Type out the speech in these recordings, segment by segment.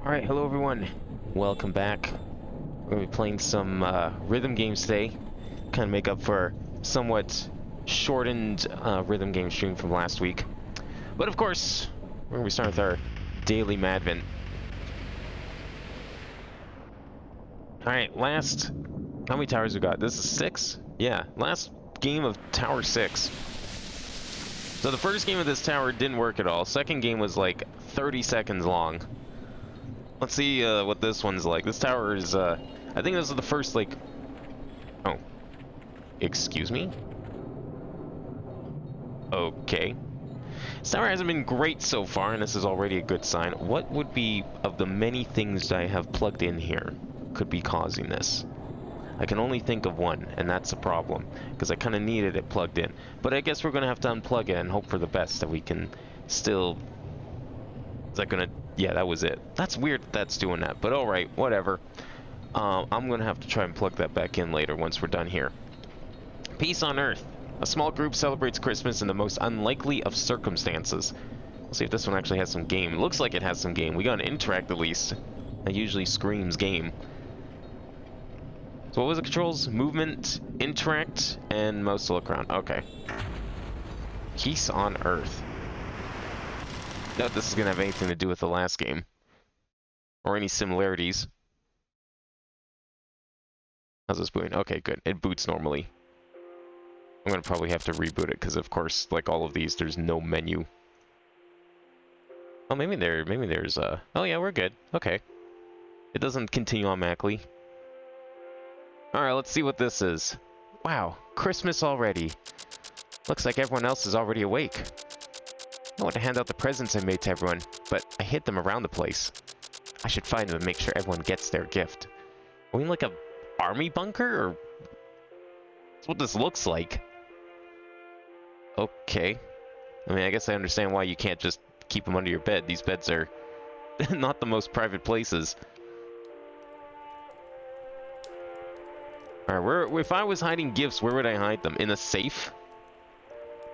Alright, hello everyone. Welcome back. We're going to be playing some rhythm games today. Kind of make up for somewhat shortened rhythm game stream from last week. But of course, we're going to be starting with our daily Madvent. Alright, how many towers we got? This is 6? Yeah, last game of Tower 6. So the first game of this tower didn't work at all. Second game was like 30 seconds long. Let's see what this one's like. This tower is, I think this is the first, like... Oh. Excuse me? Okay. This tower hasn't been great so far, and this is already a good sign. What would be, of the many things that I have plugged in here, could be causing this? I can only think of one, and that's a problem, because I kind of needed it plugged in. But I guess we're going to have to unplug it and hope for the best that we can still... Is that going to... Yeah, that was it. That's weird that that's doing that, but alright, whatever. I'm going to have to try and plug that back in later once we're done here. Peace on Earth. A small group celebrates Christmas in the most unlikely of circumstances. We'll see if this one actually has some game. It looks like it has some game. We got an interact at least. That usually screams game. So what was the controls? Movement, interact, and mouse to look around. Okay. Peace on Earth. Doubt this is going to have anything to do with the last game. Or any similarities. How's this booting? Okay, good. It boots normally. I'm going to probably have to reboot it, because of course, like all of these, there's no menu. Oh, maybe there's oh yeah, we're good. Okay. It doesn't continue automatically. Alright, let's see what this is. Wow, Christmas already. Looks like everyone else is already awake. I want to hand out the presents I made to everyone, but I hid them around the place. I should find them and make sure everyone gets their gift. Are we in like a army bunker, or... That's what this looks like. Okay. I mean, I guess I understand why you can't just keep them under your bed. These beds are not the most private places. Alright, if I was hiding gifts, where would I hide them? In a safe?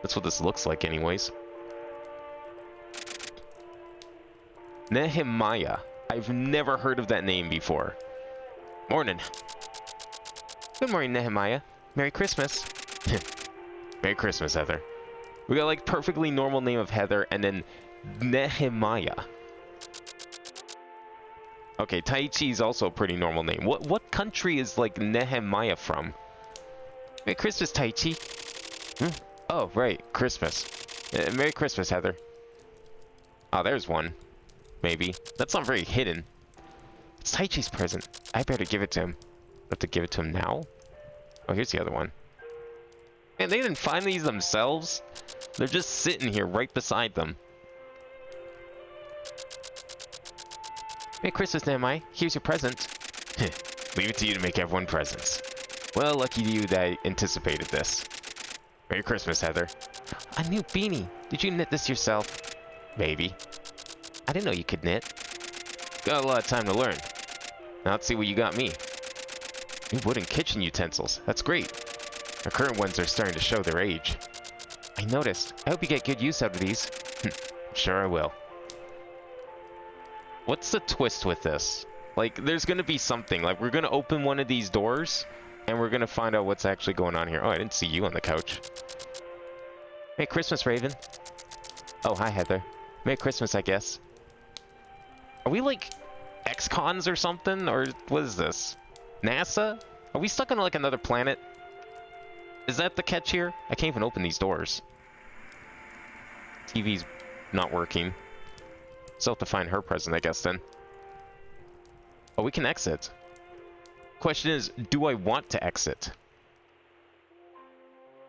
That's what this looks like anyways. Nehemiah. I've never heard of that name before. Morning. Good morning, Nehemiah. Merry Christmas. Merry Christmas, Heather. We got like perfectly normal name of Heather and then Nehemiah. Okay, Taichi is also a pretty normal name. What country is like Nehemiah from? Merry Christmas, Taichi. Oh, right, Christmas. Merry Christmas, Heather. Oh, there's one. Maybe. That's not very hidden. It's Taichi's present. I better give it to him. I have to give it to him now? Oh, here's the other one. Man, they didn't find these themselves. They're just sitting here right beside them. Merry Christmas, Nehemiah. Here's your present. Leave it to you to make everyone presents. Well, lucky you that I anticipated this. Merry Christmas, Heather. A new beanie. Did you knit this yourself? Maybe. I didn't know you could knit. Got a lot of time to learn. Now let's see what you got me. New wooden kitchen utensils. That's great. Our current ones are starting to show their age. I noticed. I hope you get good use out of these. Sure I will. What's the twist with this? Like, there's gonna be something. Like, we're gonna open one of these doors, and we're gonna find out what's actually going on here. Oh, I didn't see you on the couch. Merry Christmas, Raven. Oh, hi, Heather. Merry Christmas, I guess. Are we like ex-cons or something? Or what is this? NASA? Are we stuck on like another planet? Is that the catch here? I can't even open these doors. TV's not working. Still have to find her present, I guess, then. Oh, we can exit. Question is, do I want to exit?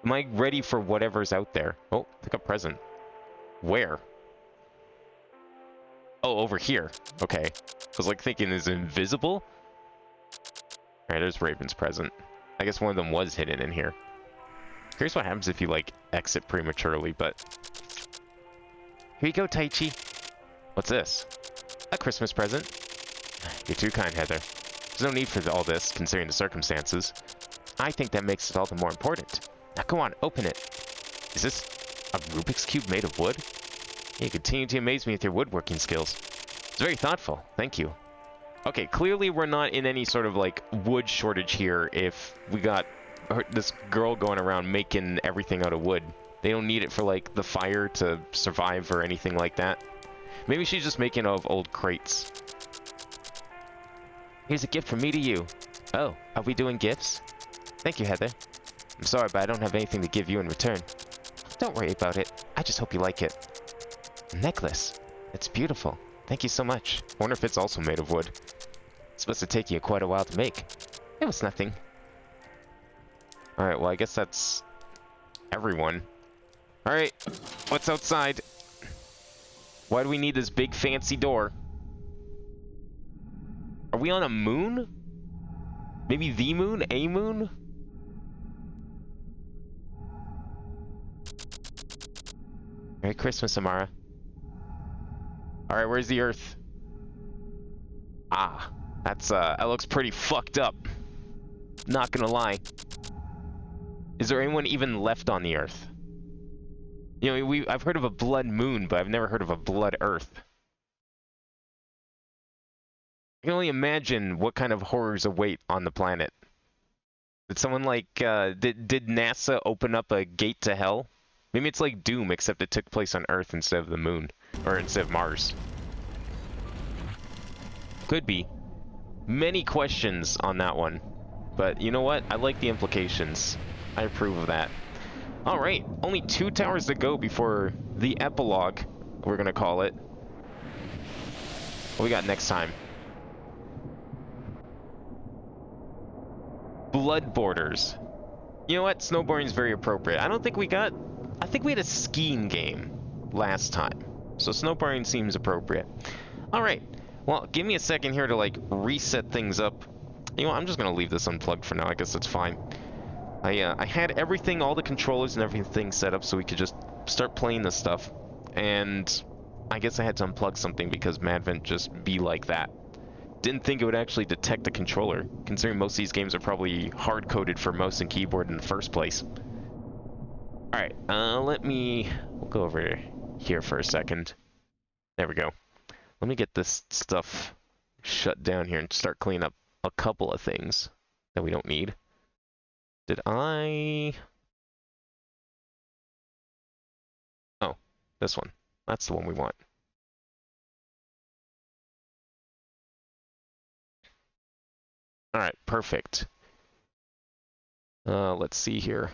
Am I ready for whatever's out there? Oh, pick up present. Where? Oh, over here. Okay. I was like thinking, is it invisible? Alright, there's Raven's present. I guess one of them was hidden in here. Curious what happens if you, like, exit prematurely, but... Here you go, Taichi. What's this? A Christmas present. You're too kind, Heather. There's no need for all this, considering the circumstances. I think that makes it all the more important. Now go on, open it. Is this a Rubik's Cube made of wood? You continue to amaze me with your woodworking skills. Is very thoughtful. Thank you. Okay, clearly we're not in any sort of, like, wood shortage here if we got this girl going around making everything out of wood. They don't need it for, like, the fire to survive or anything like that. Maybe she's just making out of old crates. Here's a gift from me to you. Oh, are we doing gifts? Thank you, Heather. I'm sorry, but I don't have anything to give you in return. Don't worry about it. I just hope you like it. A necklace. It's beautiful. Thank you so much. I wonder if it's also made of wood. It's supposed to take you quite a while to make. It was nothing. Alright, well, I guess that's everyone. Alright, what's outside? Why do we need this big fancy door? Are we on a moon? Maybe the moon? A moon? Merry Christmas, Amara. Alright, where's the Earth? Ah, that looks pretty fucked up. Not gonna lie. Is there anyone even left on the Earth? You know, I've heard of a blood moon, but I've never heard of a blood Earth. I can only imagine what kind of horrors await on the planet. Did someone like, did NASA open up a gate to hell? Maybe it's like Doom, except it took place on Earth instead of the moon. Or instead of Mars. Could be. Many questions on that one. But you know what? I like the implications. I approve of that. Alright, only 2 towers to go before the epilogue, we're gonna call it. What we got next time? Blood Borders. You know what? Snowboarding's very appropriate. I don't think we got... I think we had a skiing game last time. So snowboarding seems appropriate. Alright. Well, give me a second here to, like, reset things up. You know what? I'm just gonna leave this unplugged for now. I guess that's fine. I had everything, all the controllers and everything set up so we could just start playing this stuff. And I guess I had to unplug something because Madvent just be like that. Didn't think it would actually detect the controller, considering most of these games are probably hard-coded for mouse and keyboard in the first place. Alright, we'll go over here for a second. There we go. Let me get this stuff shut down here and start cleaning up a couple of things that we don't need. Did I... Oh, this one. That's the one we want. Alright, perfect. Let's see here.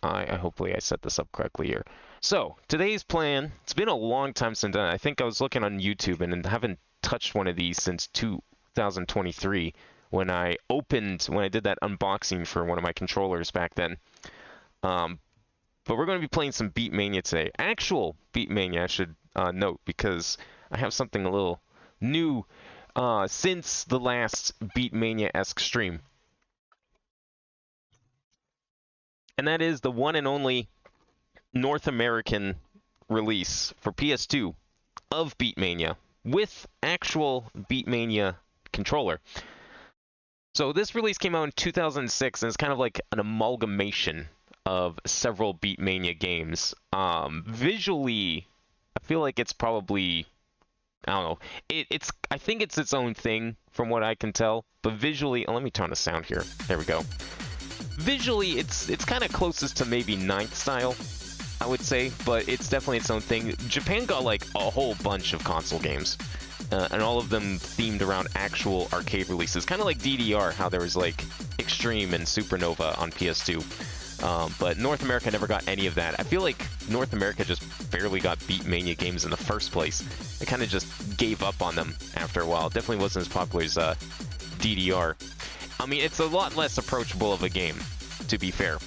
Hopefully I set this up correctly here. So, today's plan, it's been a long time since I think I was looking on YouTube and haven't touched one of these since 2023 when I did that unboxing for one of my controllers back then. But we're going to be playing some Beatmania today. Actual Beatmania, I should note, because I have something a little new since the last Beatmania-esque stream. And that is the one and only North American release for PS2 of Beatmania with actual Beatmania controller. So this release came out in 2006 and it's kind of like an amalgamation of several Beatmania games. Visually, I feel like it's probably... I don't know. I think it's its own thing from what I can tell. But visually... Oh, let me turn the sound here. There we go. Visually, it's kind of closest to maybe Ninth style, I would say. But it's definitely its own thing. Japan got like a whole bunch of console games. And all of them themed around actual arcade releases. Kind of like DDR, how there was like Extreme and Supernova on PS2. But North America never got any of that. I feel like North America just barely got Beatmania games in the first place. They kind of just gave up on them after a while. It definitely wasn't as popular as DDR. I mean, it's a lot less approachable of a game, to be fair.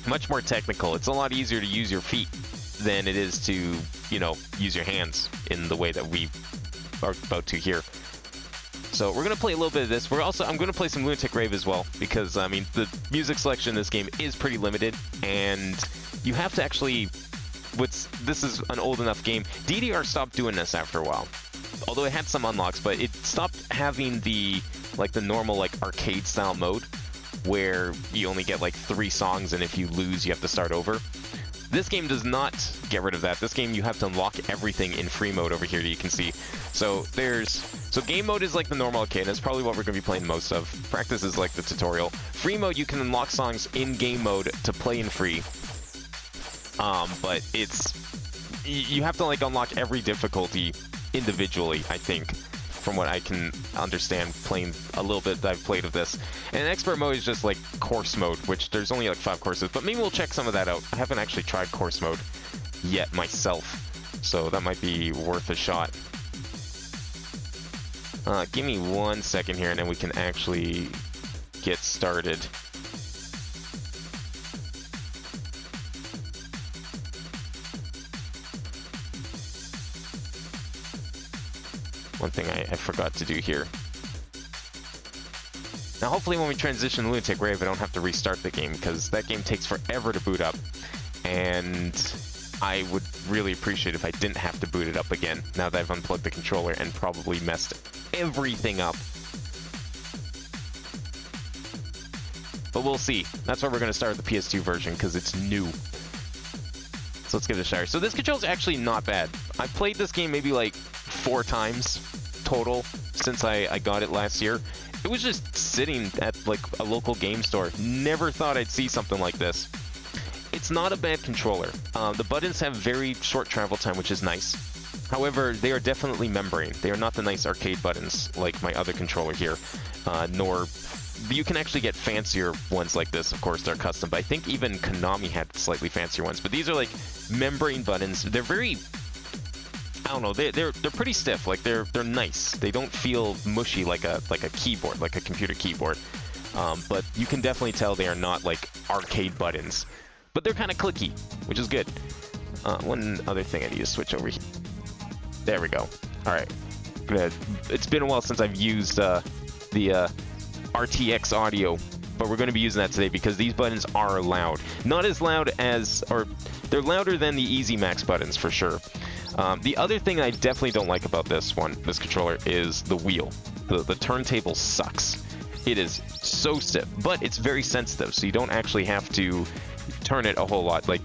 Much more technical. It's a lot easier to use your feet than it is to, you know, use your hands in the way that we are about to here. So we're gonna play a little bit of this. I'm gonna play some Lunatic Rave as well, because I mean the music selection in this game is pretty limited, and you have to actually. This is an old enough game. DDR stopped doing this after a while, although it had some unlocks, but it stopped having the normal like arcade style mode, where you only get like 3 songs, and if you lose, you have to start over. This game does not get rid of that. This game, you have to unlock everything in free mode over here, you can see. So game mode is like the normal arcade, and that's probably what we're going to be playing most of. Practice is like the tutorial. Free mode, you can unlock songs in game mode to play in free. But you have to like unlock every difficulty individually, I think, from what I can understand playing a little bit that I've played of this. And expert mode is just like course mode, which there's only like 5 courses, but maybe we'll check some of that out. I haven't actually tried course mode yet myself, so that might be worth a shot. Give me 1 second here and then we can actually get started. One thing I forgot to do here. Now hopefully when we transition to Lunatic Rave I don't have to restart the game, because that game takes forever to boot up, and I would really appreciate if I didn't have to boot it up again now that I've unplugged the controller and probably messed everything up. But we'll see. That's why we're going to start with the PS2 version, because it's new. So let's give it a shot. So this control's actually not bad. I played this game maybe like 4 times total since I got it last year. It was just sitting at like a local game store. Never thought I'd see something like this. It's not a bad controller. The buttons have very short travel time, which is nice. However, they are definitely membrane. They are not the nice arcade buttons like my other controller here, nor... You can actually get fancier ones like this, of course, they're custom, but I think even Konami had slightly fancier ones. But these are like membrane buttons. They're very... I don't know, they're pretty stiff. Like they're nice. They don't feel mushy like a keyboard, like a computer keyboard. But you can definitely tell they are not like arcade buttons. But they're kind of clicky, which is good. One other thing I need to switch over here. There we go. All right. It's been a while since I've used the RTX audio, but we're going to be using that today because these buttons are loud. Not as loud as, or they're louder than the Easy Max buttons for sure. The other thing I definitely don't like about this controller, is the wheel. The turntable sucks. It is so stiff, but it's very sensitive, so you don't actually have to turn it a whole lot. Like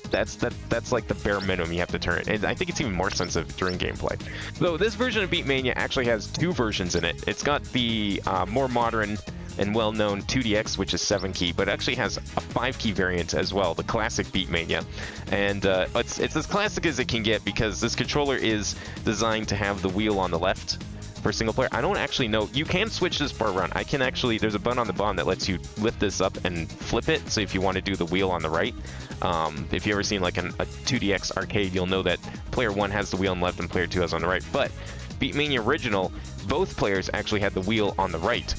that's like the bare minimum you have to turn it, and I think it's even more sensitive during gameplay. So this version of Beatmania actually has 2 versions in it. It's got the more modern and well-known 2DX, which is 7-key, but it actually has a 5-key variant as well, the classic Beatmania. And it's as classic as it can get because this controller is designed to have the wheel on the left for single player. I don't actually know. You can switch this bar around. I can actually, there's a button on the bottom that lets you lift this up and flip it. So if you want to do the wheel on the right, if you've ever seen like a 2DX arcade, you'll know that player 1 has the wheel on the left and player 2 has on the right. But Beatmania original, both players actually had the wheel on the right.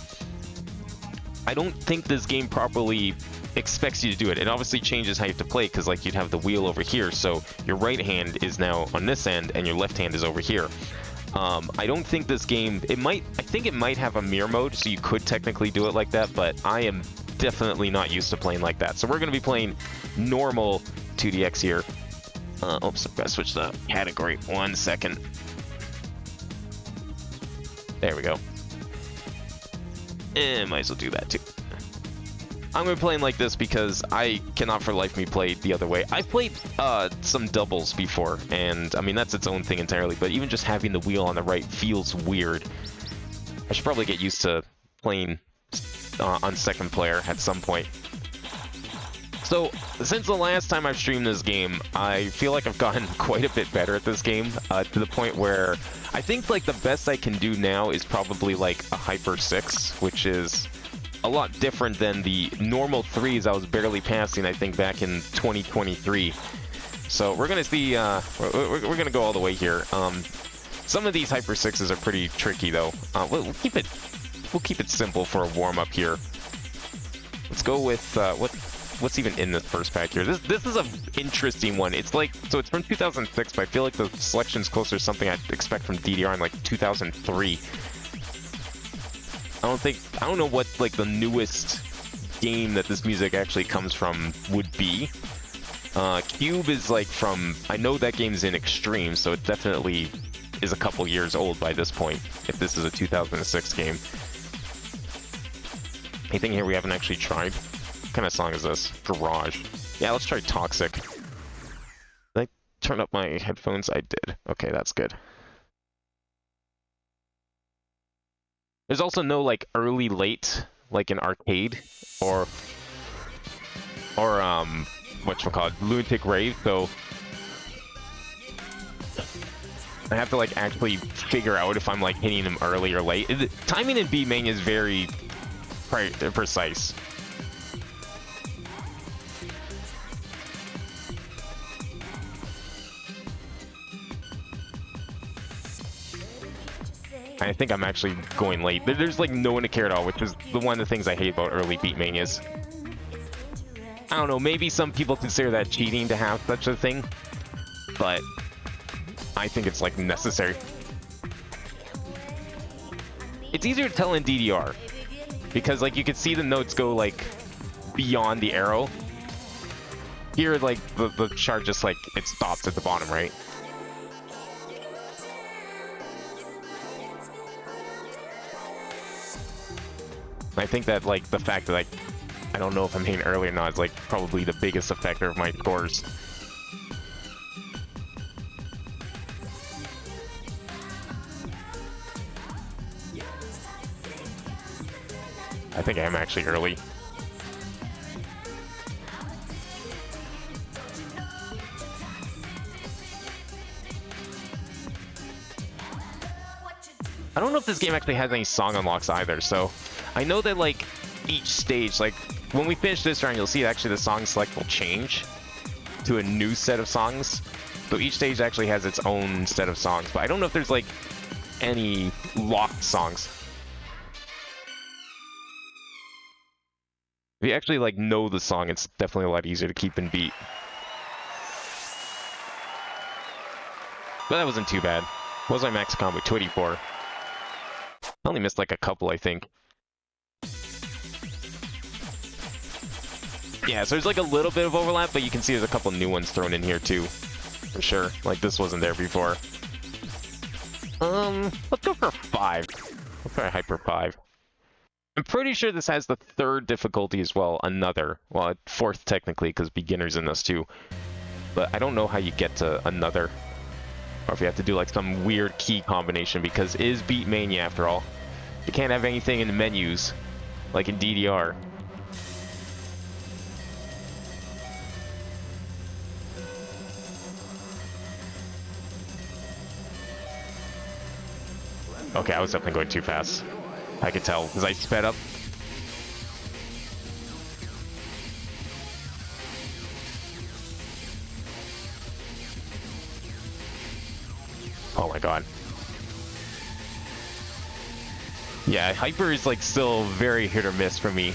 I don't think this game properly expects you to do it. It obviously changes how you have to play, because like you'd have the wheel over here, so your right hand is now on this end and your left hand is over here. I don't think this game, I think it might have a mirror mode, so you could technically do it like that, but I am definitely not used to playing like that. So we're going to be playing normal 2DX here. Oops, I've got to switch the category. 1 second. There we go. Might as well do that too. I'm going to be playing like this because I cannot for life me play the other way. I've played some doubles before, and I mean, that's its own thing entirely, but even just having the wheel on the right feels weird. I should probably get used to playing on second player at some point. So, since the last time I've streamed this game, I feel like I've gotten quite a bit better at this game, to the point where I think like the best I can do now is probably like a Hyper 6, which is a lot different than the normal 3s I was barely passing, I think, back in 2023. So we're gonna see, we're gonna go all the way here. Some of these Hyper 6s are pretty tricky though. We'll keep it simple for a warm-up here. Let's go with what's even in this first pack here. This is an interesting one. It's like, so it's from 2006, but I feel like the selection's closer to something I'd expect from DDR in like 2003. I don't know what like the newest game that this music actually comes from would be. Cube is like from, I know that game's in Extreme, so it definitely is a couple years old by this point, if this is a 2006 game. Anything here we haven't actually tried? What kind of song is this? Garage. Yeah, let's try Toxic. turn up my headphones? I did. Okay, that's good. There's also no, like, early late, like in arcade, or whatchamacallit, Lunatic Rave, so I have to, like, actually figure out if I'm, like, hitting them early or late. Timing in Beatmania is very precise. I think I'm actually going late. There's like no one to care at all, which is one of the things I hate about early Beatmanias. I don't know, maybe some people consider that cheating to have such a thing, but I think it's like necessary. It's easier to tell in DDR, because like you can see the notes go like beyond the arrow. Here, like the chart just like it stops at the bottom, right? I think that like the fact that I don't know if I'm hitting early or not is like probably the biggest effector of my scores. I think I am actually early. I don't know if this game actually has any song unlocks either, so I know that like each stage, like when we finish this round, you'll see actually the song select will change to a new set of songs. So each stage actually has its own set of songs, but I don't know if there's like any locked songs. If you actually like know the song, it's definitely a lot easier to keep in beat. But that wasn't too bad. What was my max combo? 284. I only missed like a couple, I think. Yeah, so there's like a little bit of overlap, but you can see there's a couple new ones thrown in here too. For sure. Like this wasn't there before. Let's go for 5. Let's try Hyper 5. I'm pretty sure this has the 3rd difficulty as well, another. Well, 4th technically, because beginner's in this too. But I don't know how you get to another. Or if you have to do like some weird key combination, because it is Beatmania after all. You can't have anything in the menus, like in DDR. Okay, I was definitely going too fast. I could tell, because I sped up. Oh my god. Yeah, Hyper is like still very hit or miss for me.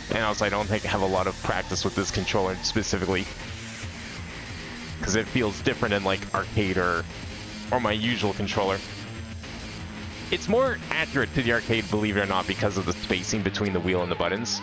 And also I don't think I have a lot of practice with this controller specifically. Because it feels different than like arcade or my usual controller. It's more accurate to the arcade, believe it or not, because of the spacing between the wheel and the buttons.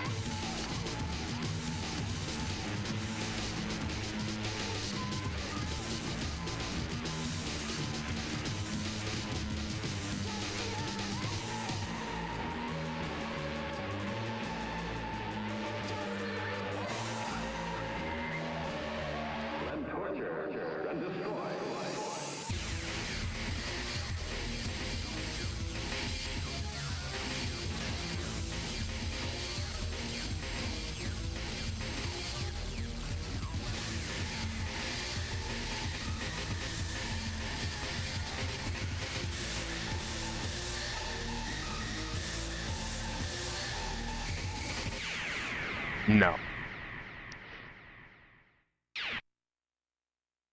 No.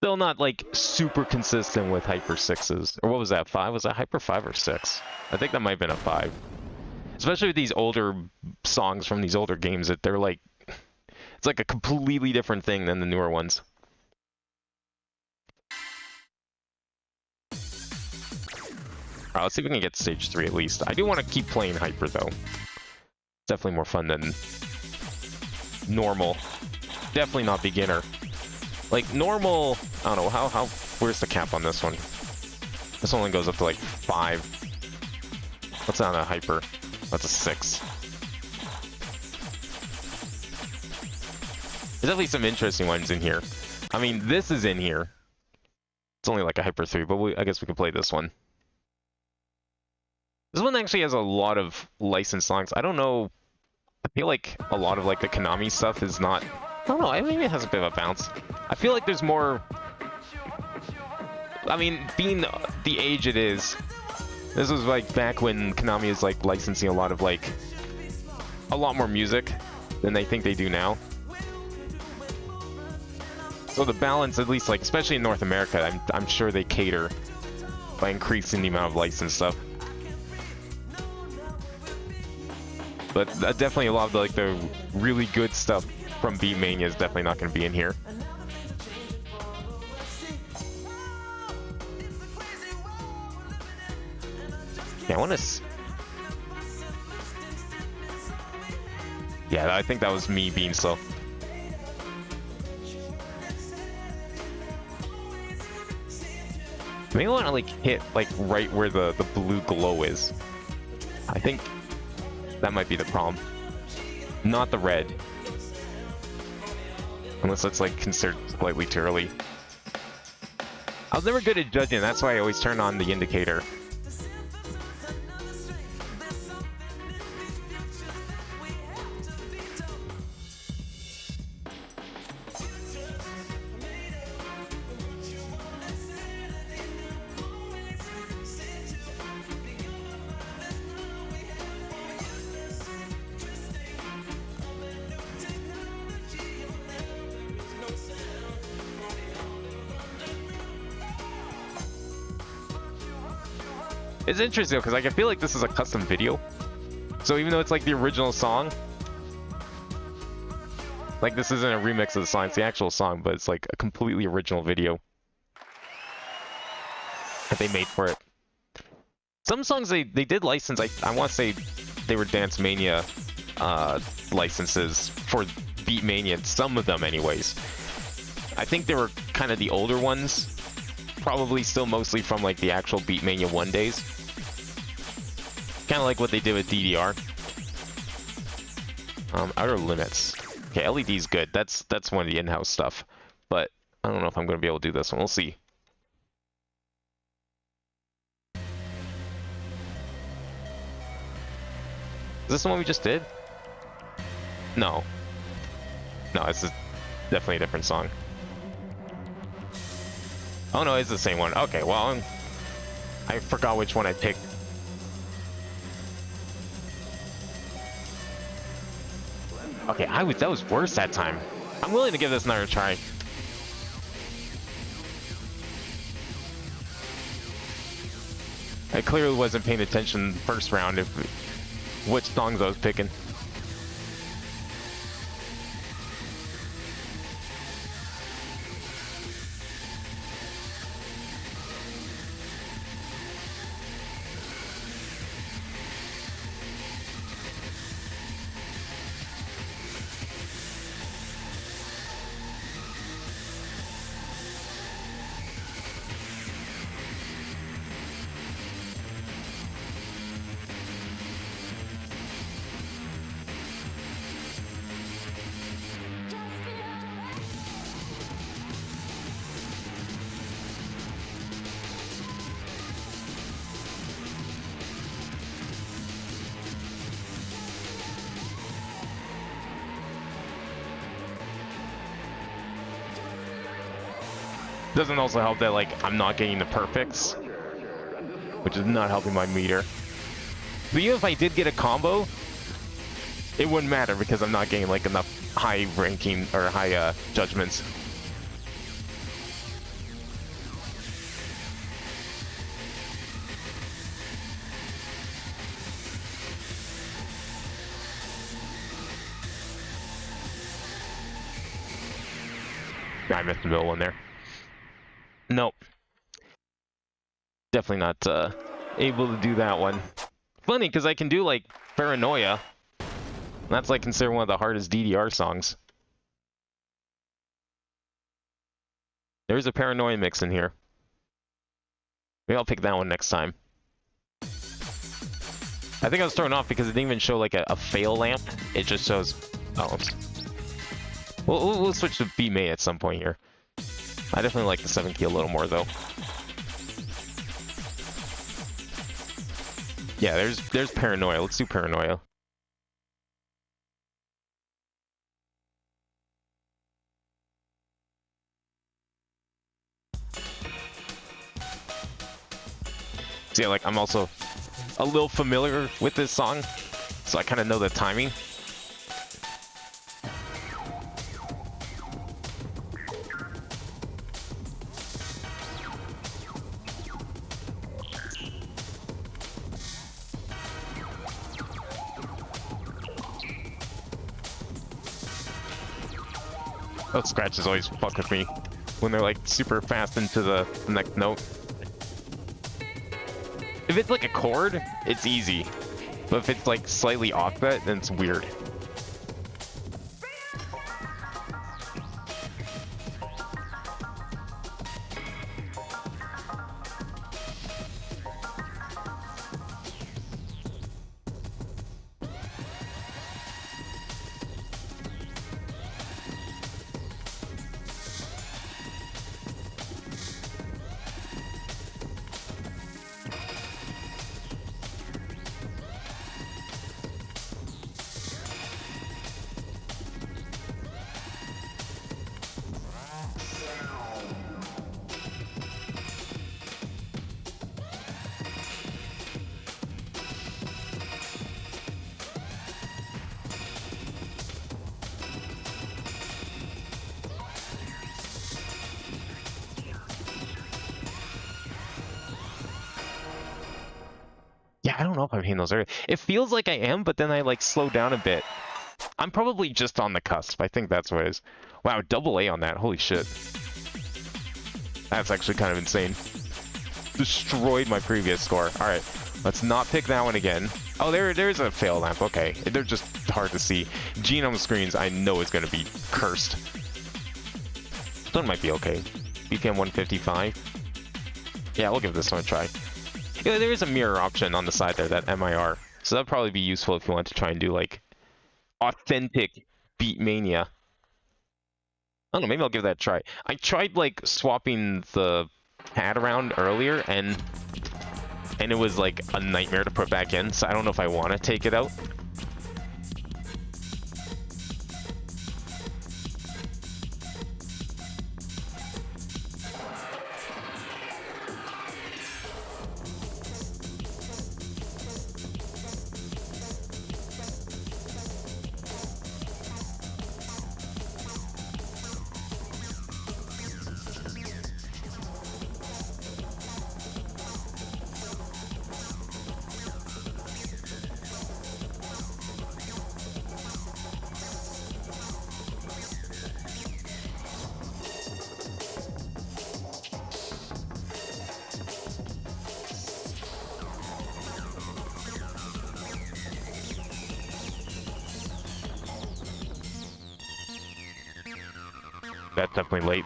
Still not like super consistent with Hyper 6s. Or what was that, 5? Was that Hyper 5 or 6? I think that might have been a 5. Especially with these older songs from these older games, that they're like, it's like a completely different thing than the newer ones. Alright, let's see if we can get stage 3 at least. I do want to keep playing Hyper though. Definitely more fun than normal. Definitely not beginner. Like normal, I don't know, how where's the cap on this one? This only goes up to like 5. What's on a hyper? That's a 6. There's definitely some interesting ones in here. I mean, this is in here. It's only like a hyper 3, but I guess we can play this one. This one actually has a lot of licensed songs. I don't know. I feel like a lot of like the Konami stuff is not. I don't know. I mean, it has a bit of a bounce. I feel like there's more. I mean, being the age it is, this was like back when Konami is like licensing a lot more music than they think they do now. So the balance, at least like, especially in North America, I'm sure they cater by increasing the amount of licensed stuff. But definitely a lot of the, like the really good stuff from Beatmania is definitely not going to be in here. Yeah, I want to. Yeah, I think that was me being slow. Maybe I want to like hit like right where the blue glow is. I think that might be the problem. Not the red. Unless that's like considered slightly too early. I was never good at judging, that's why I always turn on the indicator. It's interesting because like, I feel like this is a custom video. So even though it's like the original song, like this isn't a remix of the song, it's the actual song, but it's like a completely original video that they made for it. Some songs they did license, I want to say they were Dance Mania licenses for Beatmania, some of them anyways. I think they were kind of the older ones, probably still mostly from like the actual Beatmania 1 days. Kind of like what they did with DDR. Outer Limits. Okay, LED's good. That's one of the in-house stuff. But I don't know if I'm going to be able to do this one. We'll see. Is this the one we just did? No. No, this is definitely a different song. Oh no, it's the same one. Okay, well, I forgot which one I picked. Okay, that was worse that time. I'm willing to give this another try. I clearly wasn't paying attention the first round if which songs I was picking. Doesn't also help that like I'm not getting the perfects, which is not helping my meter. But even if I did get a combo, it wouldn't matter because I'm not getting like enough high ranking or high judgments. I missed the middle one there. Nope. Definitely not able to do that one. Funny, because I can do, like, Paranoia. That's, like, considered one of the hardest DDR songs. There's a Paranoia mix in here. Maybe I'll pick that one next time. I think I was thrown off because it didn't even show like a fail lamp. It just shows... Oh, oops. We'll switch to Beatmania at some point here. I definitely like the 7 key a little more though. Yeah, there's Paranoia. Let's do Paranoia. So yeah, like I'm also a little familiar with this song, so I kind of know the timing. Those scratches always fuck with me when they're like super fast into the next note. If it's like a chord, it's easy. But if it's like slightly off that, then it's weird. Yeah, I don't know if I'm hitting those early. It feels like I am, but then I like slow down a bit. I'm probably just on the cusp. I think that's what it is. Wow, double A on that. Holy shit. That's actually kind of insane. Destroyed my previous score. All right, let's not pick that one again. Oh, there's a fail lamp. Okay, they're just hard to see. Genome screens, I know is going to be cursed. This one might be okay. BPM 155. Yeah, we'll give this one a try. Yeah, there is a mirror option on the side there, that MIR. So that'd probably be useful if you want to try and do like authentic Beatmania. I don't know, maybe I'll give that a try. I tried like swapping the pad around earlier and it was like a nightmare to put back in, so I don't know if I want to take it out. That's definitely late.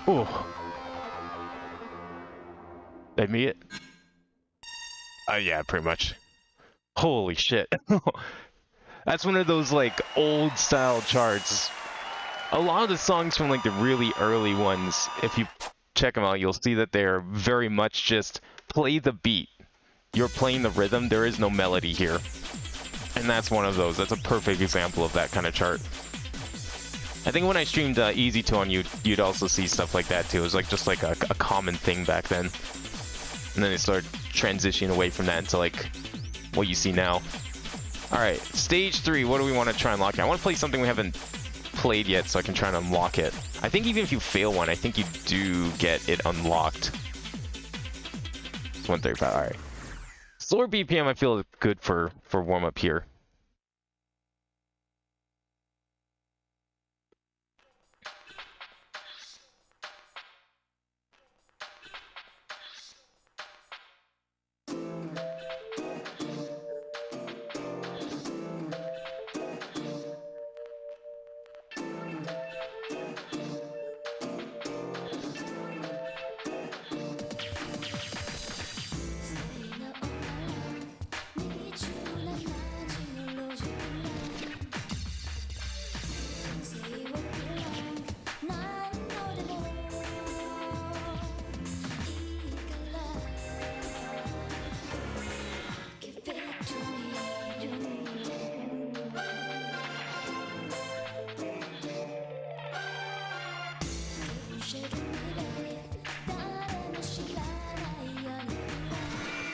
Oh. They meet it? Yeah, pretty much. Holy shit. That's one of those like old style charts. A lot of the songs from like the really early ones, if you check them out, you'll see that they're very much just play the beat. You're playing the rhythm, there is no melody here. And that's one of those. That's a perfect example of that kind of chart. I think when I streamed Easy 2 on you'd also see stuff like that too. It was like just like a common thing back then. And then they started transitioning away from that into like what you see now. Alright, stage 3, what do we want to try and lock in? I want to play something we haven't played yet, so I can try and unlock it. I think even if you fail one, I think you do get it unlocked. It's 135, alright. Slower BPM I feel is good for warm-up here.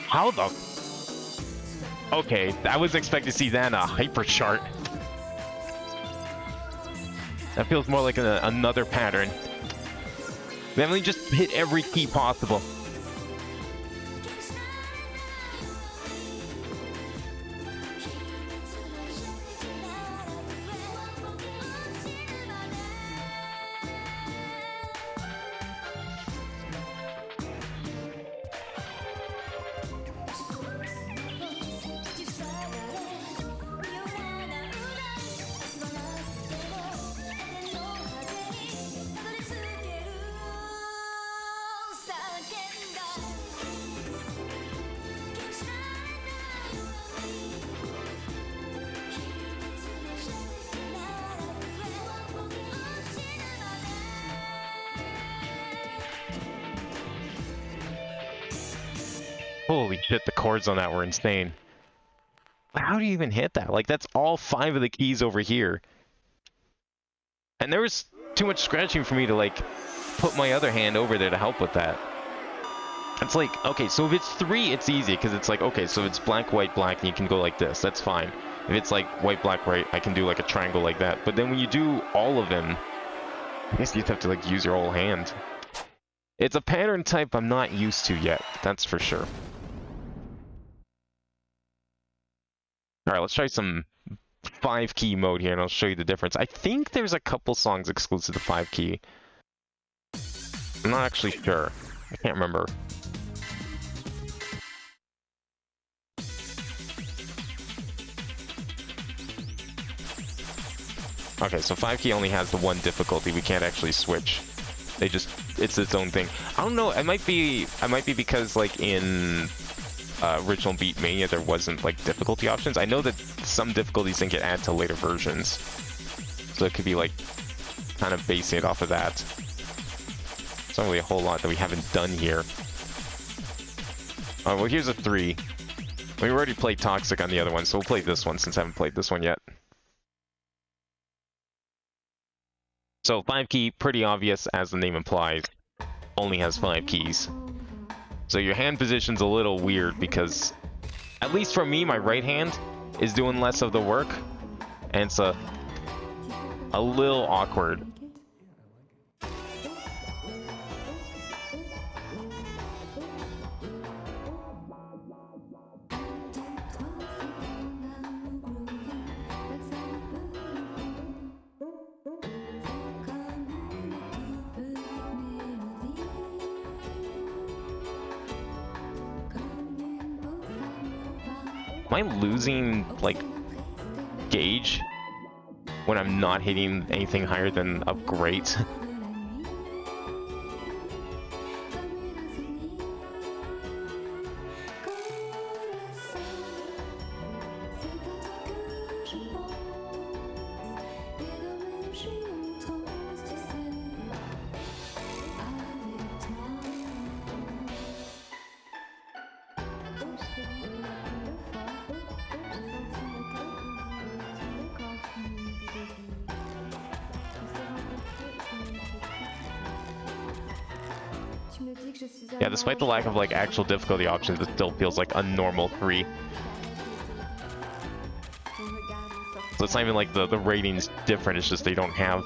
How the... Okay, I was expecting to see that in a hyper chart. That feels more like another pattern. They only just hit every key possible. Holy shit, the chords on that were insane. How do you even hit that? Like, that's all 5 of the keys over here. And there was too much scratching for me to, like, put my other hand over there to help with that. It's like, okay, so if it's 3, it's easy, because it's like, okay, so if it's black, white, black, and you can go like this, that's fine. If it's like white, black, white, I can do like a triangle like that. But then when you do all of them, I guess you just have to, like, use your whole hand. It's a pattern type I'm not used to yet, that's for sure. Alright, let's try some 5-key mode here, and I'll show you the difference. I think there's a couple songs exclusive to 5-key. I'm not actually sure. I can't remember. Okay, so 5-key only has the one difficulty. We can't actually switch. It's its own thing. I don't know, it might be because, like, in original Beatmania there wasn't, like, difficulty options. I know that some difficulties didn't get added to later versions, so it could be, like, kind of basing it off of that. It's not really a whole lot that we haven't done here. Well, here's a 3. We already played Toxic on the other one, so we'll play this one since I haven't played this one yet. So 5-key, pretty obvious, as the name implies, only has 5 keys. So your hand position's a little weird because, at least for me, my right hand is doing less of the work, and it's a little awkward. Am I losing, like, gauge when I'm not hitting anything higher than a great? Yeah, despite the lack of, like, actual difficulty options, it still feels like a normal 3. So it's not even like the rating's different, it's just they don't have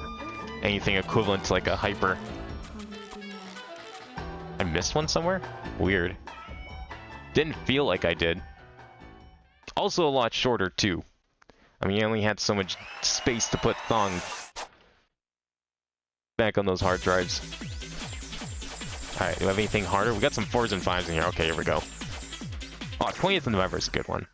anything equivalent to like a hyper. I missed one somewhere? Weird. Didn't feel like I did. Also a lot shorter too. I mean, you only had so much space to put Thong back on those hard drives. Alright, do we have anything harder? We got some 4s and 5s in here. Okay, here we go. Oh, 20th of November is a good one.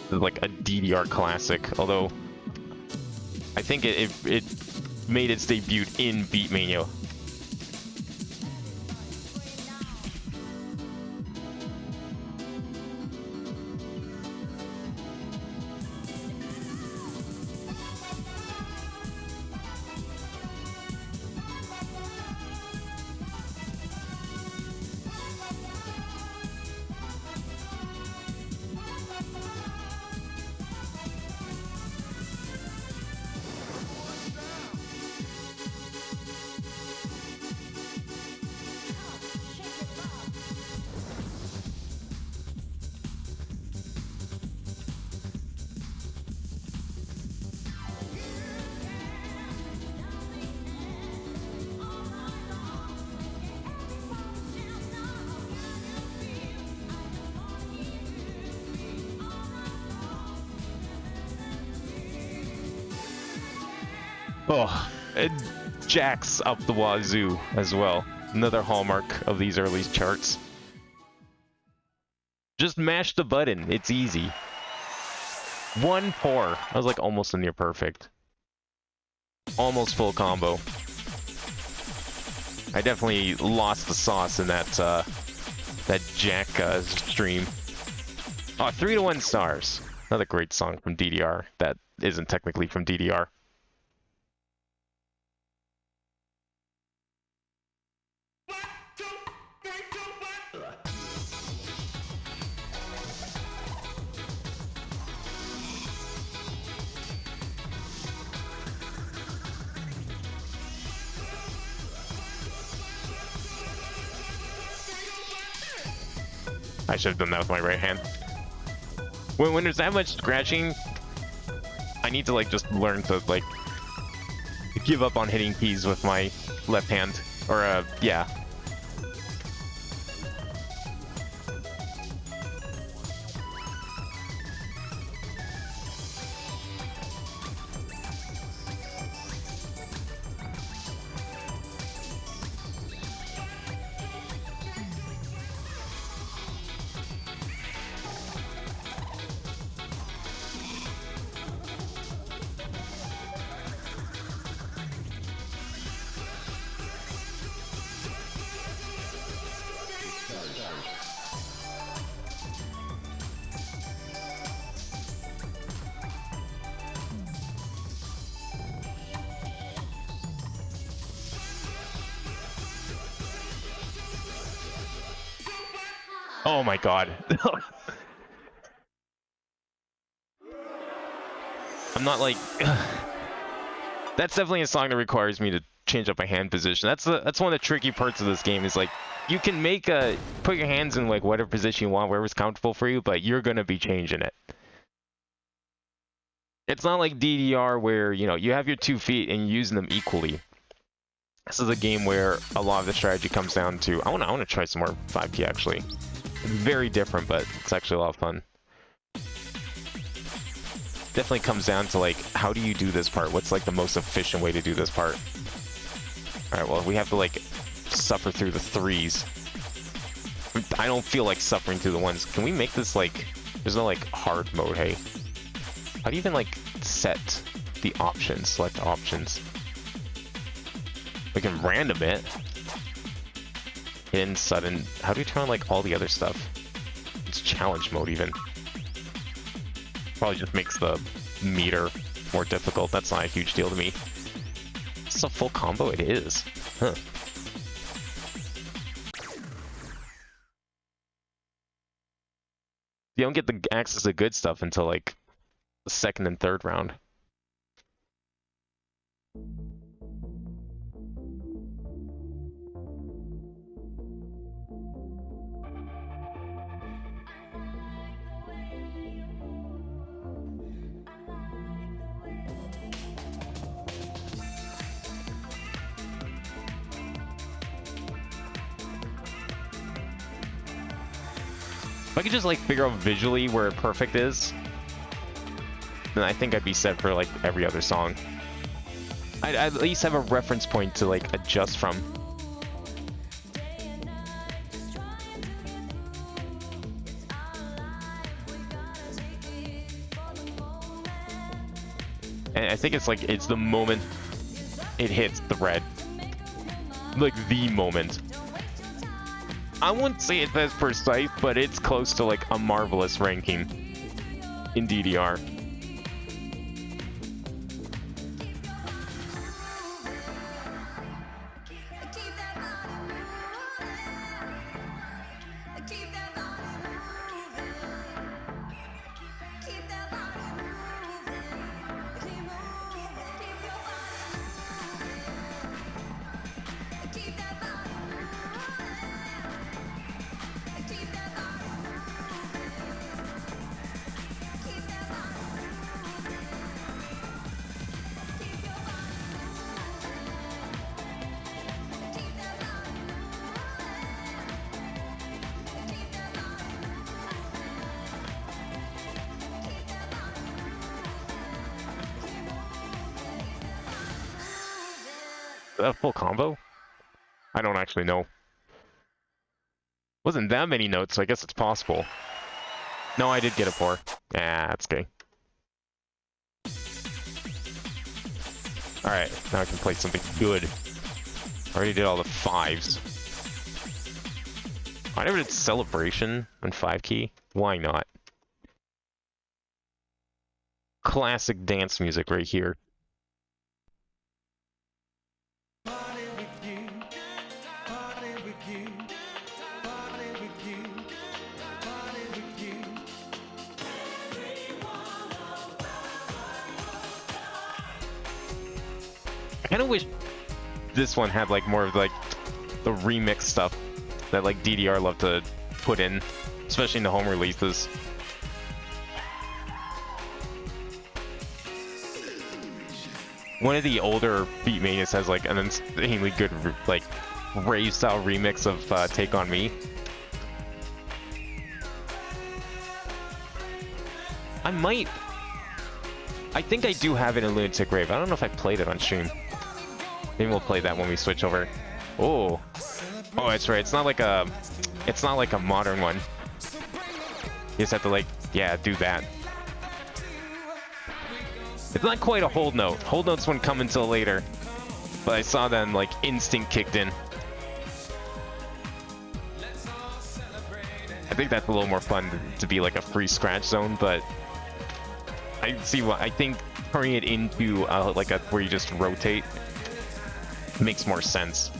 This is like a DDR classic, although I think it made its debut in Beatmania. Oh, it jacks up the wazoo as well. Another hallmark of these early charts. Just mash the button. It's easy. 1-4. I was like almost a near perfect. Almost full combo. I definitely lost the sauce in that that Jack stream. Oh, 3 to 1 stars. Another great song from DDR that isn't technically from DDR. I should have done that with my right hand. When there's that much scratching, I need to like just learn to like give up on hitting keys with my left hand. Or yeah. Oh my god. I'm not like... That's definitely a song that requires me to change up my hand position. That's one of the tricky parts of this game is like, you can make put your hands in like whatever position you want, wherever's comfortable for you, but you're gonna be changing it. It's not like DDR where, you know, you have your 2 feet and you're using them equally. This is a game where a lot of the strategy comes down to... I wanna try some more 5P actually. It's very different, but it's actually a lot of fun. Definitely comes down to like, how do you do this part? What's like the most efficient way to do this part? Alright, well, we have to like suffer through the 3s. I don't feel like suffering through the 1s. Can we make this like... There's no like hard mode, hey? How do you even like set the options, select options? We can random it. In sudden, how do you turn on like all the other stuff? It's challenge mode even. Probably just makes the meter more difficult. That's not a huge deal to me. It's a full combo, it is. Huh. You don't get the access to good stuff until like the 2nd and 3rd round. I could just like figure out visually where perfect is, then I think I'd be set for like every other song. I'd at least have a reference point to like adjust from. And I think it's like, it's the moment it hits the red. Like the moment. I wouldn't say it's as precise, but it's close to like a marvelous ranking in DDR. Is that a full combo? I don't actually know. Wasn't that many notes, so I guess it's possible. No, I did get a 4. Ah, that's okay. Alright, now I can play something good. Already did all the 5s. I never did Celebration on 5 key. Why not? Classic dance music right here. I kind of wish this one had like more of like the remix stuff that like DDR love to put in, especially in the home releases. One of the older Beatmanias has like an insanely good like rave style remix of Take On Me. I think I do have it in Lunatic Rave. I don't know if I played it on stream. Maybe we'll play that when we switch over. Oh, that's right. It's not like a modern one. You just have to like, yeah, do that. It's not quite a hold note. Hold notes wouldn't come until later. But I saw then like instinct kicked in. I think that's a little more fun to be like a free scratch zone, but I see what I think turning it into like a where you just rotate makes more sense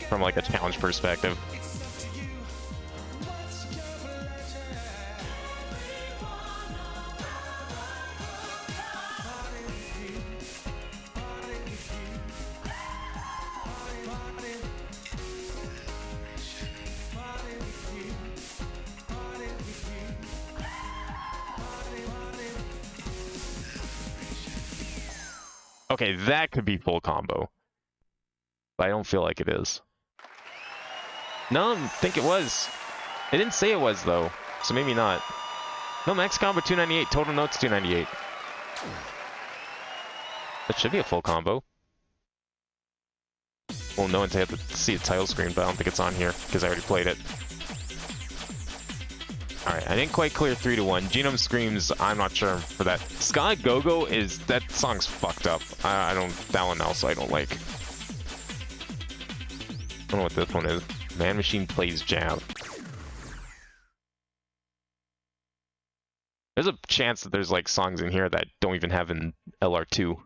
from like a challenge perspective. Okay, that could be full combo. But I don't feel like it is. No, I think it was. It didn't say it was, though. So maybe not. No, max combo 298. Total notes 298. That should be a full combo. Well, no one's had to see the title screen, but I don't think it's on here because I already played it. Alright, I didn't quite clear 3 to 1. Genome Screams, I'm not sure for that. Ska Go-Go is, that song's fucked up. I don't, that one also I don't like. I don't know what this one is. Man Machine Plays Jazz. There's a chance that there's like songs in here that don't even have an LR2.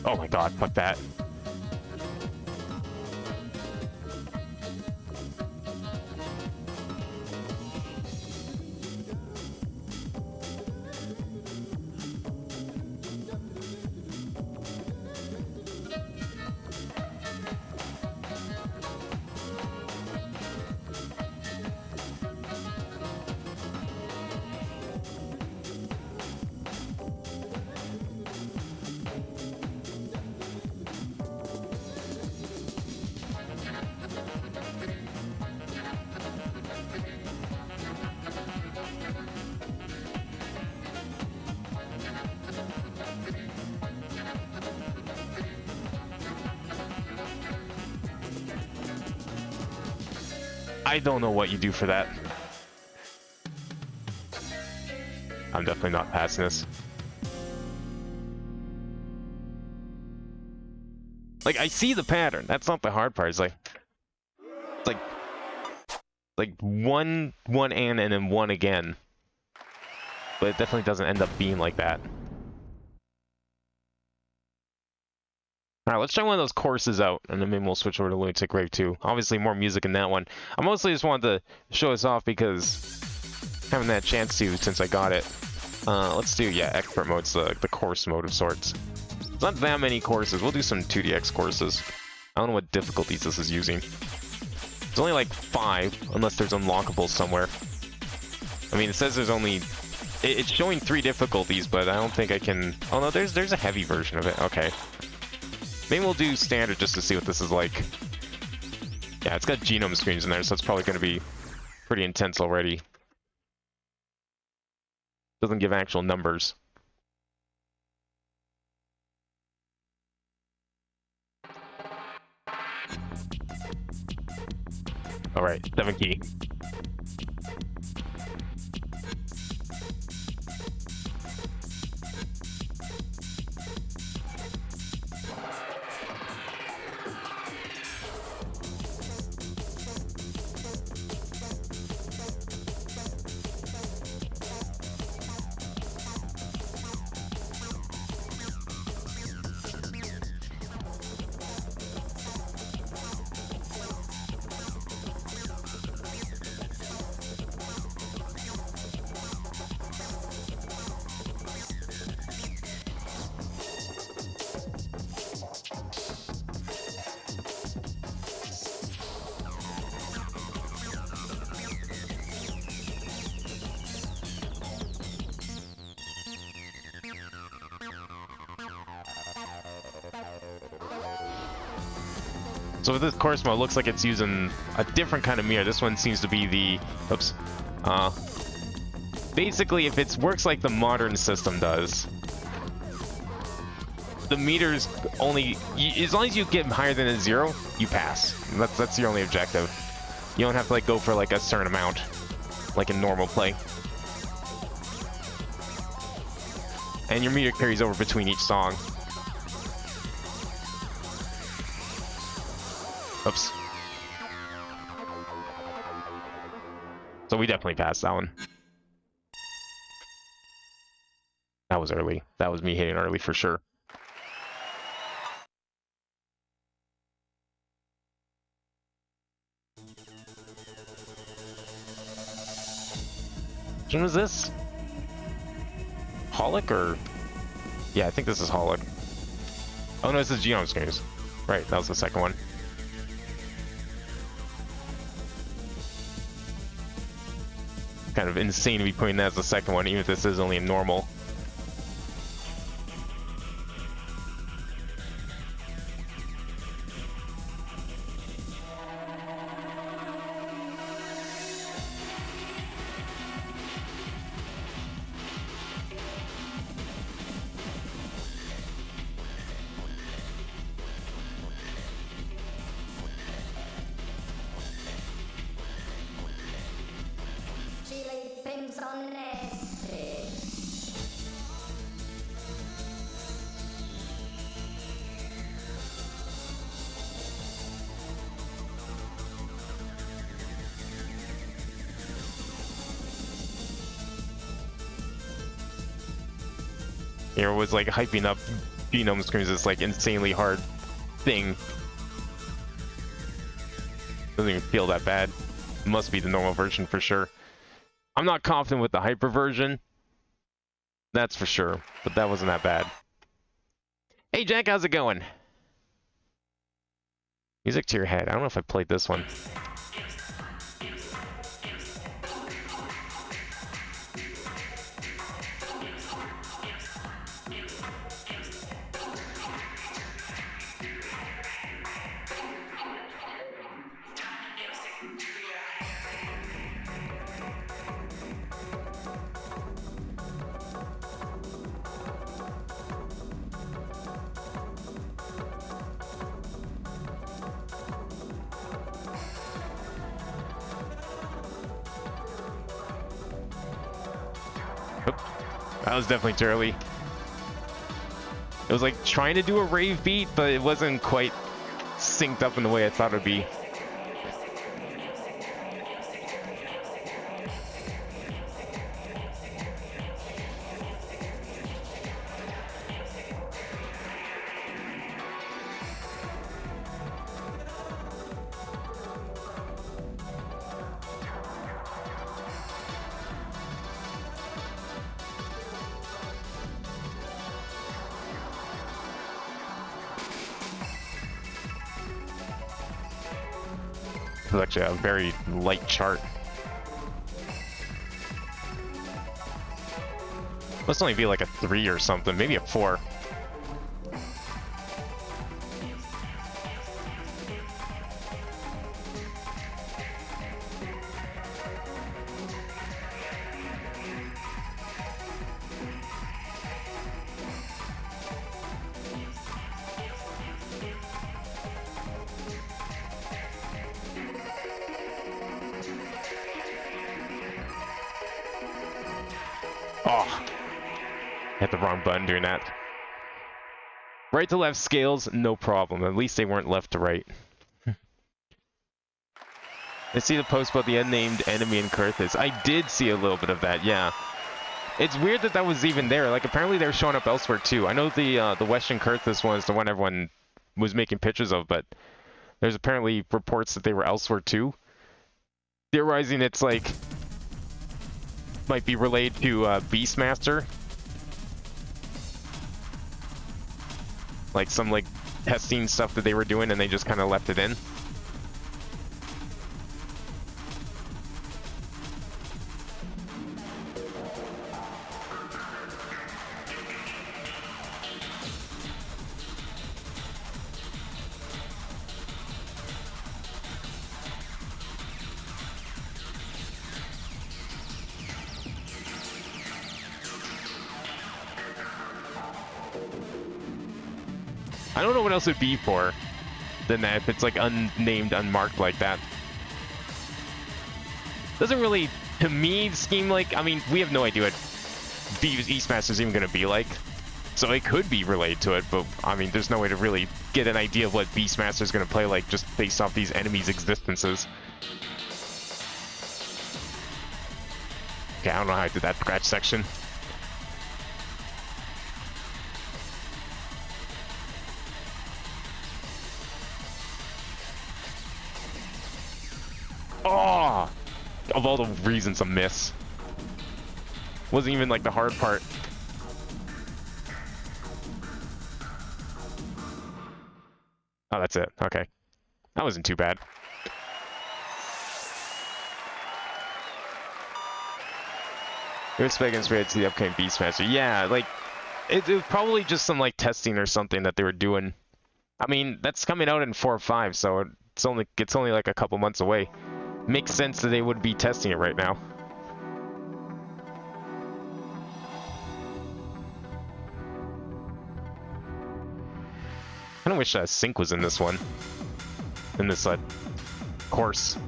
Oh my god, fuck that. I don't know what you do for that. I'm definitely not passing this. Like, I see the pattern. That's not the hard part. It's like one and then one again. But it definitely doesn't end up being like that. Alright, let's try one of those courses out, and then maybe we'll switch over to Lunatic Rave 2. Obviously, more music in that one. I mostly just wanted to show us off because I haven't had a chance to since I got it. Let's do, yeah, expert mode's the course mode of sorts. It's not that many courses. We'll do some 2DX courses. I don't know what difficulties this is using. It's only like 5, unless there's unlockables somewhere. I mean, it says there's only... It's showing 3 difficulties, but I don't think I can... Oh no, there's a heavy version of it. Okay. Maybe we'll do standard just to see what this is like. Yeah, it's got genome screens in there, so it's probably going to be pretty intense already. Doesn't give actual numbers. Alright, 7 key. So with this course mode, it looks like it's using a different kind of mirror. This one seems to be the... Oops. Basically, if it works like the modern system does, the meters only... As long as you get higher than a 0, you pass. That's your only objective. You don't have to like go for like a certain amount, like in normal play. And your meter carries over between each song. Oops. So we definitely passed that one. That was early. That was me hitting early for sure. Which one was this? Holic or... Yeah, I think this is Holic. Oh no, this is Genome Screams. Right, that was the second one. Kind of insane to be putting that as the second one, even if this is only a normal. You know, was like hyping up Genome Screams as like insanely hard thing. Doesn't even feel that bad. Must be the normal version for sure. I'm not confident with the hyper version. That's for sure, but that wasn't that bad. Hey Jack, how's it going? Music to Your Head. I don't know if I played this one. That was definitely too early. It was like trying to do a rave beat, but it wasn't quite synced up in the way I thought it would be. It's actually a very light chart. Must only be like a 3 or something, maybe a 4. Oh, hit the wrong button doing that. Right to left scales, no problem. At least they weren't left to right. I see the post about the unnamed enemy in Kurthis. I did see a little bit of that, yeah. It's weird that that was even there. Like, apparently they're showing up elsewhere too. I know the Western Kurthis one is the one everyone was making pictures of, but there's apparently reports that they were elsewhere too. Theorizing it's like might be related to Beastmaster. Like some like testing stuff that they were doing and they just kind of left it in. I don't know what else it'd be for than that if it's like unnamed, unmarked like that. Doesn't really, to me, seem like, I mean, we have no idea what Beastmaster's even going to be like. So it could be related to it, but I mean, there's no way to really get an idea of what Beastmaster's going to play like just based off these enemies' existences. Okay, I don't know how I did that scratch section. Oh! Of all the reasons, a miss. Wasn't even like the hard part. Oh, that's it. Okay. That wasn't too bad. You're expecting inspired to the upcoming Beastmaster. Yeah, like, it was probably just some like testing or something that they were doing. I mean, that's coming out in 4 or 5, so it's only like a couple months away. Makes sense that they would be testing it right now. I kind of wish Sync was in this one. In this course.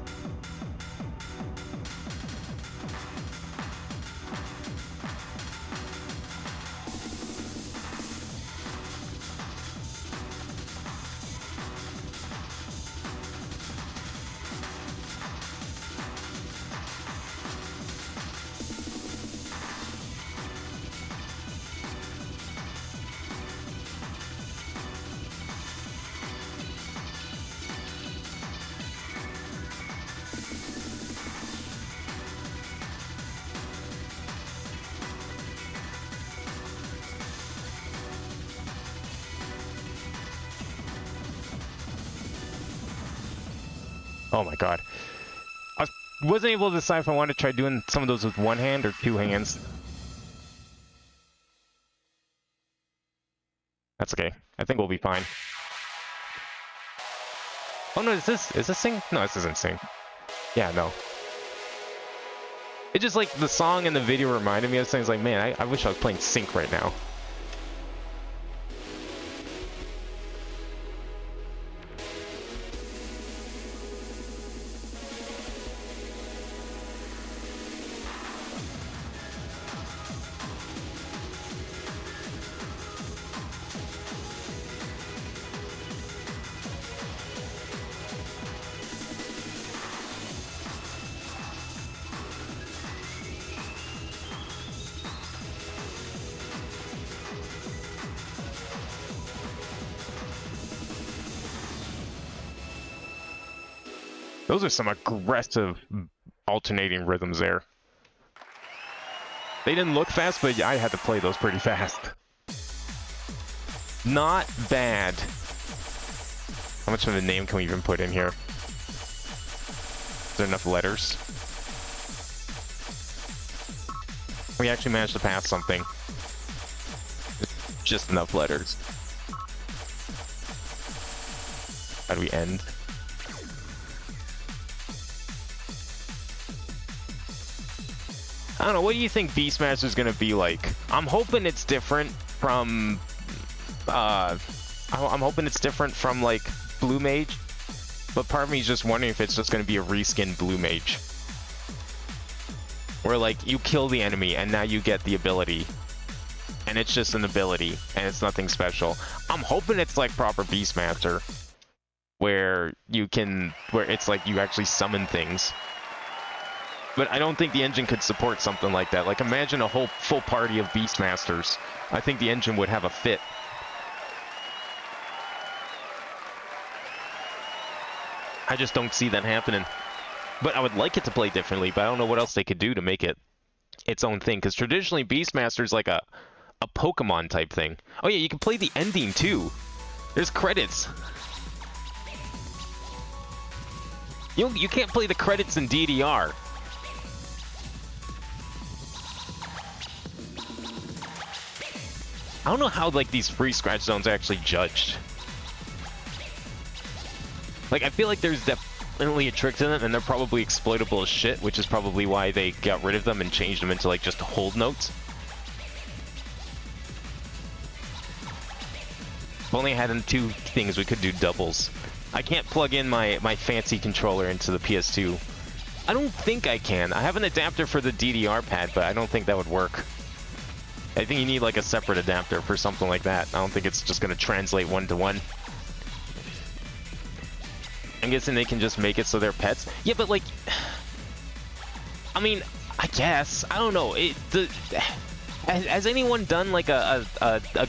Oh my god. I wasn't able to decide if I wanted to try doing some of those with one hand or 2 hands. That's okay. I think we'll be fine. Oh no, is this Sync? No, this isn't Sync. Yeah, no. It just like the song and the video reminded me of things like, man, I wish I was playing Sync right now. Those are some aggressive alternating rhythms there. They didn't look fast, but I had to play those pretty fast. Not bad. How much of a name can we even put in here? Is there enough letters? We actually managed to pass something. Just enough letters. How do we end? I don't know, what do you think Beastmaster's gonna be like? I'm hoping it's different from... I'm hoping it's different from, like, Blue Mage. But part of me is just wondering if it's just gonna be a reskinned Blue Mage. Where, like, you kill the enemy and now you get the ability. And it's just an ability, and it's nothing special. I'm hoping it's like proper Beastmaster. Where it's like you actually summon things. But I don't think the engine could support something like that. Like, imagine a whole full party of Beastmasters. I think the engine would have a fit. I just don't see that happening. But I would like it to play differently, but I don't know what else they could do to make it its own thing. Because traditionally, Beastmaster is like a Pokemon type thing. Oh yeah, you can play the ending too. There's credits. You can't play the credits in DDR. I don't know how, like, these free scratch zones are actually judged. Like, I feel like there's definitely a trick to them, and they're probably exploitable as shit, which is probably why they got rid of them and changed them into, like, just hold notes. If only I had two things, we could do doubles. I can't plug in my fancy controller into the PS2. I don't think I can. I have an adapter for the DDR pad, but I don't think that would work. I think you need like a separate adapter for something like that. I don't think it's just going to translate one-to-one. I'm guessing they can just make it so they're pets. Yeah, but like... I mean, I guess. I don't know. Has anyone done like a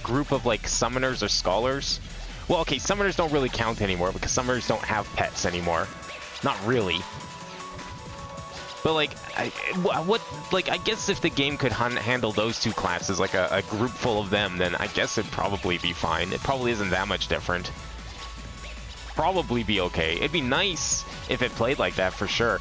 group of like summoners or scholars? Well, okay, summoners don't really count anymore because summoners don't have pets anymore. Not really. But like, I guess if the game could handle those two classes, like a group full of them, then I guess it'd probably be fine. It probably isn't that much different. Probably be okay. It'd be nice if it played like that for sure.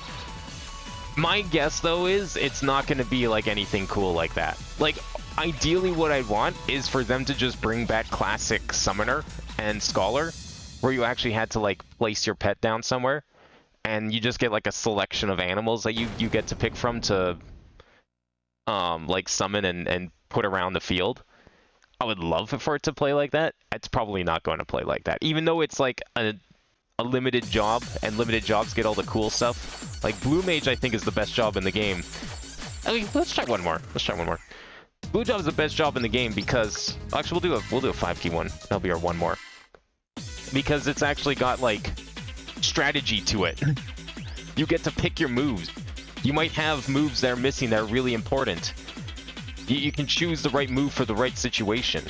My guess though is it's not going to be like anything cool like that. Like, ideally what I'd want is for them to just bring back classic Summoner and Scholar, where you actually had to like place your pet down somewhere. And you just get like a selection of animals that you get to pick from to like summon and put around the field. I would love for it to play like that. It's probably not going to play like that. Even though it's like a limited job, and limited jobs get all the cool stuff. Like Blue Mage I think is the best job in the game. I mean, let's try one more. Blue Job is the best job in the game because... Actually, we'll do a 5 key one. That'll be our one more. Because it's actually got like... strategy to it. You get to pick your moves. You might have moves that are missing that are really important. You can choose the right move for the right situation.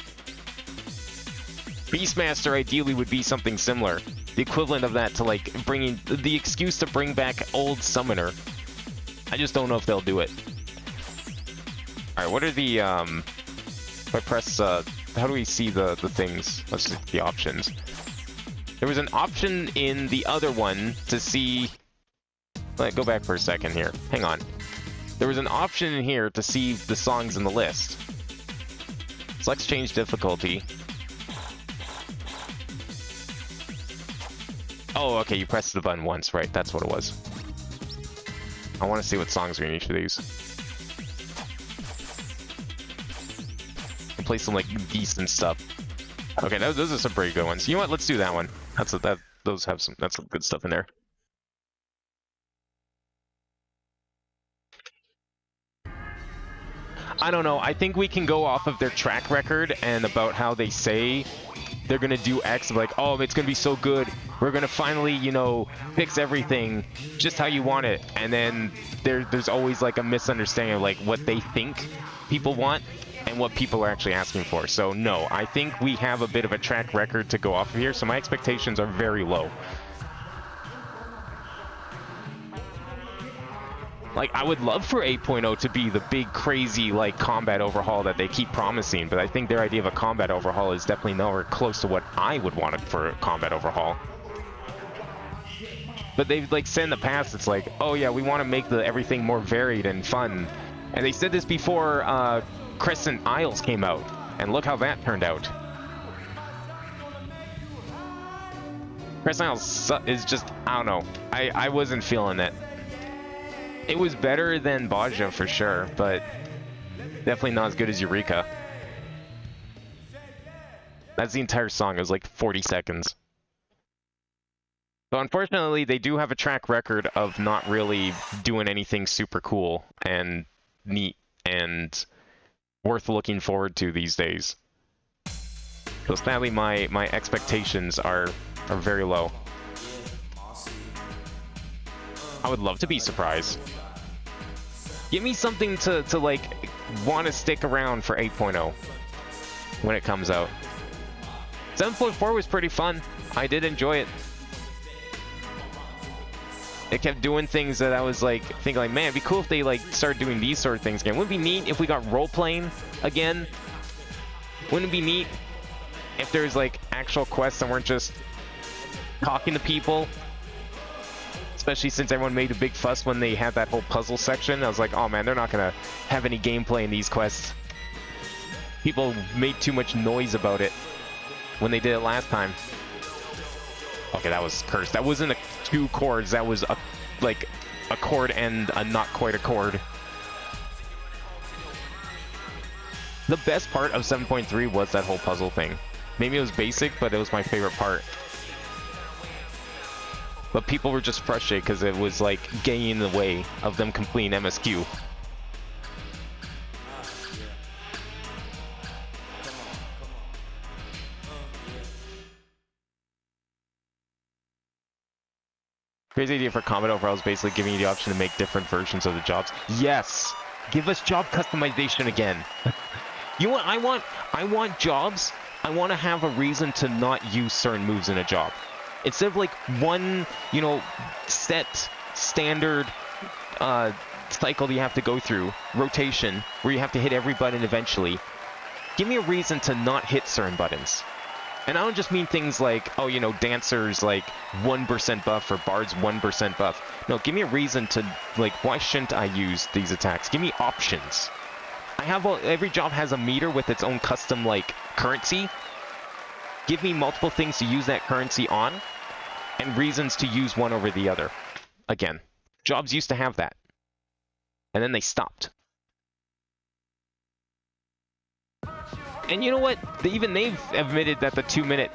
Beastmaster ideally would be something similar. The equivalent of that to like bringing the excuse to bring back old Summoner. I just don't know if they'll do it. Alright, what are the if I press how do we see the things? Let's see the options. There was an option in the other one to see... Go back for a second here. Hang on. There was an option in here to see the songs in the list. So let's change difficulty. Oh, okay, you pressed the button once, right? That's what it was. I want to see what songs are in each of these. Play some, like, decent stuff. Okay, those are some pretty good ones. You know what? Let's do that one. That's some good stuff in there. I don't know. I think we can go off of their track record and about how they say they're gonna do X. Like, oh, it's gonna be so good. We're gonna finally, you know, fix everything just how you want it. And then there's always like a misunderstanding of like what they think people want and what people are actually asking for. So no, I think we have a bit of a track record to go off of here, so my expectations are very low. Like, I would love for 8.0 to be the big, crazy, like, combat overhaul that they keep promising, but I think their idea of a combat overhaul is definitely nowhere close to what I would want for a combat overhaul. But they've, like, said in the past, it's like, oh yeah, we want to make everything more varied and fun. And they said this before Crescent Isles came out, and look how that turned out. Crescent Isles is just, I don't know, I wasn't feeling it. It was better than Baja for sure, but definitely not as good as Eureka. That's the entire song. It was like 40 seconds. So unfortunately, they do have a track record of not really doing anything super cool and neat and worth looking forward to these days. So sadly, my expectations are very low. I would love to be surprised. Give me something to like, want to stick around for 8.0 when it comes out. 7.4 was pretty fun. I did enjoy it. It kept doing things that I was like, thinking like, man, it'd be cool if they like started doing these sort of things again. Wouldn't it be neat if we got role-playing again? Wouldn't it be neat if there's like actual quests and weren't just talking to people? Especially since everyone made a big fuss when they had that whole puzzle section. I was like, oh man, they're not gonna have any gameplay in these quests. People made too much noise about it when they did it last time. Okay, that was cursed. That wasn't a 2 chords, that was like a chord and a not quite a chord. The best part of 7.3 was that whole puzzle thing. Maybe it was basic, but it was my favorite part. But people were just frustrated because it was like getting in the way of them completing MSQ. Crazy idea for combat overall is basically giving you the option to make different versions of the jobs. Yes! Give us job customization again. You know what I want? I want jobs. I want to have a reason to not use certain moves in a job. Instead of like one, you know, set standard cycle that you have to go through, rotation, where you have to hit every button eventually. Give me a reason to not hit certain buttons. And I don't just mean things like, oh, you know, dancers like 1% buff or bards 1% buff. No, give me a reason to, like, why shouldn't I use these attacks? Give me options. I have every job has a meter with its own custom, like, currency. Give me multiple things to use that currency on, and reasons to use one over the other. Again, jobs used to have that. And then they stopped. And you know what? Even they've admitted that the 2-minute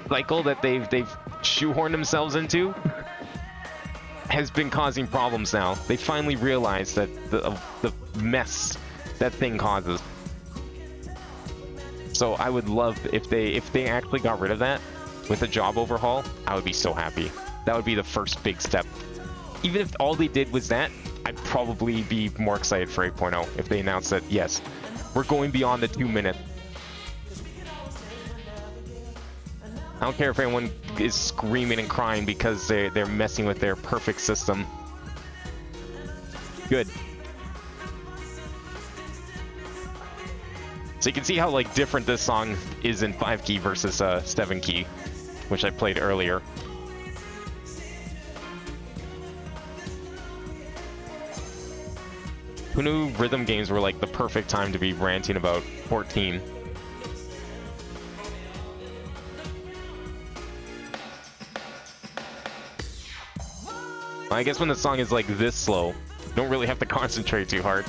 cycle that they've shoehorned themselves into has been causing problems now. They finally realized that the mess that thing causes. So I would love if they actually got rid of that with a job overhaul. I would be so happy. That would be the first big step. Even if all they did was that, I'd probably be more excited for 8.0 if they announced that, yes, we're going beyond the 2-minute. I don't care if anyone is screaming and crying because they're messing with their perfect system. Good. So you can see how like different this song is in 5 key versus 7 key, which I played earlier. Who knew rhythm games were like the perfect time to be ranting about 14? I guess when the song is like this slow, you don't really have to concentrate too hard.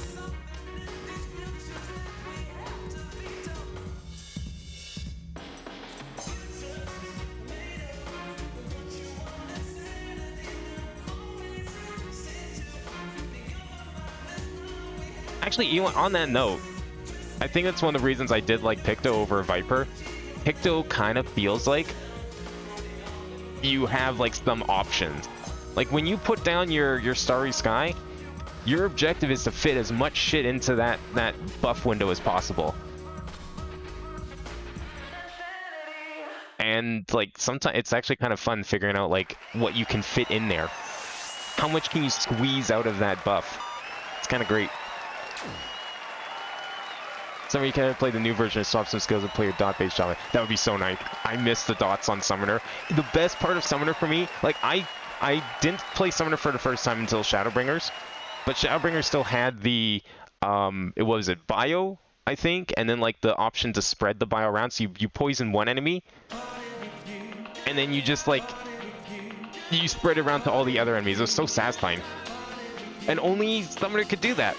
Actually, you know, on that note, I think that's one of the reasons I did like Picto over Viper. Picto kind of feels like you have like some options. Like when you put down your Starry Sky, your objective is to fit as much shit into that buff window as possible. And like sometimes it's actually kind of fun figuring out like what you can fit in there. how much can you squeeze out of that buff? It's kind of great. Summoner, you can play the new version and swap some skills and play your dot-based job. That would be so nice. I miss the dots on Summoner. The best part of Summoner for me, like, I didn't play Summoner for the first time until Shadowbringers, but Shadowbringers still had the, it was it bio, I think, and then like the option to spread the bio around, so you poison one enemy, and then you just like, you spread it around to all the other enemies. It was so satisfying. And only Summoner could do that.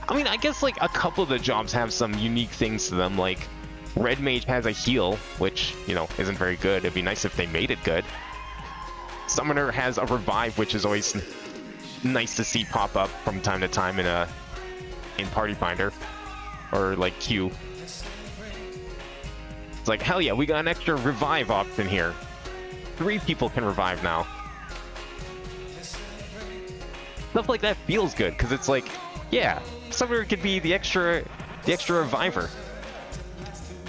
I mean, I guess like a couple of the jobs have some unique things to them, like Red Mage has a heal, which, you know, isn't very good. It'd be nice if they made it good. Summoner has a revive, which is always nice to see pop up from time to time in Party Finder or like Q. It's like, hell yeah, we got an extra revive option here. 3 people can revive now. Stuff like that feels good, because it's like, yeah, Summoner could be the extra reviver.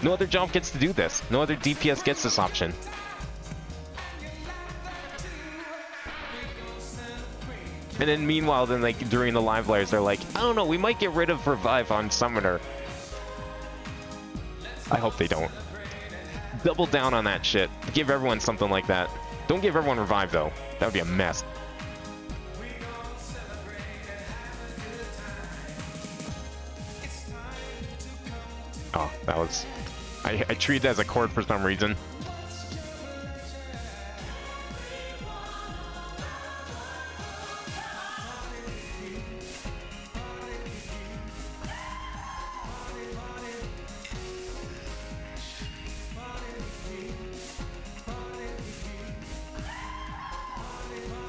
No other job gets to do this. No other DPS gets this option. And then meanwhile, then like during the live layers, they're like, I don't know, we might get rid of revive on Summoner. I hope they don't. Double down on that shit. Give everyone something like that. Don't give everyone revive though. That would be a mess. Oh, that was... I treat it as a chord for some reason.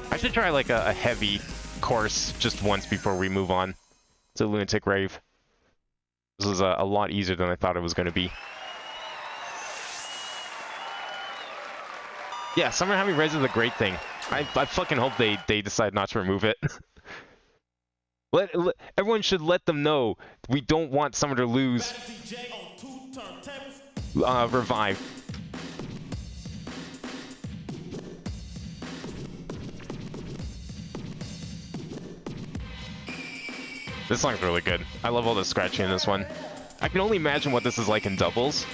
I should try like a heavy course just once before we move on to Lunatic Rave. This was a lot easier than I thought it was going to be. Yeah, Summer having res is a great thing. I fucking hope they decide not to remove it. Everyone should let them know we don't want Summer to lose revive. This song's really good. I love all the scratching in this one. I can only imagine what this is like in doubles.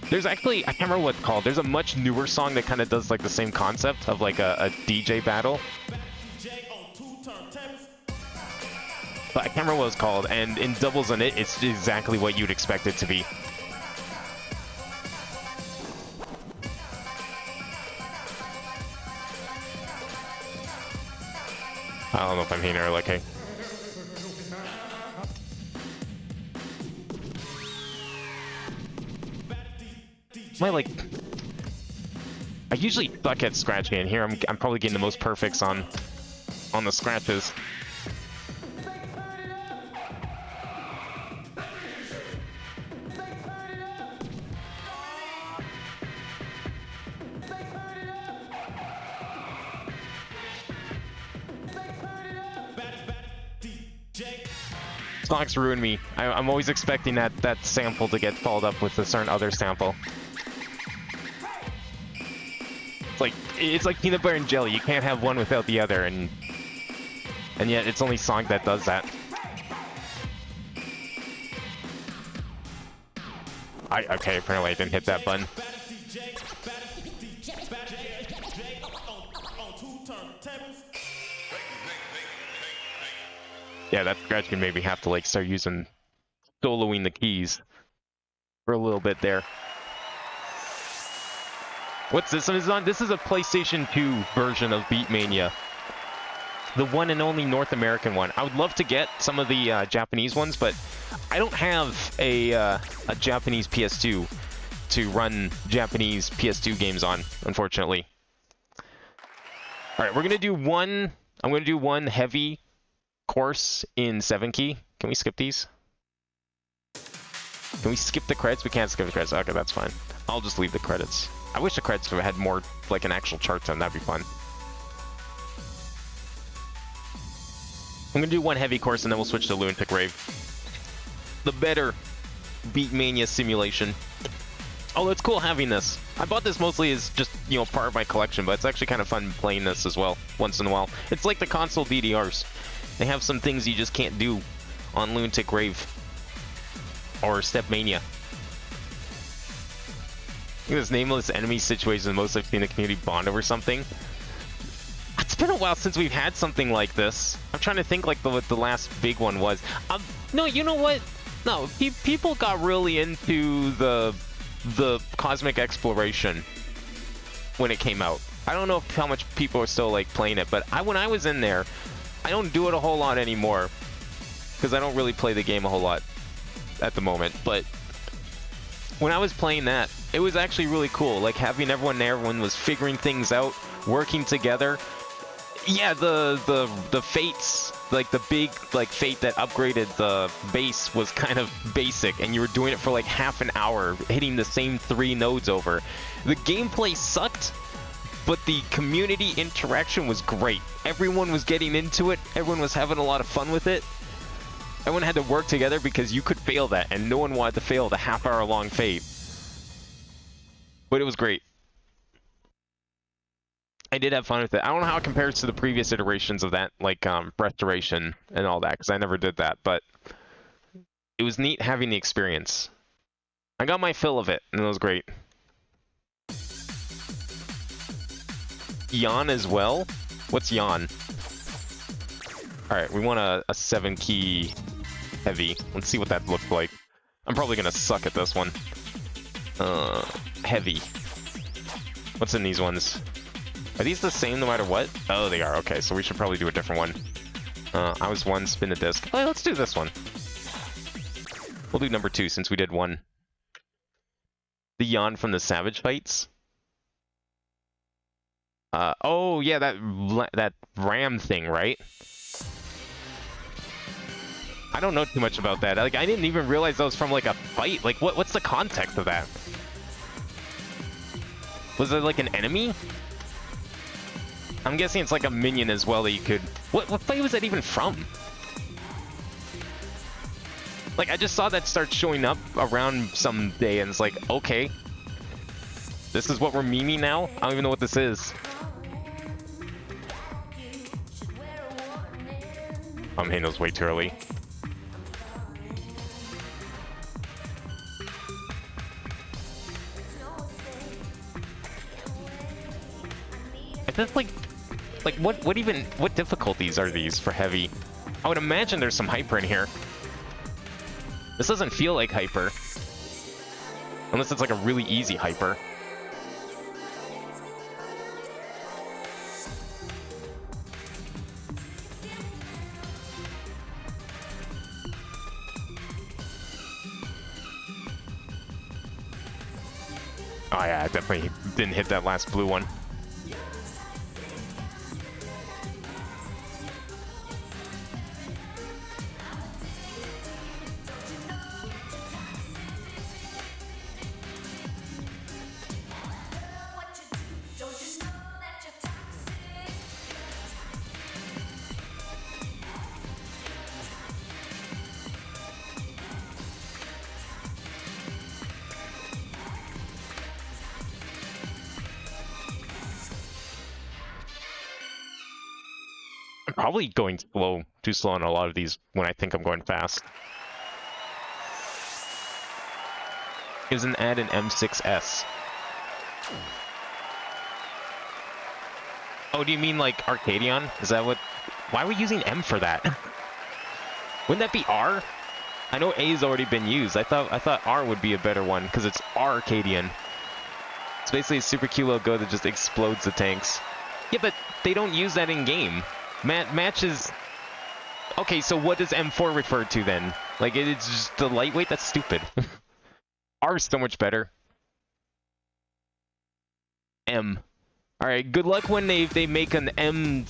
There's actually, I can't remember what it's called. There's a much newer song that kind of does like the same concept of like a DJ battle. But I can't remember what it's called. And in doubles in it, it's exactly what you'd expect it to be. I don't know if I'm hitting her like, hey. I usually suck at scratching, and here I'm probably getting the most perfects on the scratches. Sonics ruin me. I'm always expecting that sample to get followed up with a certain other sample. It's like peanut butter and jelly. You can't have one without the other, and yet it's only Sonic that does that. Okay, apparently I didn't hit that button. Yeah, that scratch can maybe have to like start using soloing the keys for a little bit there. What's this one is on? This is a PlayStation 2 version of Beatmania. The one and only North American one. I would love to get some of the Japanese ones, but I don't have a Japanese PS2 to run Japanese PS2 games on, unfortunately. Alright, we're gonna do one... I'm gonna do one heavy course in 7 key. Can we skip these? Can we skip the credits? We can't skip the credits. Okay, that's fine. I'll just leave the credits. I wish the credits had more, like an actual chart to them. That'd be fun. I'm gonna do one heavy course and then we'll switch to Lunatic Rave. The better Beatmania simulation. Oh, it's cool having this. I bought this mostly as just, you know, part of my collection, but it's actually kind of fun playing this as well, once in a while. It's like the console DDRs. They have some things you just can't do on Lunatic Rave or Stepmania. This nameless enemy situation is the most I've seen the community bond over something. It's been a while since we've had something like this. I'm trying to think like what the last big one was. No, you know what? No, people got really into the cosmic exploration when it came out. I don't know how much people are still like playing it, but when I was in there, I don't do it a whole lot anymore because I don't really play the game a whole lot at the moment. But when I was playing that, it was actually really cool. Like having everyone there, everyone was figuring things out, working together. Yeah, the fates, like the big like fate that upgraded the base was kind of basic, and you were doing it for like half an hour, hitting the same 3 nodes over. The gameplay sucked, but the community interaction was great. Everyone was getting into it, everyone was having a lot of fun with it. Everyone had to work together because you could fail that, and no one wanted to fail the half-hour-long fate. But it was great. I did have fun with it. I don't know how it compares to the previous iterations of that, like Restoration and all that, because I never did that, but it was neat having the experience. I got my fill of it, and it was great. Yawn as well? What's Yawn? Alright, we want a 7-key heavy. Let's see what that looks like. I'm probably gonna suck at this one. Heavy. What's in these ones? Are these the same no matter what? Oh, they are. Okay, so we should probably do a different one. I was 1, spin the disc. Oh, let's do this one. We'll do number 2 since we did 1. The Yawn from the Savage Fights. Oh, yeah, that ram thing, right? I don't know too much about that. Like, I didn't even realize that was from, like, a fight. Like, what's the context of that? Was it, like, an enemy? I'm guessing it's like a minion as well that you could... What fight was that even from? Like, I just saw that start showing up around some day, and it's like, okay. This is what we're memeing now? I don't even know what this is. I'm hitting those way too early. Is this like what difficulties are these for heavy? I would imagine there's some hyper in here. This doesn't feel like hyper. Unless it's like a really easy hyper. Oh yeah, I definitely didn't hit that last blue one. Probably going slow, too slow on a lot of these when I think I'm going fast. Isn't add an M6S? Oh, do you mean like Arcadion? Is that what? Why are we using M for that? Wouldn't that be R? I know A has already been used. I thought R would be a better one because it's Arcadian. It's basically a super kilo go that just explodes the tanks. Yeah, but they don't use that in game. Matches... Okay, so what does M4 refer to then? Like, it's just the lightweight? That's stupid. R is so much better. M. Alright, good luck when they make an M-named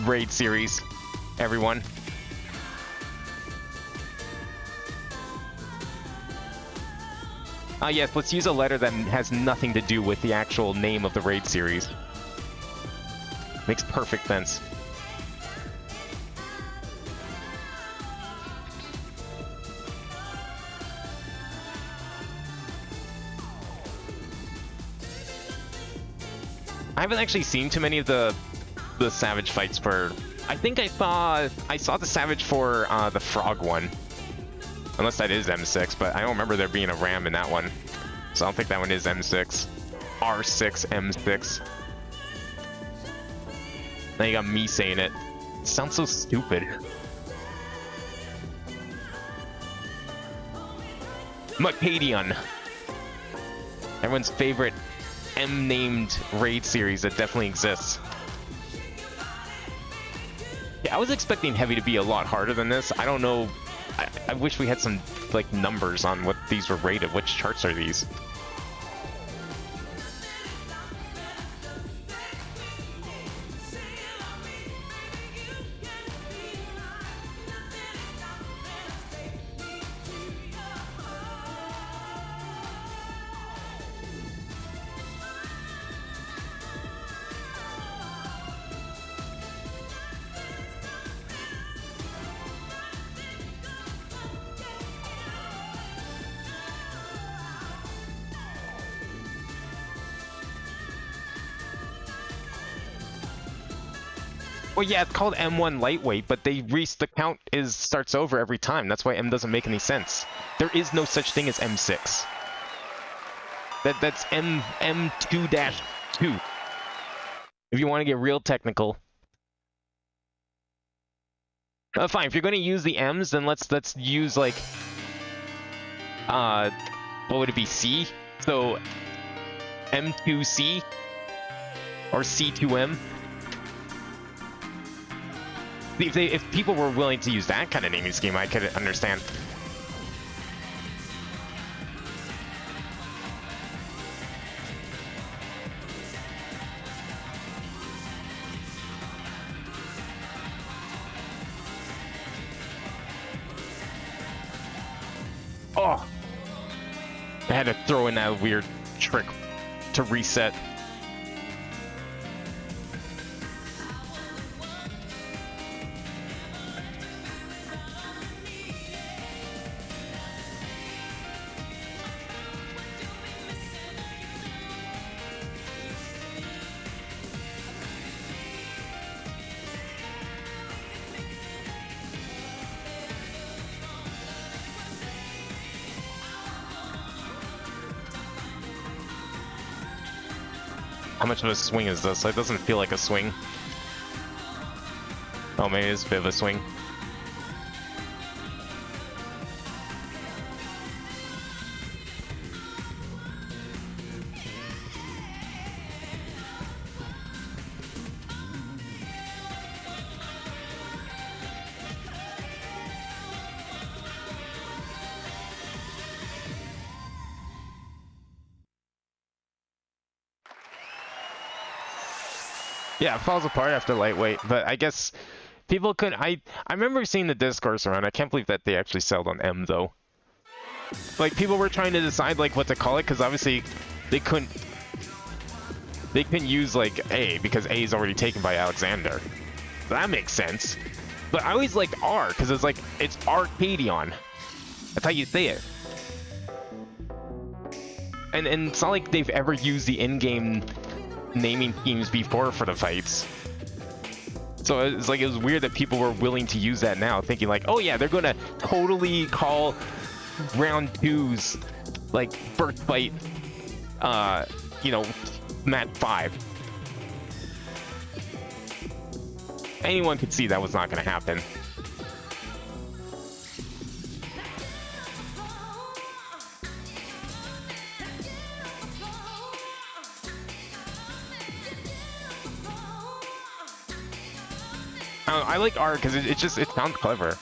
raid series, everyone. Yes, let's use a letter that has nothing to do with the actual name of the raid series. Makes perfect sense. I haven't actually seen too many of the Savage fights for... I think I saw the Savage for the Frog one. Unless that is M6, but I don't remember there being a RAM in that one. So I don't think that one is M6. R6, M6. Now you got me saying it. It sounds so stupid. Macadion. Everyone's favorite M-named raid series that definitely exists. Yeah, I was expecting Heavy to be a lot harder than this. I don't know. I wish we had some, like, numbers on what these were rated. Which charts are these? Well, yeah, it's called M1 lightweight, but the count starts over every time. That's why M doesn't make any sense. There is no such thing as M6. That's M2-2. If you want to get real technical. Fine, if you're going to use the M's, then let's use, like, what would it be, C? So M2C or C2M. If people were willing to use that kind of naming scheme, I could understand. Oh! I had to throw in that weird trick to reset. How much of a swing is this? It doesn't feel like a swing. Oh, maybe it's a bit of a swing. Yeah, it falls apart after lightweight, but I guess people could... I remember seeing the discourse around. I can't believe that they actually sold on M, though. Like, people were trying to decide, like, what to call it, because obviously they couldn't use, like, A, because A is already taken by Alexander. That makes sense. But I always liked R, because it's like, it's Arcadion. That's how you say it. And it's not like they've ever used the in-game naming schemes before for the fights. So it's like, it was weird that people were willing to use that now, thinking like, oh yeah, they're gonna totally call round 2's like first fight, you know, Mat 5. Anyone could see that was not gonna happen. I like R because it sounds clever.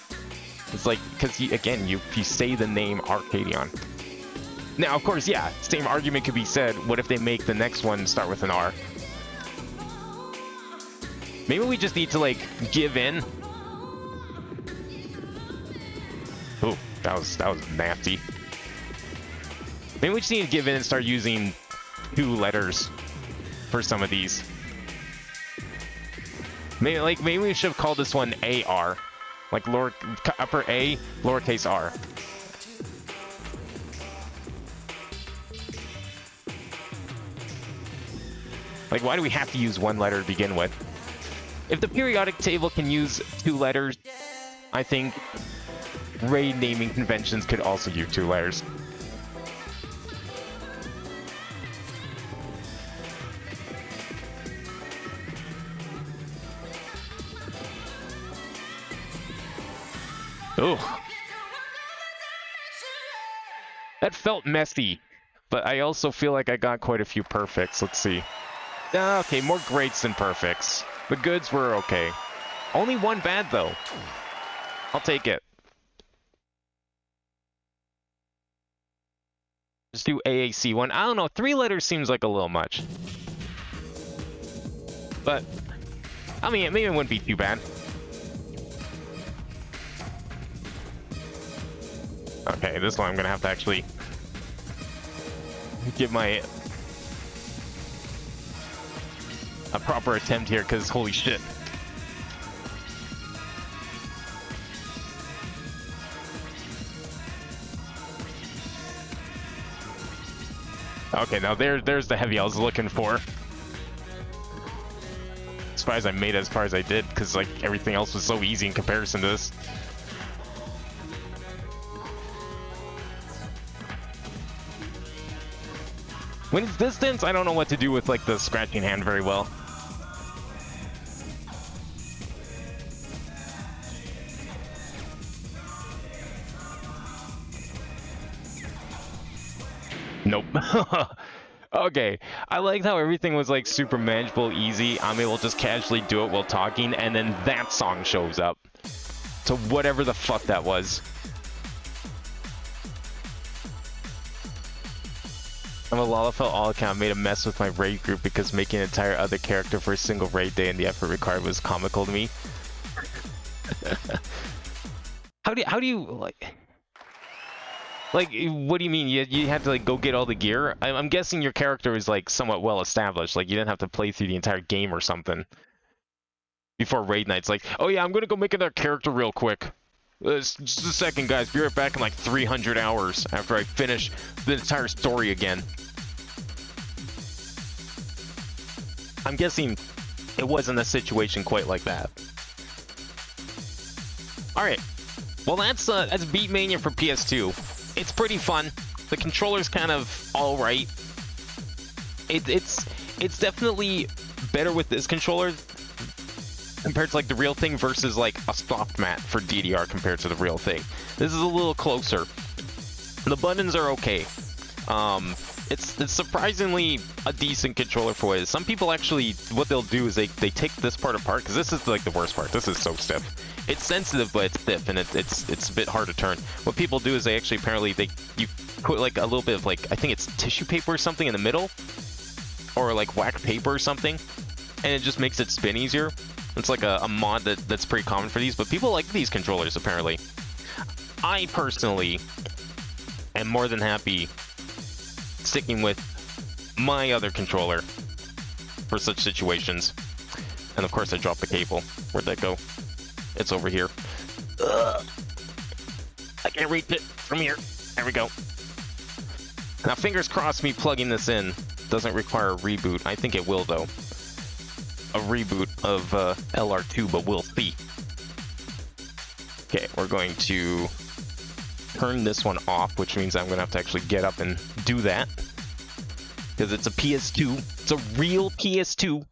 It's like, because again, you say the name Arcadion. Now, of course, yeah, same argument could be said. What if they make the next one start with an R? Maybe we just need to, like, give in. Oh, that was nasty. Maybe we just need to give in and start using 2 letters for some of these. Maybe we should have called this one AR, like upper A, lowercase r. Like, why do we have to use one letter to begin with? If the periodic table can use 2 letters, I think raid naming conventions could also use 2 letters. Ugh. That felt messy, but I also feel like I got quite a few perfects. Let's see. Okay, more greats than perfects. The goods were okay. Only 1 bad, though. I'll take it. Just do AAC 1. I don't know, 3 letters seems like a little much. But, I mean, maybe it wouldn't be too bad. Okay, this one I'm gonna have to actually give my a proper attempt here, because holy shit. Okay, now there's the heavy I was looking for. Surprised I made it as far as I did, because like everything else was so easy in comparison to this. When it's distance, I don't know what to do with like the scratching hand very well. Nope. Okay, I liked how everything was like super manageable, easy. I'm able to just casually do it while talking, and then that song shows up. So whatever the fuck that was. I'm a Lalafell all account made a mess with my raid group because making an entire other character for a single raid day and the effort required was comical to me. How do you like what do you mean you had to like go get all the gear? I'm guessing your character is like somewhat well established, like you didn't have to play through the entire game or something before raid night's like, oh yeah, I'm gonna go make another character real quick. Just a second, guys. Be right back in like 300 hours after I finish the entire story again. I'm guessing it wasn't a situation quite like that. Alright. Well, that's Beatmania for PS2. It's pretty fun. The controller's kind of alright. It's definitely better with this controller compared to like the real thing versus like a soft mat for DDR compared to the real thing. This is a little closer. The buttons are okay. It's surprisingly a decent controller for what it is. Some people actually, what they'll do is they take this part apart, because this is like the worst part. This is so stiff. It's sensitive, but it's stiff, and it's a bit hard to turn. What people do is they actually apparently you put like a little bit of like, I think it's tissue paper or something in the middle, or like wax paper or something, and it just makes it spin easier. It's like a mod that's pretty common for these, but people like these controllers apparently. I personally am more than happy sticking with my other controller for such situations. And of course I dropped the cable. Where'd that go? It's over here. Ugh. I can't reach it from here. There we go. Now fingers crossed me plugging this in doesn't require a reboot. I think it will though. A reboot of LR2, but we'll see. Okay, we're going to turn this one off, which means I'm gonna have to actually get up and do that. Because it's a PS2. It's a real PS2.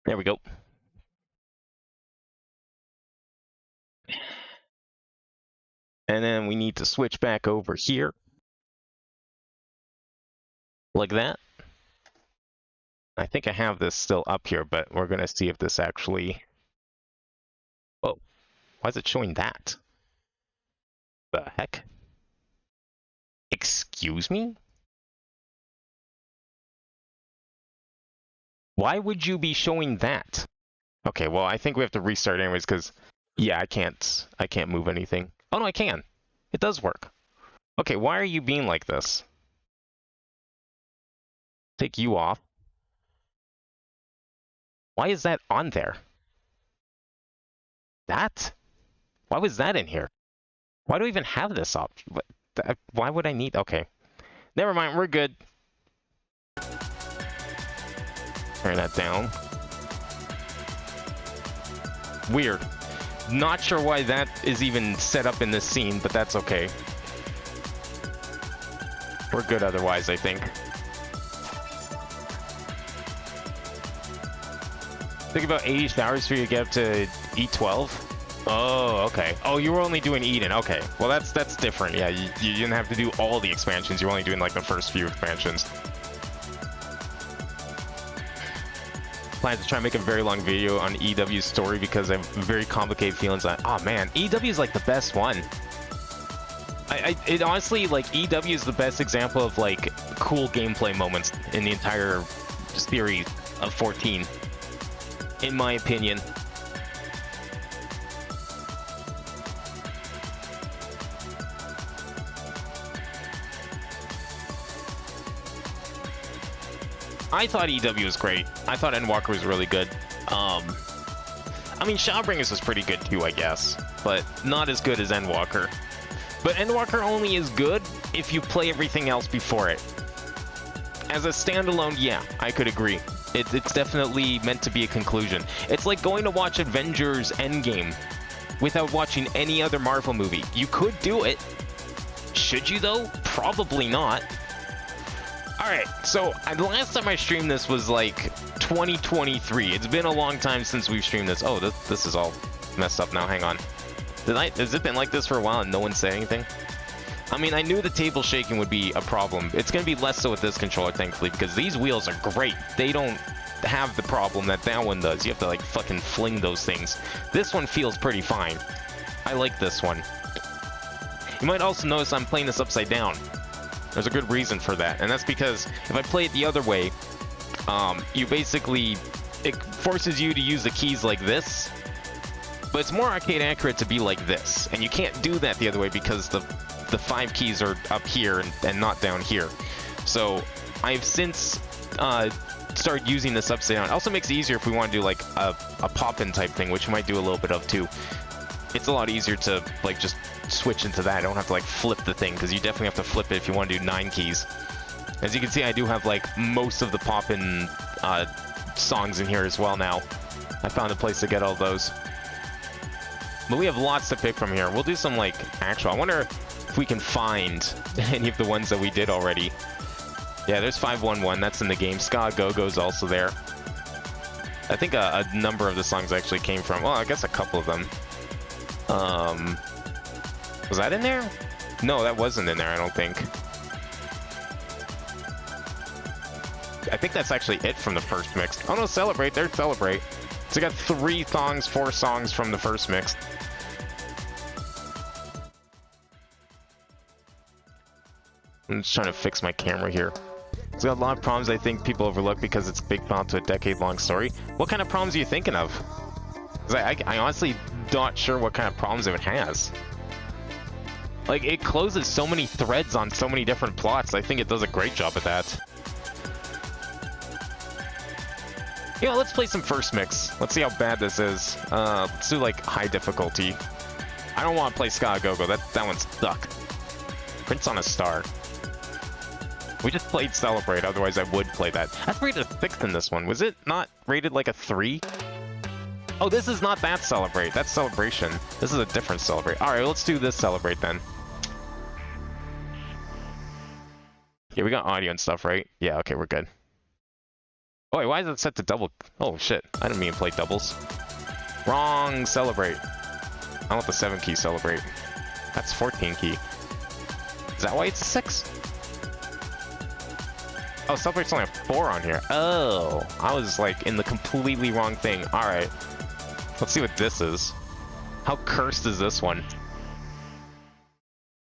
There we go. And then we need to switch back over here. Like that. I think I have this still up here, but we're gonna see if this actually... Oh, why is it showing that? The heck? Excuse me? Why would you be showing that? Okay, well, I think we have to restart anyways, because, yeah, I can't move anything. Oh, no, I can. It does work. Okay, why are you being like this? Take you off. Why is that on there? That? Why was that in here? Why do I even have this up? Why would I need... Okay. Never mind, we're good. Turn that down. Weird. Not sure why that is even set up in this scene, but that's okay. We're good otherwise, I think. Think about 80 showers for you to get up to E12. Oh, okay. Oh, you were only doing Eden. Okay. Well, that's different. Yeah, you didn't have to do all the expansions. You're only doing like the first few expansions. Plan to try and make a very long video on EW's story because I have very complicated feelings on. Oh man, EW is like the best one. It honestly, like, EW is the best example of like cool gameplay moments in the entire series of 14, in my opinion. I thought EW was great. I thought Endwalker was really good. I mean, Shadowbringers was pretty good too, I guess, but not as good as Endwalker. But Endwalker only is good if you play everything else before it. As a standalone, yeah, I could agree. It's definitely meant to be a conclusion. It's like going to watch Avengers Endgame without watching any other Marvel movie. You could do it. Should you though? Probably not. Alright, so the last time I streamed this was like 2023. It's been a long time since we've streamed this. Oh, this is all messed up now. Hang on. Has it been like this for a while and no one said anything? I mean, I knew the table shaking would be a problem. It's going to be less so with this controller, thankfully, because these wheels are great. They don't have the problem that one does. You have to, like, fucking fling those things. This one feels pretty fine. I like this one. You might also notice I'm playing this upside down. There's a good reason for that, and that's because if I play it the other way, you basically, it forces you to use the keys like this, but it's more arcade accurate to be like this, and you can't do that the other way because the 5 keys are up here and not down here. So I've since started using this upside down. It also makes it easier if we want to do like a pop-in type thing, which we might do a little bit of too. It's a lot easier to like just switch into that. I don't have to like flip the thing, because you definitely have to flip it if you want to do 9 keys. As you can see, I do have like most of the pop-in songs in here as well now. I found a place to get all those. But we have lots to pick from here. We'll do some like actual. I wonder if we can find any of the ones that we did already. Yeah, there's 511. That's in the game. Ska Go-Go's also there. I think a number of the songs actually came from. Well, I guess a couple of them. Was that in there? No, that wasn't in there, I don't think. I think that's actually it from the first mix. Oh no, Celebrate, there's Celebrate. So we got 3 songs, 4 songs from the first mix. I'm just trying to fix my camera here. It's got a lot of problems I think people overlook because it's a big problem to a decade-long story. What kind of problems are you thinking of? Because I honestly not sure what kind of problems it has. Like, it closes so many threads on so many different plots. I think it does a great job at that. You know, let's play some first mix. Let's see how bad this is. Let's do, like, high difficulty. I don't want to play Ska Go-Go. That one's stuck. Prince on a Star. We just played Celebrate, otherwise I would play that. That's rated a 6 in this one. Was it not rated like a 3? Oh, this is not that Celebrate. That's Celebration. This is a different Celebrate. Alright, let's do this Celebrate then. Yeah, we got audio and stuff, right? Yeah, okay, we're good. Oh, wait, why is it set to double? Oh, shit. I didn't mean to play doubles. Wrong Celebrate. I want the 7 key Celebrate. That's 14 key. Is that why it's a 6? Oh, Celebrate's only a 4 on here. Oh, I was like in the completely wrong thing. Alright. Let's see what this is. How cursed is this one?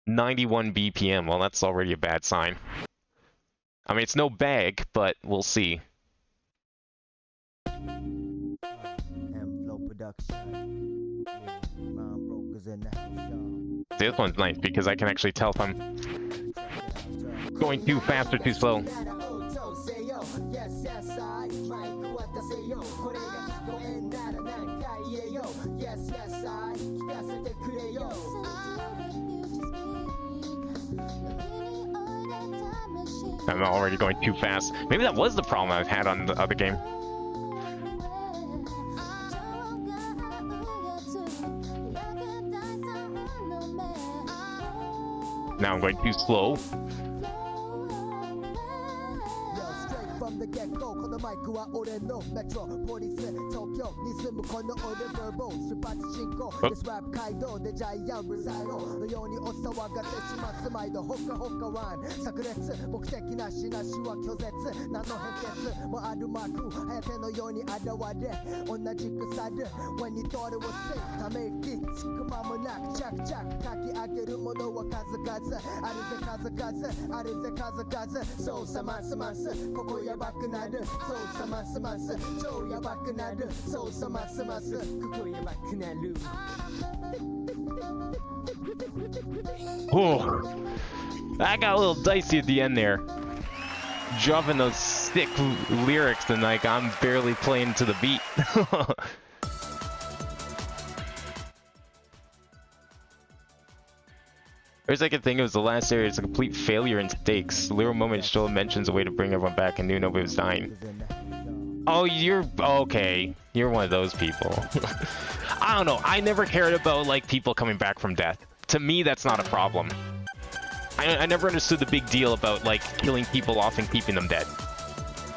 91 BPM. Well, that's already a bad sign. I mean, it's no bag, but we'll see. This one's nice because I can actually tell if I'm going too fast or too slow. I'm already going too fast. Maybe that was the problem I've had on the other game. Now I'm going too slow. Oh, that got a little dicey at the end there. Dropping those sick lyrics and like I'm barely playing to the beat. First I could think it was the last area. It's a complete failure in stakes. The little moment still mentions a way to bring everyone back and knew nobody was dying. Oh, you're okay. You're one of those people. I don't know. I never cared about like people coming back from death. To me, that's not a problem. I never understood the big deal about like killing people off and keeping them dead.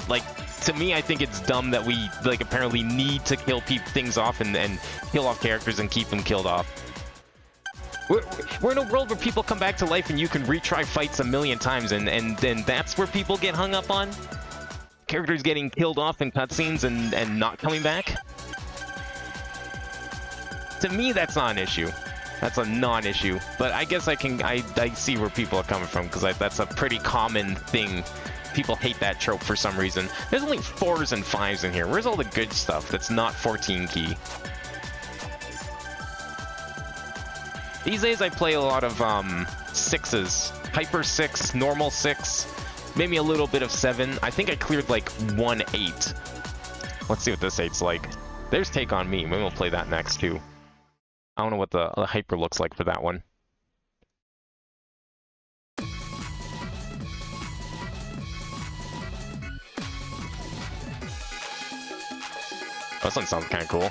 Like, to me, I think it's dumb that we like apparently need to kill things off and kill off characters and keep them killed off. We're in a world where people come back to life and you can retry fights a million times, and that's where people get hung up on? Characters getting killed off in cutscenes and not coming back? To me, that's not an issue. That's a non-issue. But I guess I see where people are coming from, because that's a pretty common thing. People hate that trope for some reason. There's only 4s and 5s in here. Where's all the good stuff that's not 14 key? These days I play a lot of 6s. Hyper 6, normal 6, maybe a little bit of 7. I think I cleared like 1 8. Let's see what this 8's like. There's Take On Me. Maybe we'll play that next too. I don't know what the hyper looks like for that one. Oh, this one sounds kind of cool.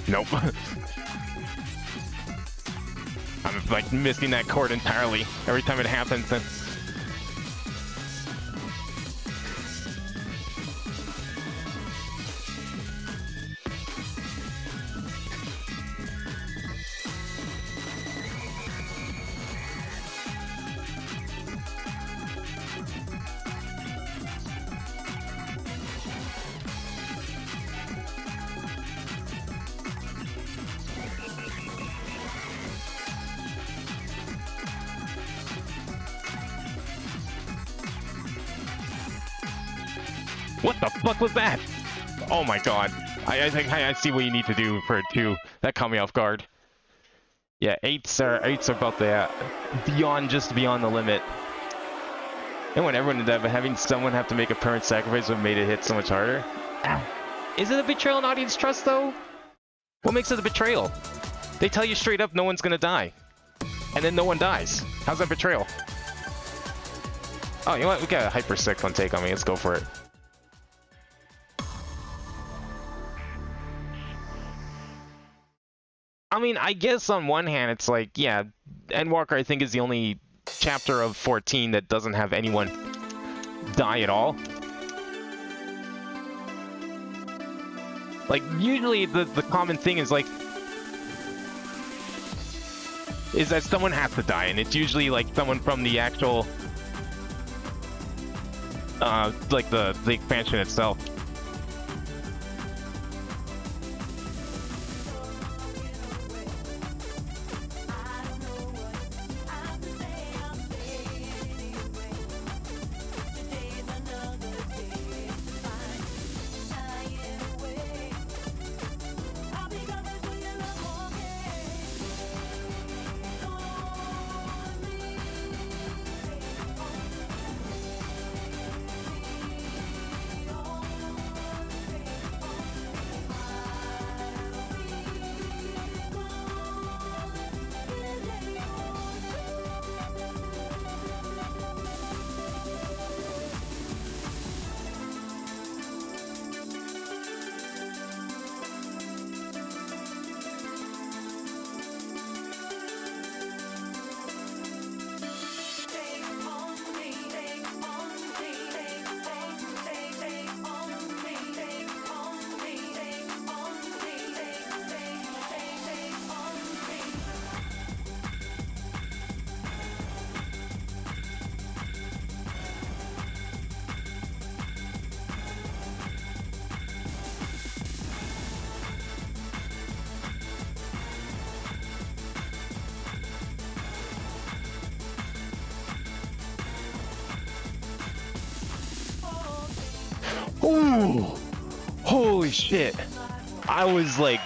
Nope. I'm like missing that chord entirely every time it happens. What the fuck was that? Oh my god. I think I see what you need to do for it too. That caught me off guard. Yeah, 8s are about the just beyond the limit. And when everyone did that, but having someone have to make a permanent sacrifice would have made it hit so much harder. Is it a betrayal in audience trust though? What makes it a betrayal? They tell you straight up no one's gonna die. And then no one dies. How's that betrayal? Oh, you know what? We got a Hyper 6 on Take On Me. Let's go for it. I mean, I guess on one hand, it's like, yeah, Endwalker I think is the only chapter of 14 that doesn't have anyone die at all. Like, usually the common thing is like, is that someone has to die, and it's usually like someone from the actual, like the expansion itself. Ooh! Holy shit! I was like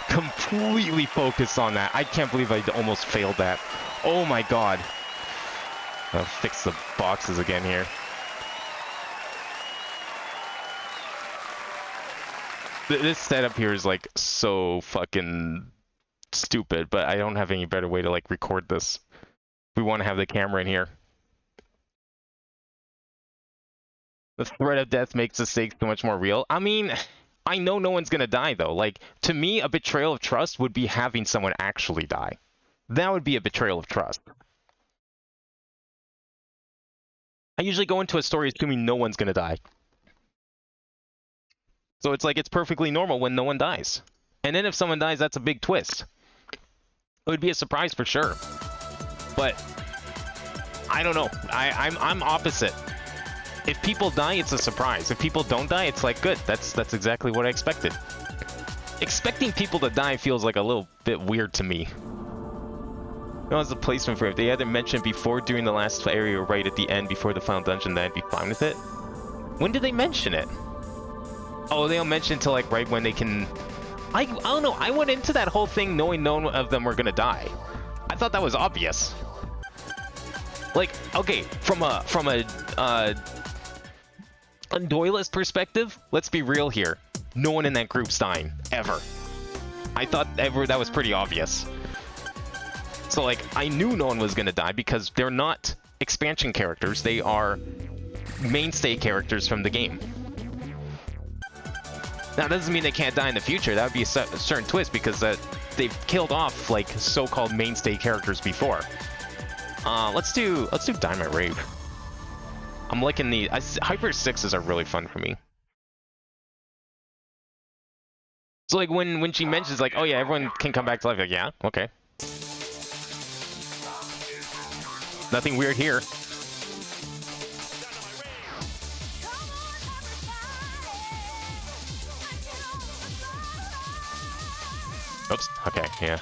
completely focused on that. I can't believe I almost failed that. Oh my god. I'll fix the boxes again here. This setup here is like so fucking stupid, but I don't have any better way to like record this. We want to have the camera in here. The threat of death makes the stakes so much more real. I mean, I know no one's gonna die though. Like, to me, a betrayal of trust would be having someone actually die. That would be a betrayal of trust. I usually go into a story assuming no one's gonna die. So it's like it's perfectly normal when no one dies. And then if someone dies, that's a big twist. It would be a surprise for sure. But I don't know. I'm opposite. If people die, it's a surprise. If people don't die, it's like good. That's exactly what I expected. Expecting people to die feels like a little bit weird to me. That was the placement for it. If they had to mention before during the last area right at the end before the final dungeon, then I'd be fine with it. When did they mention it? Oh, they'll mention until like right when they can... I don't know. I went into that whole thing knowing none of them were gonna die. I thought that was obvious. Like, okay, from a Doylist perspective, let's be real here. No one in that group's dying ever. I thought that was pretty obvious. So like, I knew no one was gonna die because they're not expansion characters. They are mainstay characters from the game. Now, that doesn't mean they can't die in the future. That would be a certain twist because they've killed off like so-called mainstay characters before. Let's do Diamond Rave. I'm liking the Hyper 6s are really fun for me. So like when she mentions like, oh yeah, everyone can come back to life, like yeah, okay. Nothing weird here. Oops, okay, yeah.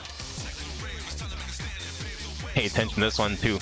Pay attention to this one too.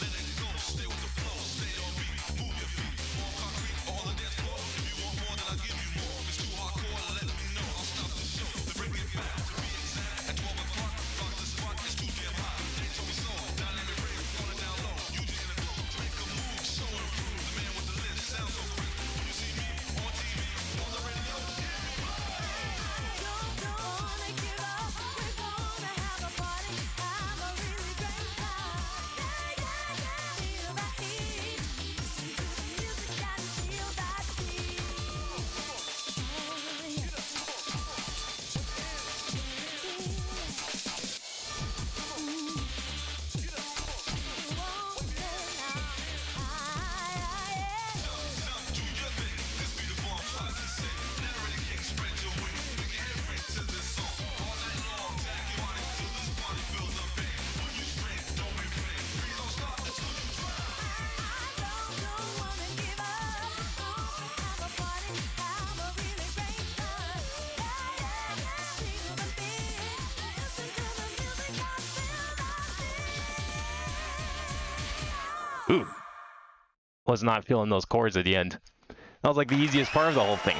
Ooh. Was not feeling those chords at the end. That was like the easiest part of the whole thing.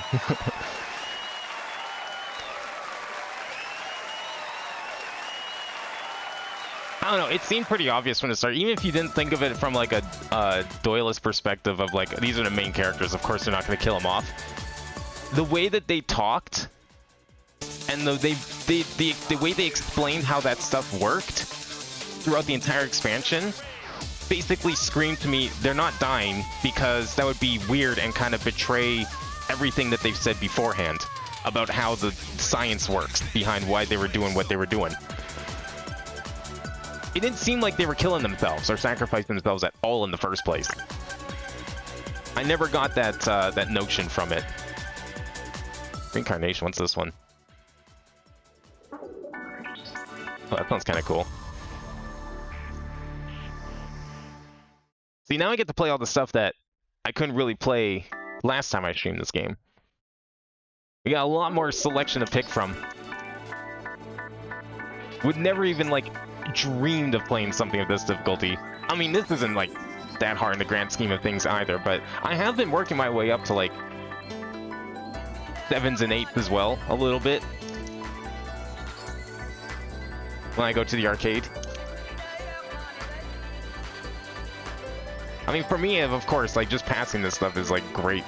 I don't know, it seemed pretty obvious when it started, even if you didn't think of it from like a Doylist perspective of like, these are the main characters, of course they're not going to kill them off. The way that they talked, and the way they explained how that stuff worked throughout the entire expansion, basically screamed to me they're not dying because that would be weird and kind of betray everything that they've said beforehand about how the science works behind why they were doing what they were doing. It didn't seem like they were killing themselves or sacrificing themselves at all in the first place. I never got that that notion from it. Reincarnation, what's this one? Oh, that sounds kind of cool. See, now I get to play all the stuff that I couldn't really play last time I streamed this game. We got a lot more selection to pick from. Would never even, like, dreamed of playing something of this difficulty. I mean, this isn't, like, that hard in the grand scheme of things either, but I have been working my way up to, like, 7s and 8s as well, a little bit. When I go to the arcade. I mean, for me, of course, like, just passing this stuff is, like, great.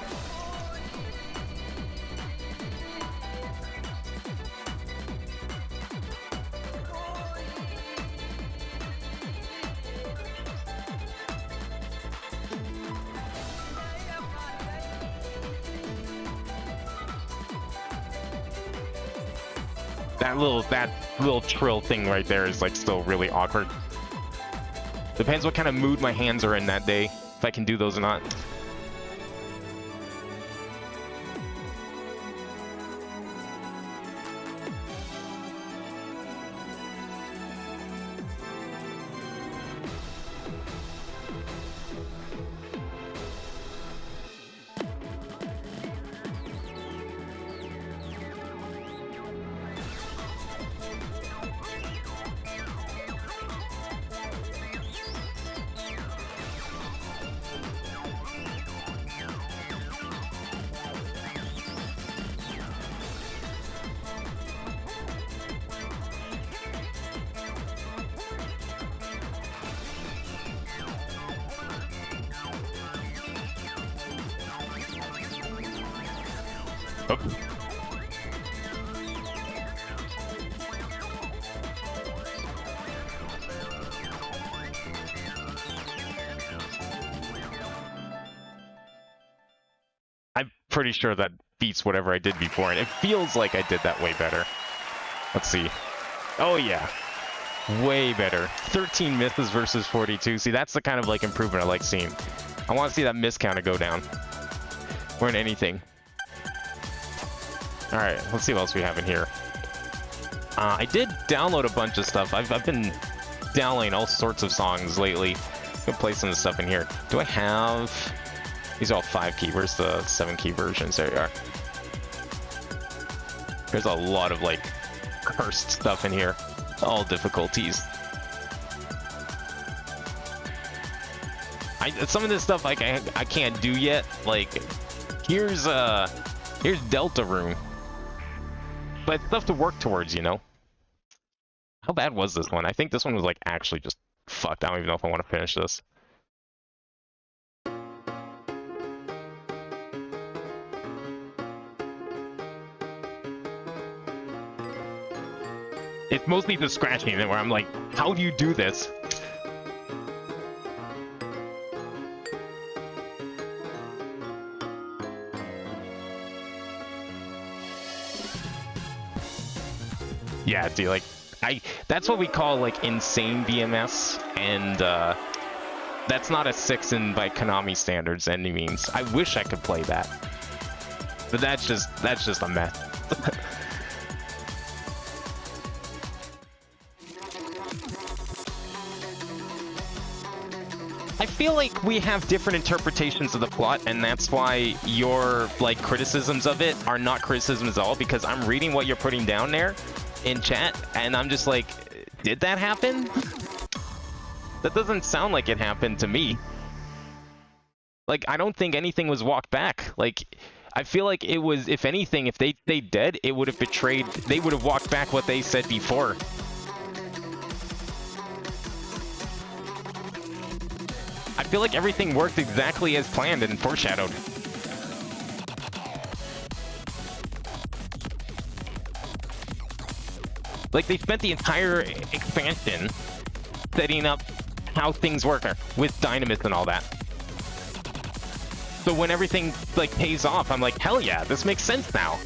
That little trill thing right there is, like, still really awkward. Depends what kind of mood my hands are in that day, if I can do those or not. Oh. I'm pretty sure that beats whatever I did before, and it feels like I did that way better. Let's see. Oh yeah. Way better. 13 misses versus 42. See, that's the kind of, like, improvement I like seeing. I want to see that miss counter go down. Or in anything. Alright, let's see what else we have in here. I did download a bunch of stuff. I've been downloading all sorts of songs lately. I'm gonna play some of the stuff in here. Do I have... These are all 5 key. Where's the 7 key versions? There you are. There's a lot of, like, cursed stuff in here. All difficulties. Some of this stuff, like, I can't do yet. Like, here's Delta Room. But it's stuff to work towards, you know? How bad was this one? I think this one was, like, actually just fucked. I don't even know if I want to finish this. It's mostly the scratching where I'm like, how do you do this? Yeah, dude, like, that's what we call, like, insane BMS, and that's not a 6 in, by Konami standards any means. I wish I could play that, but that's just a mess. I feel like we have different interpretations of the plot, and that's why your, like, criticisms of it are not criticisms at all, because I'm reading what you're putting down there in chat, and I'm just like, did that happen? That doesn't sound like it happened to me. Like, I don't think anything was walked back. Like, I feel like it was, if anything, if they did, it would have betrayed, they would have walked back what they said before. I feel like everything worked exactly as planned and foreshadowed. Like, they spent the entire expansion setting up how things work with Dynamis and all that. So when everything, like, pays off, I'm like, hell yeah, this makes sense now.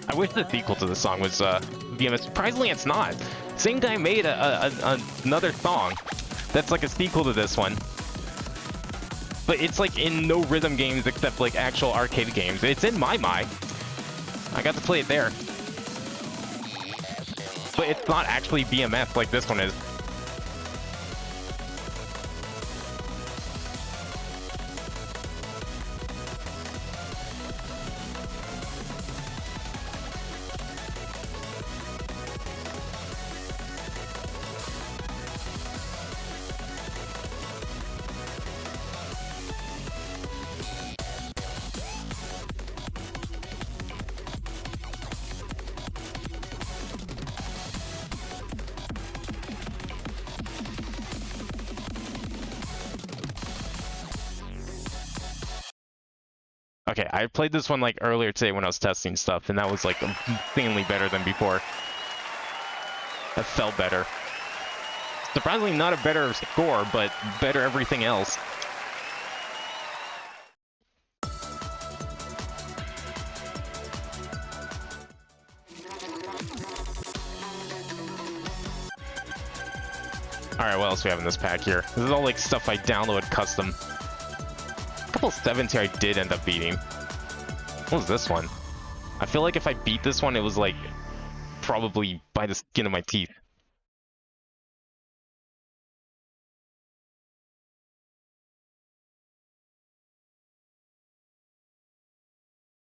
I wish the sequel to the song was BMS. Surprisingly, it's not. Same guy made another song that's like a sequel to this one. But it's like in no rhythm games except like actual arcade games. It's in my mind. I got to play it there. But it's not actually BMS like this one is. Okay, I played this one like earlier today when I was testing stuff, and that was like insanely better than before. That felt better. Surprisingly not a better score, but better everything else. Alright, what else do we have in this pack here? This is all like stuff I downloaded custom. A couple of 7s here I did end up beating. What was this one? I feel like if I beat this one, it was like probably by the skin of my teeth.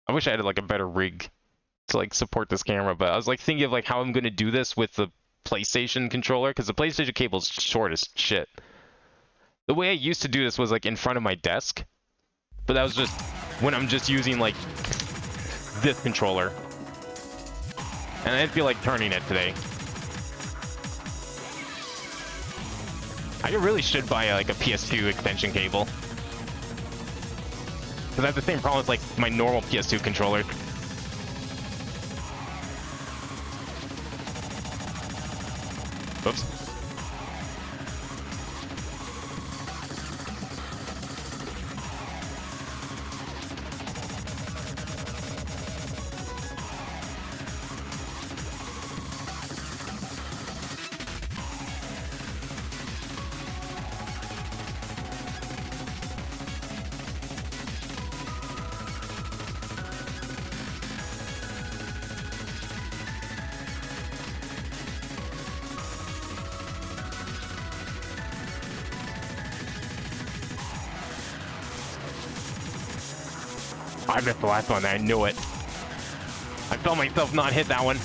I wish I had like a better rig to like support this camera, but I was like thinking of like how I'm gonna do this with the PlayStation controller, because the PlayStation cable is short as shit. The way I used to do this was like in front of my desk, but that was just when I'm just using like this controller. And I didn't feel like turning it today. I really should buy like a PS2 extension cable. Because I have the same problem with like my normal PS2 controller. Oops. I missed the last one. I knew it. I felt myself not hit that one.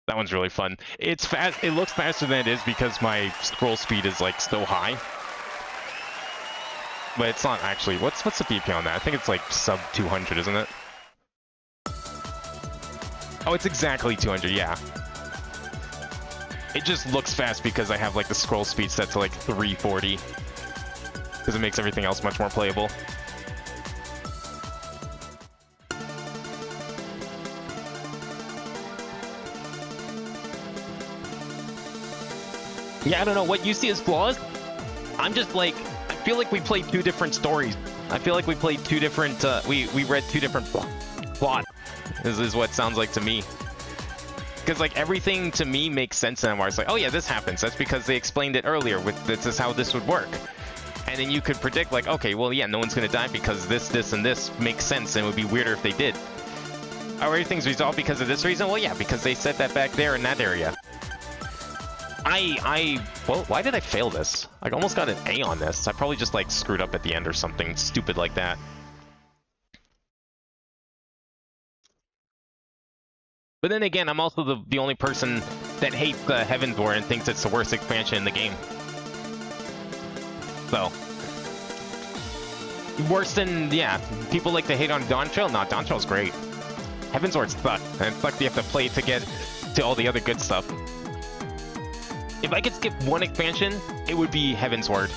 That one's really fun. It's fast. It looks faster than it is because my scroll speed is like so high. But it's not actually. What's the BP on that? I think it's like sub 200, isn't it? Oh, it's exactly 200. Yeah. It just looks fast because I have like the scroll speed set to like 340. Because it makes everything else much more playable. Yeah, I don't know what you see as flaws. I'm just like, I feel like we played two different stories. I feel like we played two different, we read two different plot. This is what it sounds like to me. Because like everything to me makes sense in where it's like, oh yeah, this happens. That's because they explained it earlier. This is how this would work. And then you could predict like, okay, well yeah, no one's gonna die because this, and this makes sense, and it would be weirder if they did. Are everything's resolved because of this reason? Well yeah, because they said that back there in that area. Well, why did I fail this? I almost got an A on this. I probably just like screwed up at the end or something stupid like that. But then again, I'm also the only person that hates the Heaven's War and thinks it's the worst expansion in the game. So, Worse than, yeah, people like to hate on Dawn Trail. No, Dawn Trail's great. Heaven's Ward sucks, and it sucks you have to play to get to all the other good stuff. If I could skip one expansion, it would be Heaven's Ward.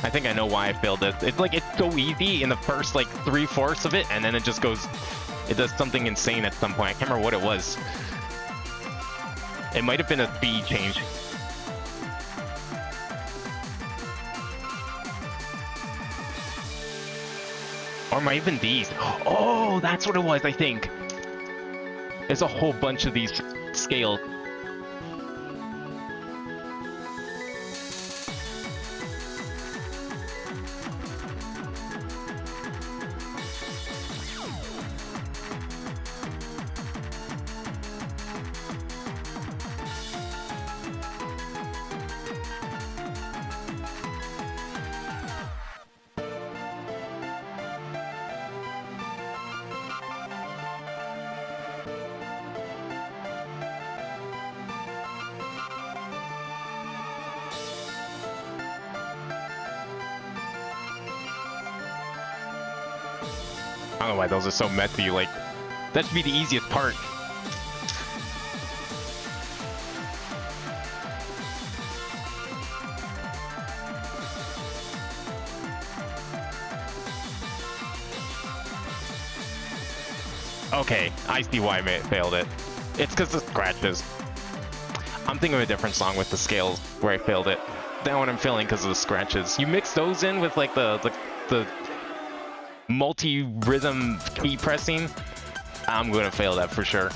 I think I know why I failed it. It's like, it's so easy in the first, like, 3/4 of it, and then it just goes, it does something insane at some point. I can't remember what it was. It might have been a speed change. Or might even these. Oh, that's what it was, I think. There's a whole bunch of these scales. I don't know why those are so messy, like, that should be the easiest part. Okay, I see why I failed it. It's because the scratches. I'm thinking of a different song with the scales where I failed it. That one I'm failing because of the scratches. You mix those in with like the multi-rhythm key pressing, I'm gonna fail that for sure.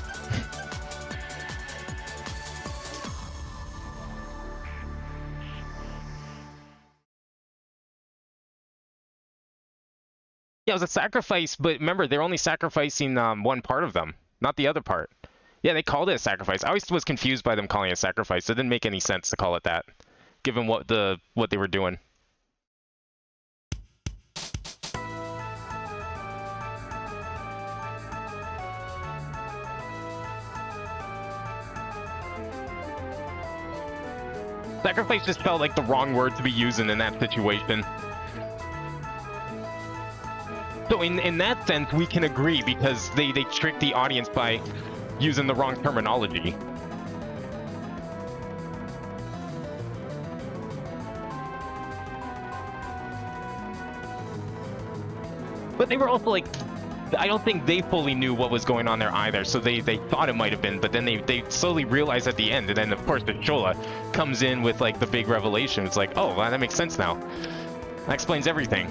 Yeah, it was a sacrifice, but remember, they're only sacrificing one part of them, not the other part. Yeah, they called it a sacrifice. I always was confused by them calling it a sacrifice. It didn't make any sense to call it that, given what they were doing. Sacrifice just felt like the wrong word to be using in that situation. So in that sense, we can agree because they tricked the audience by using the wrong terminology. But they were also like, I don't think they fully knew what was going on there either, so they thought it might have been, but then they slowly realized at the end, and then of course the Shola comes in with like the big revelation. It's like, oh, well, that makes sense now. That explains everything.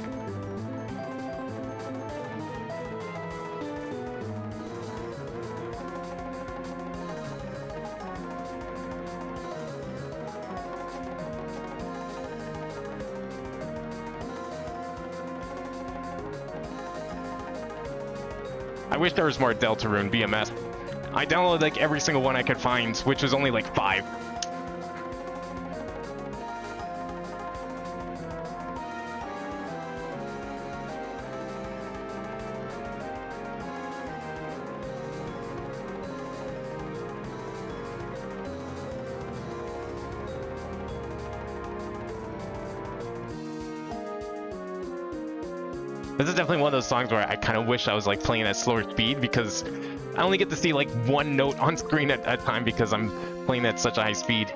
I wish there was more Deltarune BMS. I downloaded like every single one I could find, which was only like 5. This is definitely one of those songs where I kind of wish I was like playing at slower speed because I only get to see like one note on screen at a time because I'm playing at such a high speed.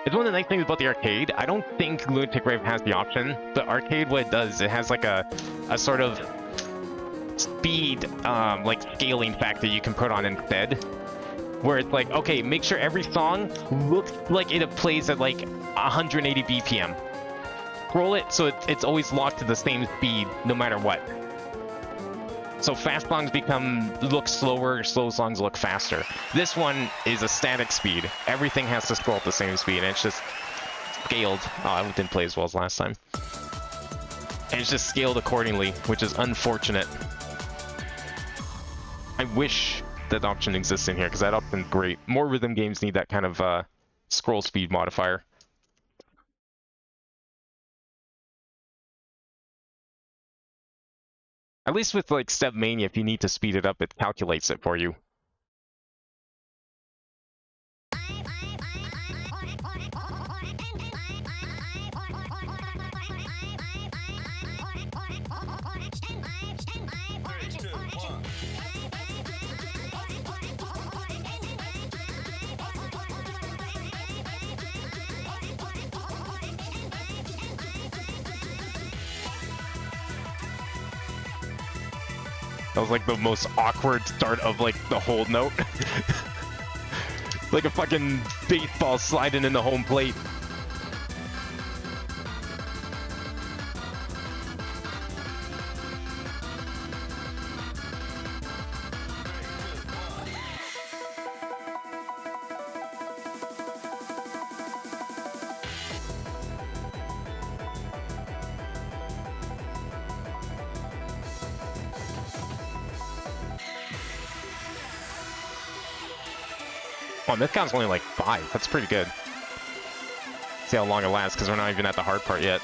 It's one of the nice things about the arcade. I don't think Lunatic Rave has the option. The arcade, what it does, it has like a sort of speed like scaling factor you can put on instead. Where it's like, okay, make sure every song looks like it plays at like 180 BPM. Scroll it so it's always locked to the same speed no matter what. So fast songs look slower, slow songs look faster. This one is a static speed. Everything has to scroll at the same speed, and it's just scaled. Oh, it didn't play as well as last time. And it's just scaled accordingly, which is unfortunate. I wish that option exists in here, because that option's great. More rhythm games need that kind of scroll speed modifier. At least with like Stepmania, if you need to speed it up, it calculates it for you. That was like the most awkward start of like the hold note. Like a fucking baseball sliding in the home plate. Oh, this count's only like 5. That's pretty good. See how long it lasts, because we're not even at the hard part yet.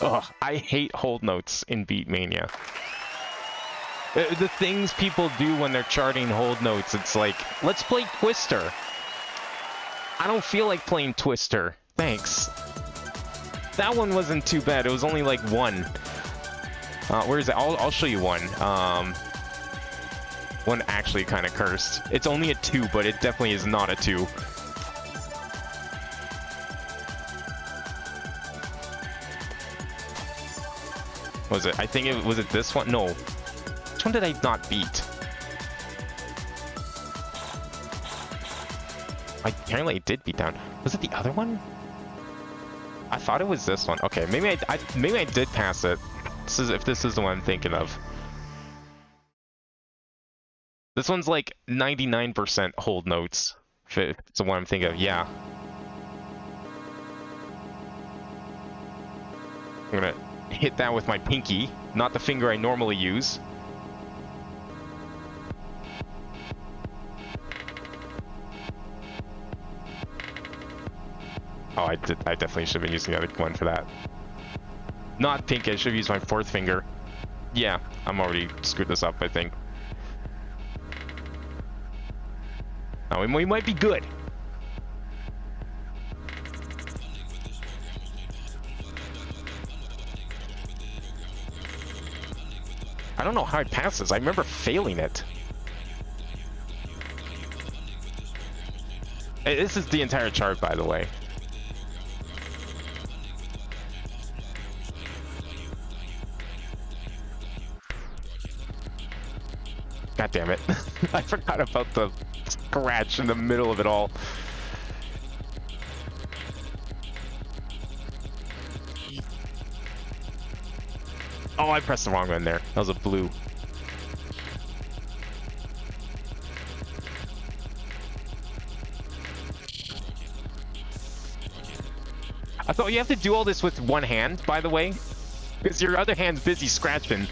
Ugh, I hate hold notes in Beatmania. The things people do when they're charting hold notes, it's like, let's play Twister. I don't feel like playing Twister. Thanks. That one wasn't too bad. It was only like 1. Where is it? I'll show you one. One actually kind of cursed. It's only a 2, but it definitely is not a 2. Was it? I think it was it this one? No. Which one did I not beat? Apparently I did beat down. Was it the other one? I thought it was this one. Okay, maybe I did pass it. This is if this is the one I'm thinking of. This one's like 99% hold notes. If it's the one I'm thinking of, yeah. I'm gonna hit that with my pinky, not the finger I normally use. Oh, I definitely should have been using the other one for that. Not pinky, I should have used my 4th finger. Yeah, I'm already screwed this up, I think. Now we might be good. I don't know how it passes. I remember failing it. This is the entire chart, by the way. God damn it. I forgot about the scratch in the middle of it all. Oh, I pressed the wrong one there. That was a blue. I thought you have to do all this with one hand, by the way, because your other hand's busy scratching.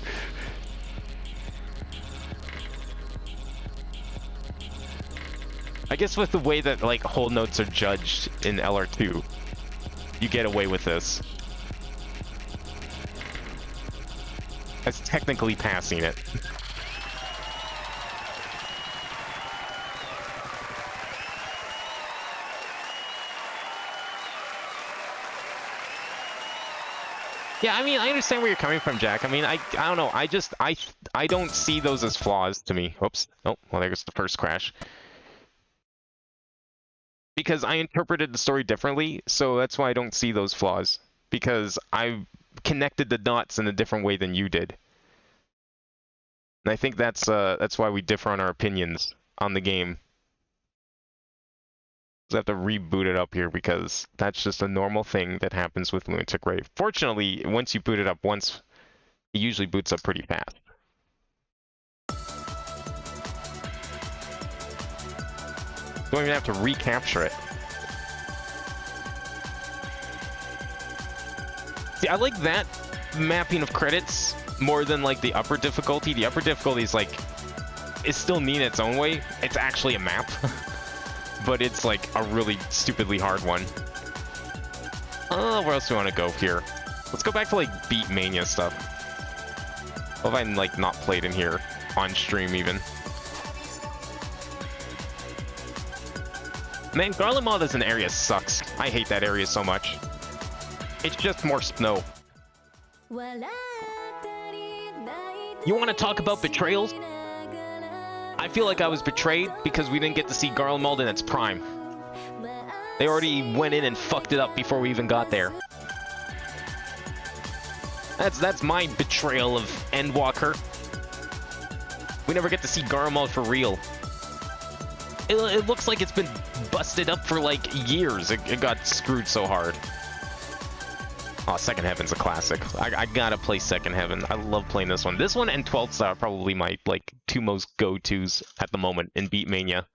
I guess with the way that like hold notes are judged in LR2, you get away with this. That's technically passing it. Yeah, I mean, I understand where you're coming from, Jack. I mean, I don't know. I don't see those as flaws to me. Oops. Oh, well, there's the first crash. Because I interpreted the story differently, so that's why I don't see those flaws. Because I connected the dots in a different way than you did. And I think that's why we differ on our opinions on the game. I have to reboot it up here because that's just a normal thing that happens with Lunatic Rave. Fortunately, once you boot it up once, it usually boots up pretty fast. Don't even have to recapture it. See, I like that mapping of credits more than like the upper difficulty. The upper difficulty is like, it's still neat in its own way. It's actually a map, but it's like a really stupidly hard one. Where else do we want to go here? Let's go back to like Beatmania stuff. What have I like not played in here on stream even? Man, Garlemald as an area sucks. I hate that area so much. It's just more snow. You want to talk about betrayals? I feel like I was betrayed because we didn't get to see Garlemald in its prime. They already went in and fucked it up before we even got there. That's my betrayal of Endwalker. We never get to see Garlemald for real. It looks like it's been busted up for like years. It got screwed so hard. Oh, Second Heaven's a classic. I gotta play Second Heaven. I love playing this one. This one and 12th Star are probably my like two most go-tos at the moment in Beatmania.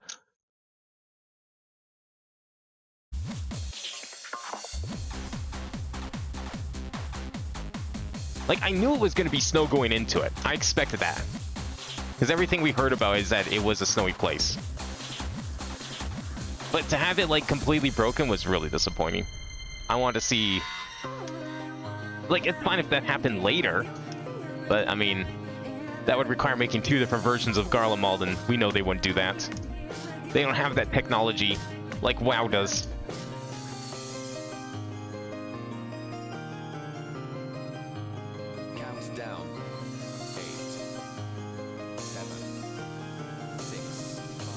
Like, I knew it was gonna be snow going into it. I expected that. Because everything we heard about is that it was a snowy place. But to have it, like, completely broken was really disappointing. I want to see... Like, it's fine if that happened later. But, I mean, that would require making two different versions of Garlemald, and we know they wouldn't do that. They don't have that technology like WoW does. Counts down. 8, 7, 6, 5,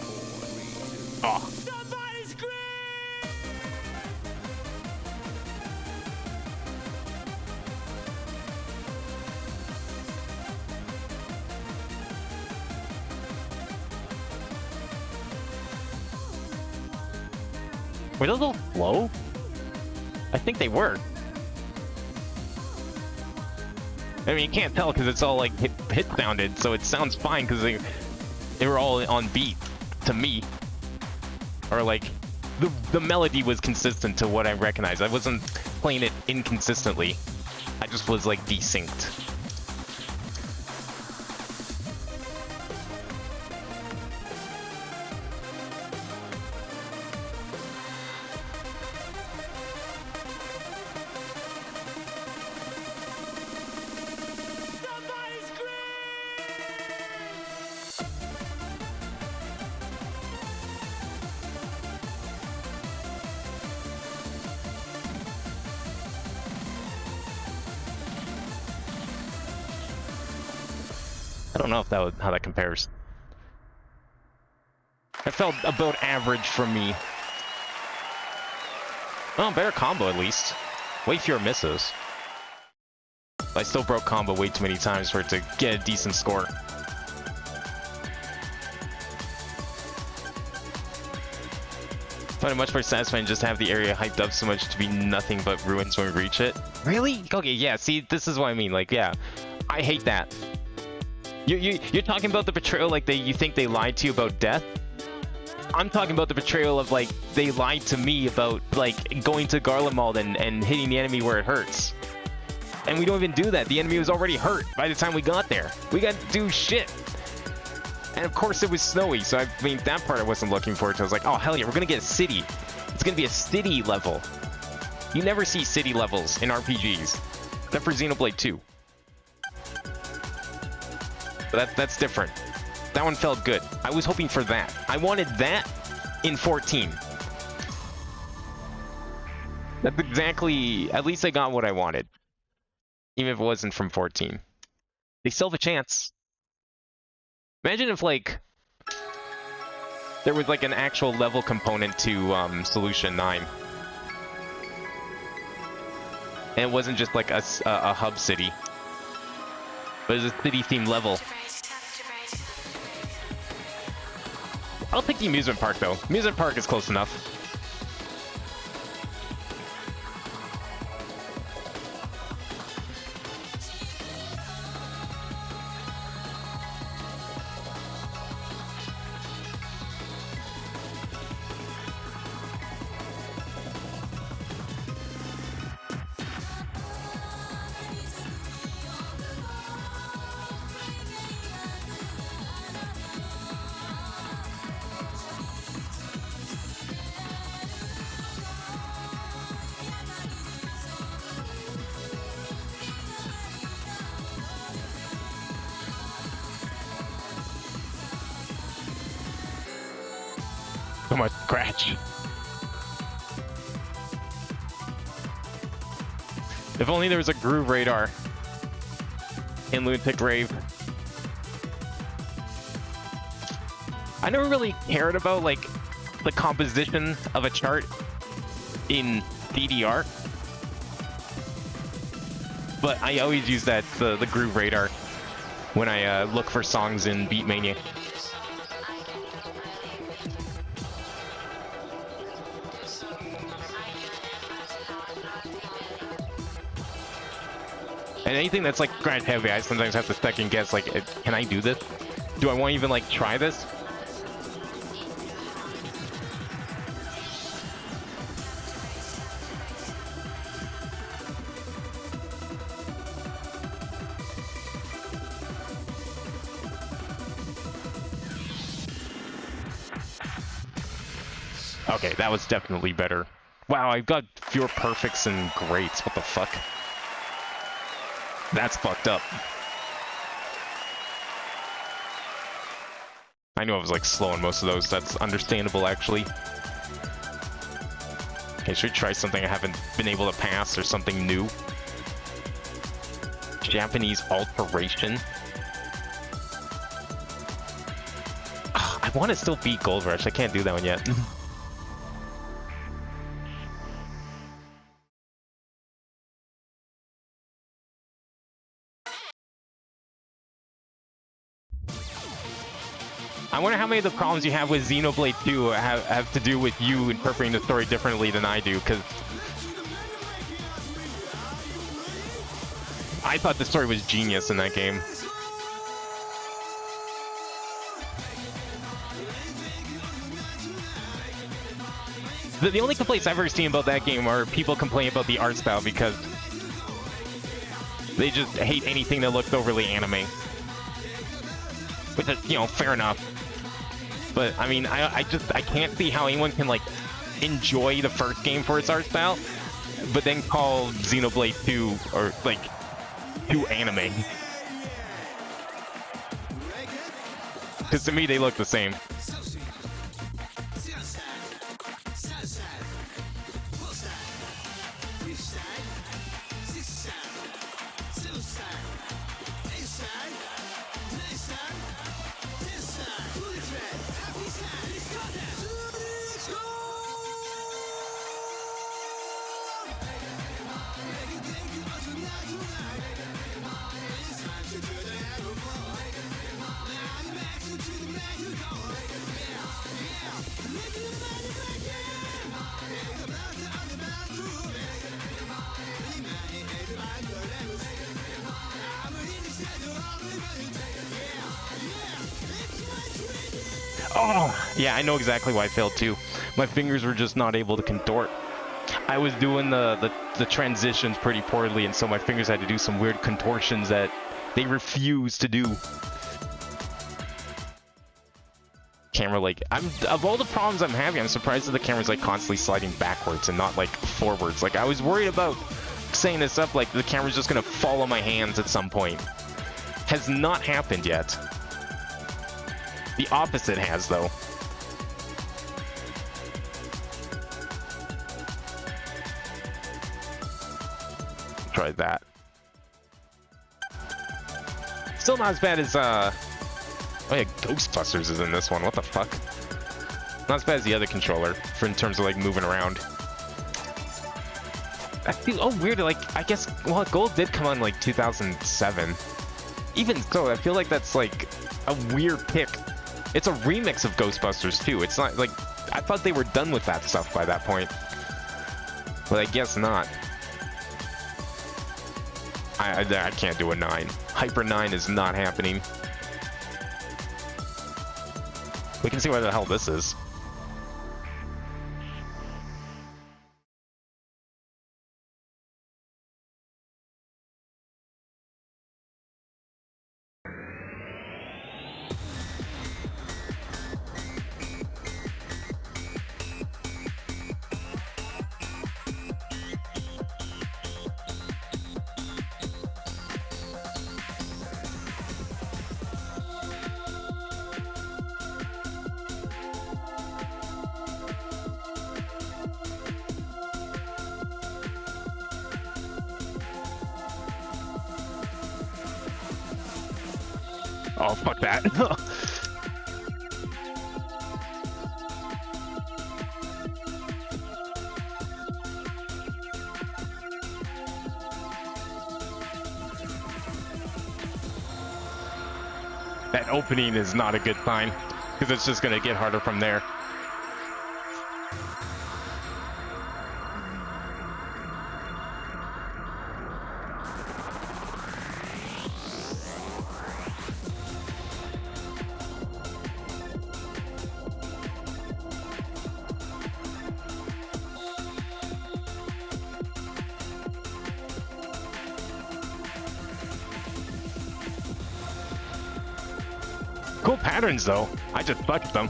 4, 3, 2. Oh. Somebody scream! Were those all low? I think they were. I mean, you can't tell because it's all like hit sounded, so it sounds fine because they were all on beat to me. Or like the melody was consistent to what I recognized. I wasn't playing it inconsistently. I just was like desynced. I don't know if how that compares. That felt about average for me. Well, better combo at least. Way fewer misses. I still broke combo way too many times for it to get a decent score. Find it much more satisfying just to have the area hyped up so much to be nothing but ruins when we reach it. Really? Okay, yeah, see, this is what I mean. Like, yeah, I hate that. You're talking about the betrayal like you think they lied to you about death? I'm talking about the betrayal of like they lied to me about like going to Garlemald and hitting the enemy where it hurts. And we don't even do that. The enemy was already hurt by the time we got there. We got to do shit. And of course it was snowy, so I mean that part I wasn't looking forward to. I was like, oh hell yeah, we're gonna get a city. It's gonna be a city level. You never see city levels in RPGs. Except for Xenoblade 2. That's different. That one felt good. I was hoping for that. I wanted that in 14. That's exactly... At least I got what I wanted. Even if it wasn't from 14. They still have a chance. Imagine if, like... there was, like, an actual level component to Solution 9. And it wasn't just, like, a hub city. But it was a city-themed level. I'll take the amusement park, though. Amusement park is close enough. So much scratch. If only there was a groove radar in Lunatic Rave. I never really cared about like the composition of a chart in DDR, but I always use that the groove radar when I look for songs in Beatmania. And anything that's like scratch heavy, I sometimes have to second guess, like, can I do this? Do I want to even like try this? Okay, that was definitely better. Wow, I've got fewer perfects and greats. What the fuck? That's fucked up. I knew I was like slow on most of those. That's understandable, actually. Okay, should we try something I haven't been able to pass or something new? Japanese alteration. I want to still beat Gold Rush. I can't do that one yet. I wonder how many of the problems you have with Xenoblade 2 have to do with you interpreting the story differently than I do, because I thought the story was genius in that game. The only complaints I've ever seen about that game are people complaining about the art style because they just hate anything that looks overly anime. Which is, you know, fair enough. But, I mean, I can't see how anyone can, like, enjoy the first game for its art style, but then call Xenoblade 2, or, like, too anime. Because to me, they look the same. Oh, yeah, I know exactly why I failed too. My fingers were just not able to contort. I was doing the transitions pretty poorly, and so my fingers had to do some weird contortions that they refuse to do. Camera, like, of all the problems I'm having, I'm surprised that the camera's like constantly sliding backwards and not like forwards. Like, I was worried about setting this up like the camera's just gonna follow my hands at some point. Has not happened yet. The opposite has, though. Try that. Still not as bad as, oh yeah, Ghostbusters is in this one. What the fuck? Not as bad as the other controller, for in terms of, like, moving around. I feel, oh, weird, like, I guess, well, Gold did come on, like, 2007. Even so, I feel like that's, like, a weird pick It's a remix of Ghostbusters too. It's not like, I thought they were done with that stuff by that point, but I guess not. I can't do a 9. Hyper 9 is not happening. We can see what the hell this is. Oh, fuck that. That opening is not a good sign, because it's just going to get harder from there. Cool patterns, though. I just fucked them.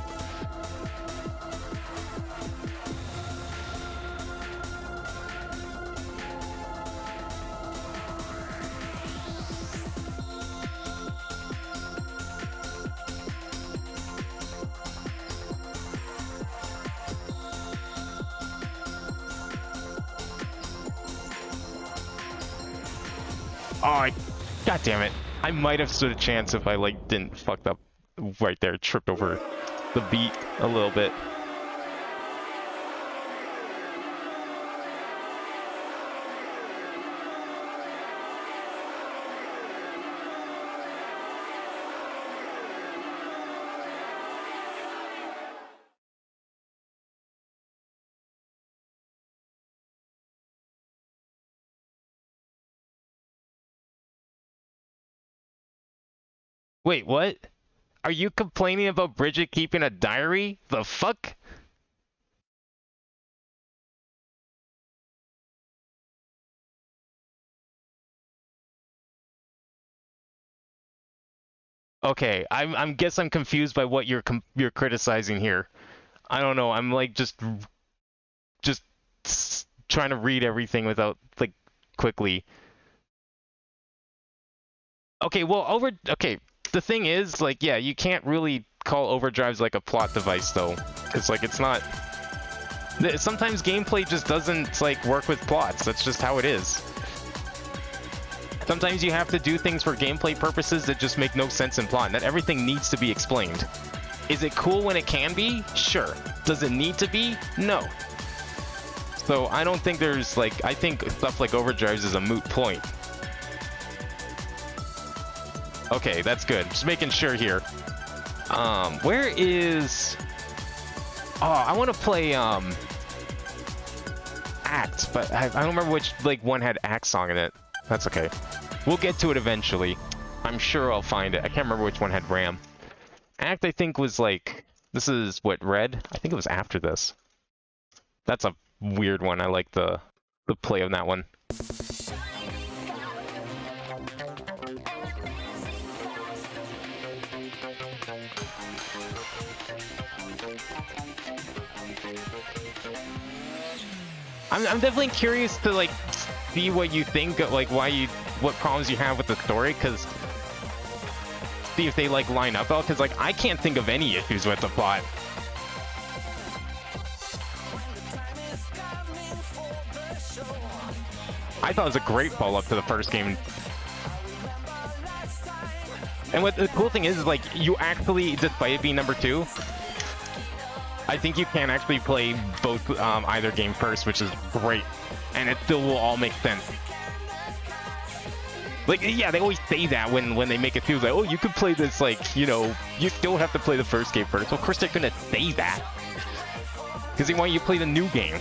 Oh, God damn it. I might have stood a chance if I, like, didn't fuck up right there, tripped over the beat a little bit. Wait, what? Are you complaining about Bridget keeping a diary? The fuck? Okay, I'm guess I'm confused by what you're criticizing here. I don't know. I'm like just trying to read everything without like quickly. Okay, well, okay, the thing is, like, yeah, you can't really call overdrives like a plot device, though. It's like, it's not... Sometimes gameplay just doesn't, like, work with plots. That's just how it is. Sometimes you have to do things for gameplay purposes that just make no sense in plot. Not everything needs to be explained. Is it cool when it can be? Sure. Does it need to be? No. So I don't think there's, like, I think stuff like overdrives is a moot point. Okay, that's good. Just making sure here. Where is... Oh, I want to play, Act, but I don't remember which, like, one had Act song in it. That's okay. We'll get to it eventually. I'm sure I'll find it. I can't remember which one had Ram. Act, I think, was, like... This is, what, Red? I think it was after this. That's a weird one. I like the play on that one. I'm definitely curious to like see what you think, like what problems you have with the story, because see if they like line up, because like I can't think of any issues with the plot. I thought it was a great follow-up to the first game. And what the cool thing is like you actually, despite it being number 2, I think you can actually play both either game first, which is great, and it still will all make sense. Like, yeah, they always say that when they make it feel like, oh, you could play this, like, you know, you still have to play the first game first. Of course they're gonna say that. Because they want you to play the new game.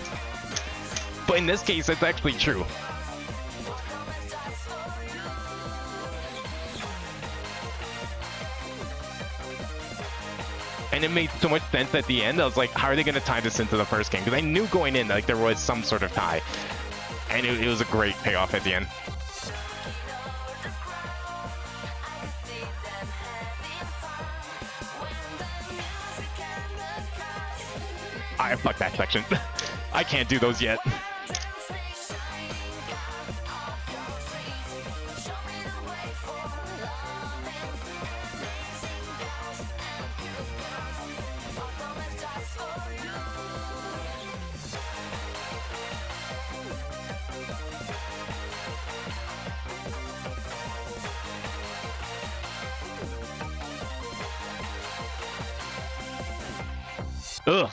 But in this case, that's actually true. And it made so much sense at the end. I was like, how are they going to tie this into the first game? Because I knew going in, like, there was some sort of tie. And it was a great payoff at the end. Fuck that section. I can't do those yet. Ugh.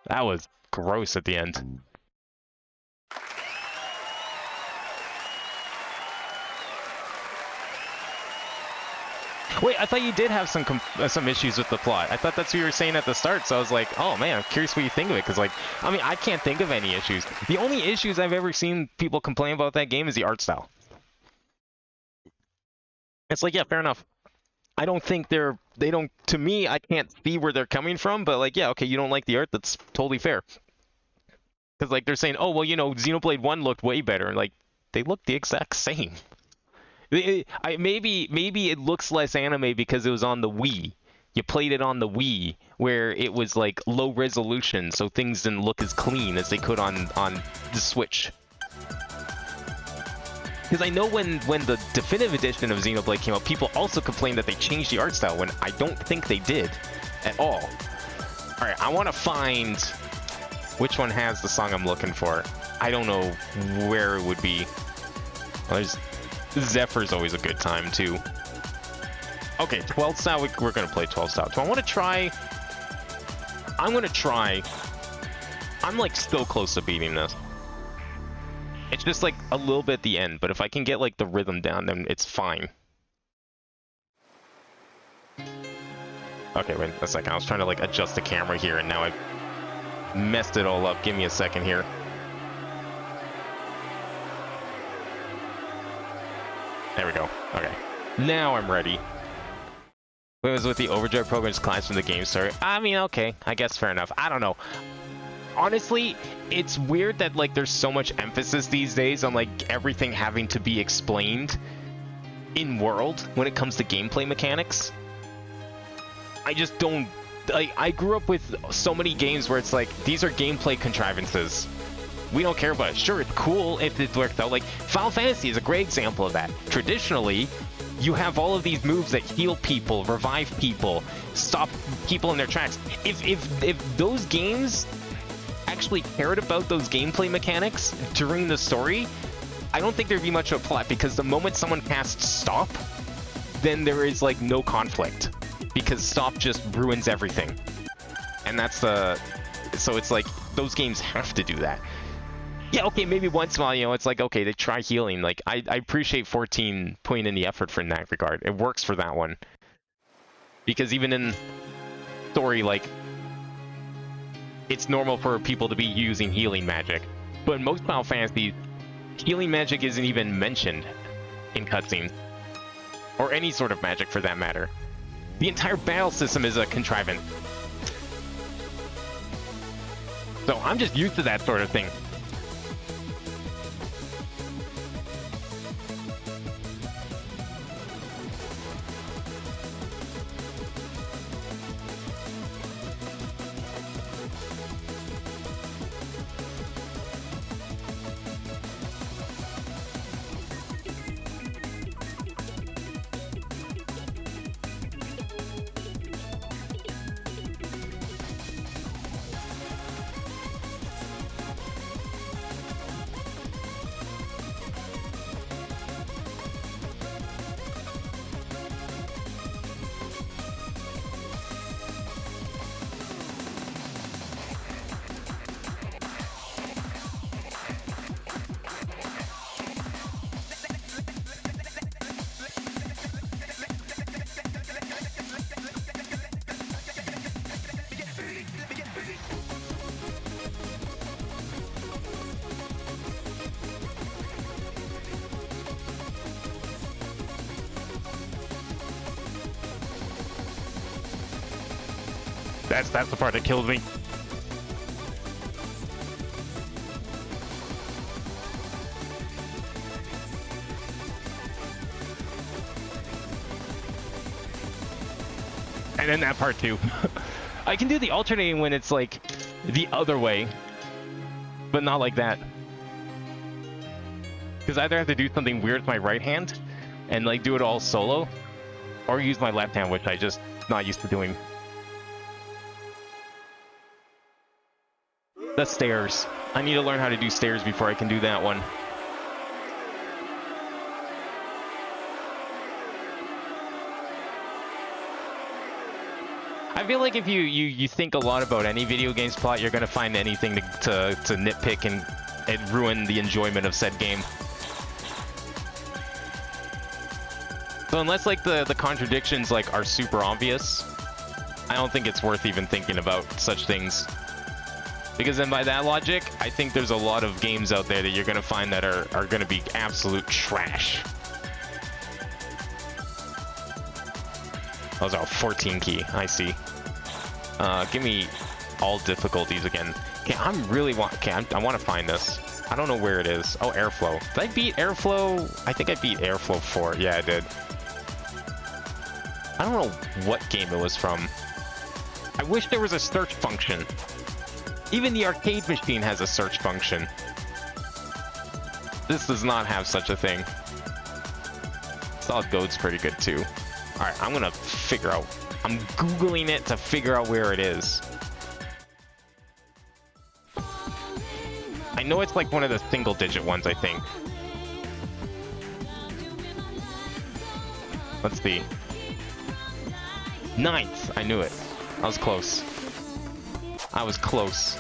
That was gross at the end. Wait, I thought you did have some issues with the plot. I thought that's what you were saying at the start, so I was like, oh man, I'm curious what you think of it, because, like, I mean, I can't think of any issues. The only issues I've ever seen people complain about that game is the art style. It's like, yeah, fair enough. I don't think they don't, to me, I can't see where they're coming from, but, like, yeah, okay, you don't like the art, that's totally fair. Because, like, they're saying, oh, well, you know, Xenoblade 1 looked way better, and, like, they look the exact same. Maybe it looks less anime because it was on the Wii. You played it on the Wii, where it was, like, low resolution, so things didn't look as clean as they could on the Switch. Because I know when the definitive edition of Xenoblade came out, people also complained that they changed the art style, when I don't think they did at all. Alright, I want to find which one has the song I'm looking for. I don't know where it would be. Well, there's Zephyr's always a good time, too. Okay, 12th style, we're going to play 12th style. So I want to try... I'm going to try... I'm, like, still close to beating this. It's just, like, a little bit at the end, but if I can get, like, the rhythm down, then it's fine. Okay, wait a second. I was trying to, like, adjust the camera here, and now I've messed it all up. Give me a second here. There we go. Okay. Now I'm ready. It was with the Overdrive program's class from the game start. I mean, okay. I guess fair enough. I don't know. Honestly, it's weird that, like, there's so much emphasis these days on, like, everything having to be explained in world when it comes to gameplay mechanics. I just don't... Like, I grew up with so many games where it's like, these are gameplay contrivances. We don't care about it. Sure, it's cool if it works out. Like, Final Fantasy is a great example of that. Traditionally, you have all of these moves that heal people, revive people, stop people in their tracks. If those games actually cared about those gameplay mechanics during the story, I don't think there'd be much of a plot, because the moment someone casts stop, then there is, like, no conflict, because stop just ruins everything. And that's the... So it's like, those games have to do that. Yeah, okay, maybe once in a while, you know, it's like, okay, they try healing. Like, I appreciate 14 putting in the effort for in that regard. It works for that one. Because even in story, like, it's normal for people to be using healing magic. But in most Final Fantasy, healing magic isn't even mentioned in cutscenes. Or any sort of magic, for that matter. The entire battle system is a contrivance. So I'm just used to that sort of thing. That's the part that killed me. And then that part too. I can do the alternating when it's like the other way, but not like that. Because either I have to do something weird with my right hand and like do it all solo, or use my left hand, which I just not used to doing. The stairs. I need to learn how to do stairs before I can do that one. I feel like if you think a lot about any video game's plot, you're gonna find anything to nitpick and ruin the enjoyment of said game. So unless like the contradictions like are super obvious, I don't think it's worth even thinking about such things. Because then by that logic, I think there's a lot of games out there that you're gonna find that are gonna be absolute trash. Those are 14 key, I see. Give me all difficulties again. Okay, I want to find this. I don't know where it is. Oh, airflow. Did I beat airflow? I think I beat airflow 4. Yeah, I did. I don't know what game it was from. I wish there was a search function. Even the arcade machine has a search function. This does not have such a thing. Solid Gold's pretty good too. Alright, I'm gonna figure out. I'm Googling it to figure out where it is. I know it's like one of the single digit ones, I think. Let's see. 9th! I knew it. I was close. I was close.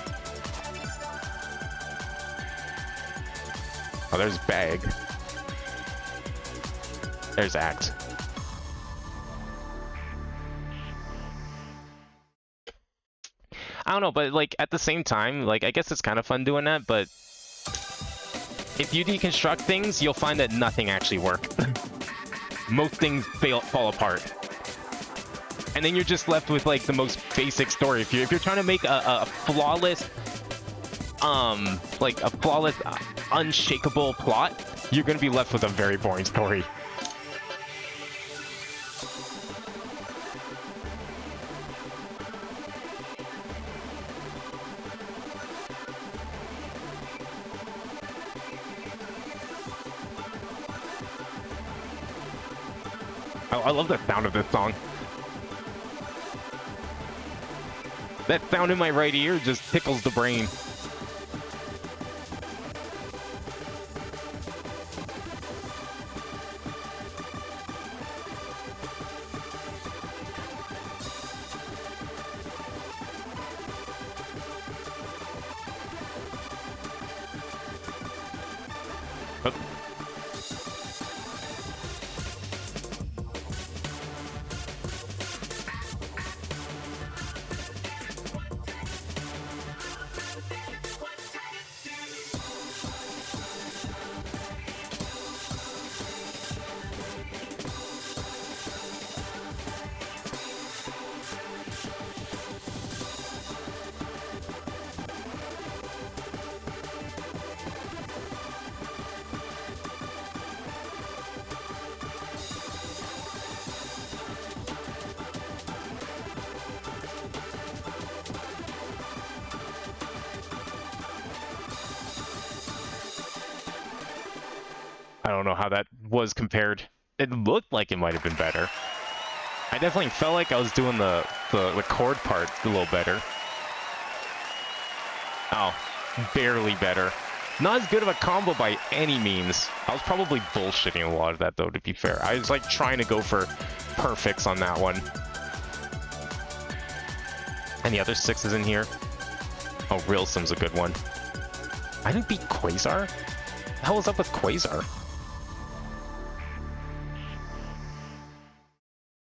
Oh, there's bag. There's act. I don't know, but like at the same time, like I guess it's kind of fun doing that, but if you deconstruct things, you'll find that nothing actually works. Most things fall apart. And then you're just left with like the most basic story. If you're trying to make a flawless, unshakable plot, you're gonna be left with a very boring story. I love the sound of this song. That sound in my right ear just tickles the brain. I don't know how that was compared. It looked like it might have been better. I definitely felt like I was doing the chord part a little better. Oh, barely better. Not as good of a combo by any means. I was probably bullshitting a lot of that though, to be fair. I was like trying to go for perfects on that one. And the other 6s in here. Oh, Rilsum's a good one. I didn't beat Quasar? What the hell is up with Quasar?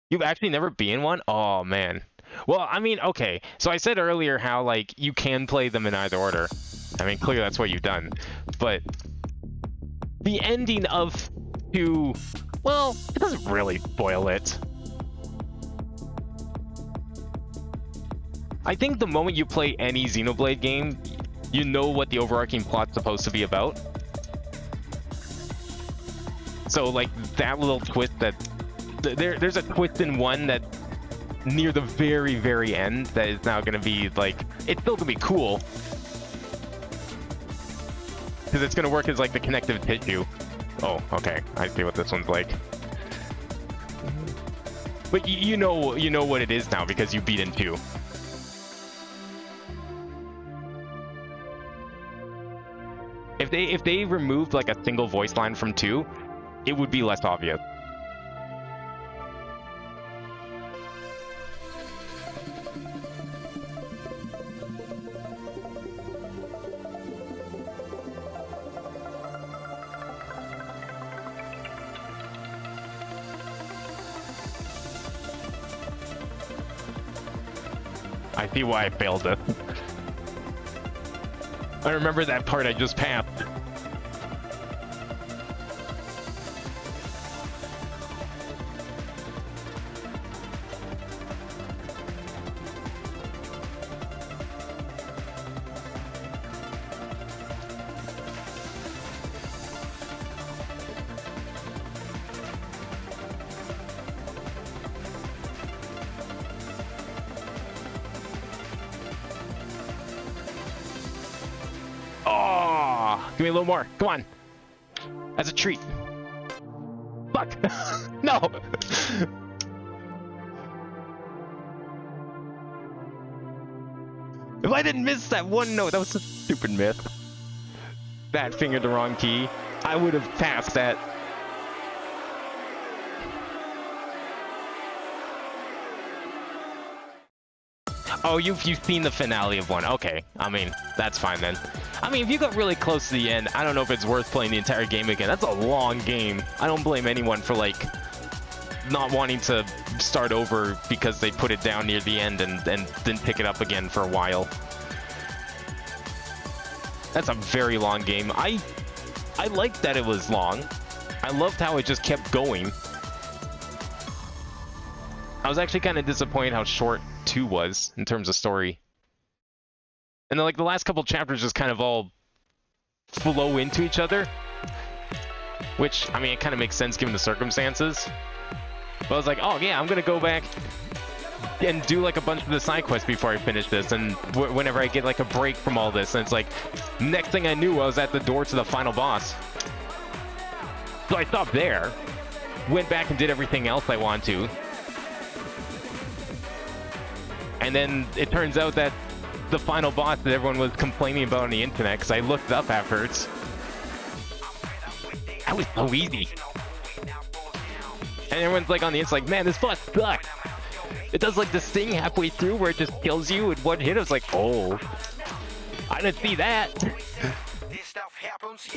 You've actually never been one? Oh, man. Well, I mean, okay. So I said earlier how, like, you can play them in either order. I mean, clearly that's what you've done. But the ending of 2... Well, it doesn't really spoil it. I think the moment you play any Xenoblade game, you know what the overarching plot's supposed to be about. So like that little twist that there's a twist in one that near the very end that is now gonna be like, it's still gonna be cool because it's gonna work as like the connective tissue. Oh, okay, I see what this one's like. But you know what it is now because you beat in 2. If they removed like a single voice line from 2, it would be less obvious. I see why I failed it. I remember that part I just passed. Give me a little more. Come on. As a treat. Fuck. No. If I didn't miss that one note, that was a stupid myth. That fingered the wrong key. I would have passed that. Oh, you've seen the finale of 1. Okay, I mean, that's fine then. I mean, if you got really close to the end, I don't know if it's worth playing the entire game again. That's a long game. I don't blame anyone for, like, not wanting to start over because they put it down near the end and didn't pick it up again for a while. That's a very long game. I liked that it was long. I loved how it just kept going. I was actually kind of disappointed how short 2 was in terms of story. And then like the last couple chapters just kind of all flow into each other. Which, I mean, it kind of makes sense given the circumstances. But I was like, oh yeah, I'm gonna go back and do like a bunch of the side quests before I finish this, and whenever I get like a break from all this, and it's like, next thing I knew I was at the door to the final boss. So I stopped there, went back and did everything else I wanted to. And then it turns out that the final boss that everyone was complaining about on the internet, because I looked it up afterwards, that was so easy. And everyone's like on the internet like, man, this boss sucks. It does like this thing halfway through where it just kills you in one hit. I was like, oh, I didn't see that.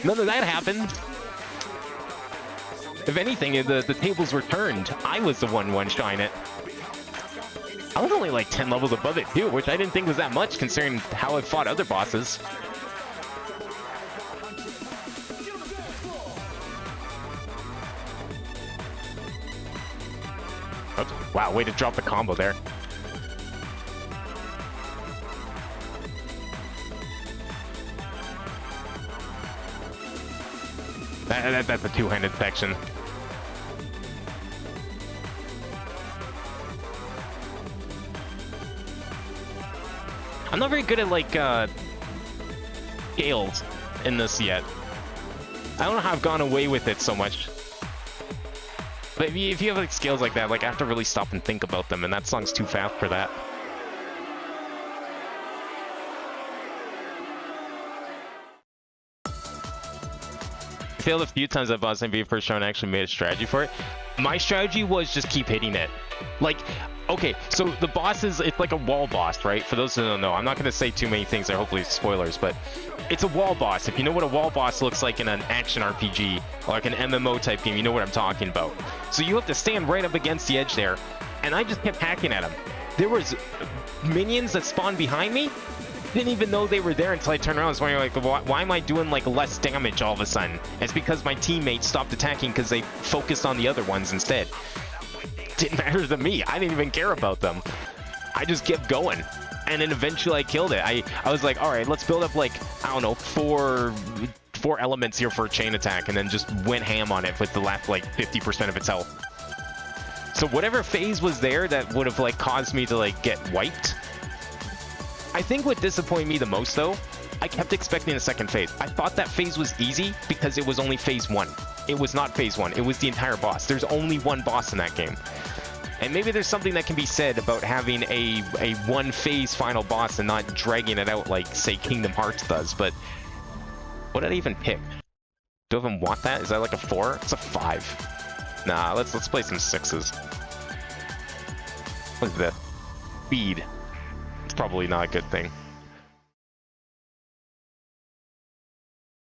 None of that happened. If anything, the tables were turned. I was the one-shotting it. I was only like 10 levels above it too, which I didn't think was that much considering how I fought other bosses. Oops. Wow, way to drop the combo there. That's a two-handed section. I'm not very good at like scales in this yet. I don't know how I've gone away with it so much. But if you have like scales like that, like I have to really stop and think about them, and that song's too fast for that. I failed a few times at boss NBA first round and actually made a strategy for it. My strategy was just keep hitting it. Like, okay, so the boss is, it's like a wall boss, right? For those who don't know, I'm not going to say too many things there, hopefully spoilers, but it's a wall boss. If you know what a wall boss looks like in an action RPG or like an MMO type game, you know what I'm talking about. So you have to stand right up against the edge there, and I just kept hacking at him. There was minions that spawned behind me, didn't even know they were there until I turned around. I was wondering, like, why am I doing like less damage all of a sudden? It's because my teammates stopped attacking because they focused on the other ones instead. Didn't matter to me. I didn't even care about them. I just kept going. And then eventually I killed it. I was like, all right, let's build up like, I don't know, four elements here for a chain attack, and then just went ham on it with the last like 50% of its health. So whatever phase was there that would have like caused me to like get wiped. I think what disappointed me the most though, I kept expecting a second phase. I thought that phase was easy because it was only phase 1. It was not phase 1. It was the entire boss. There's only one boss in that game. And maybe there's something that can be said about having a one phase final boss and not dragging it out like, say, Kingdom Hearts does. But what did I even pick? Do I even want that? Is that like a 4? It's a 5. Nah, let's play some 6s. What is this? Speed. It's probably not a good thing.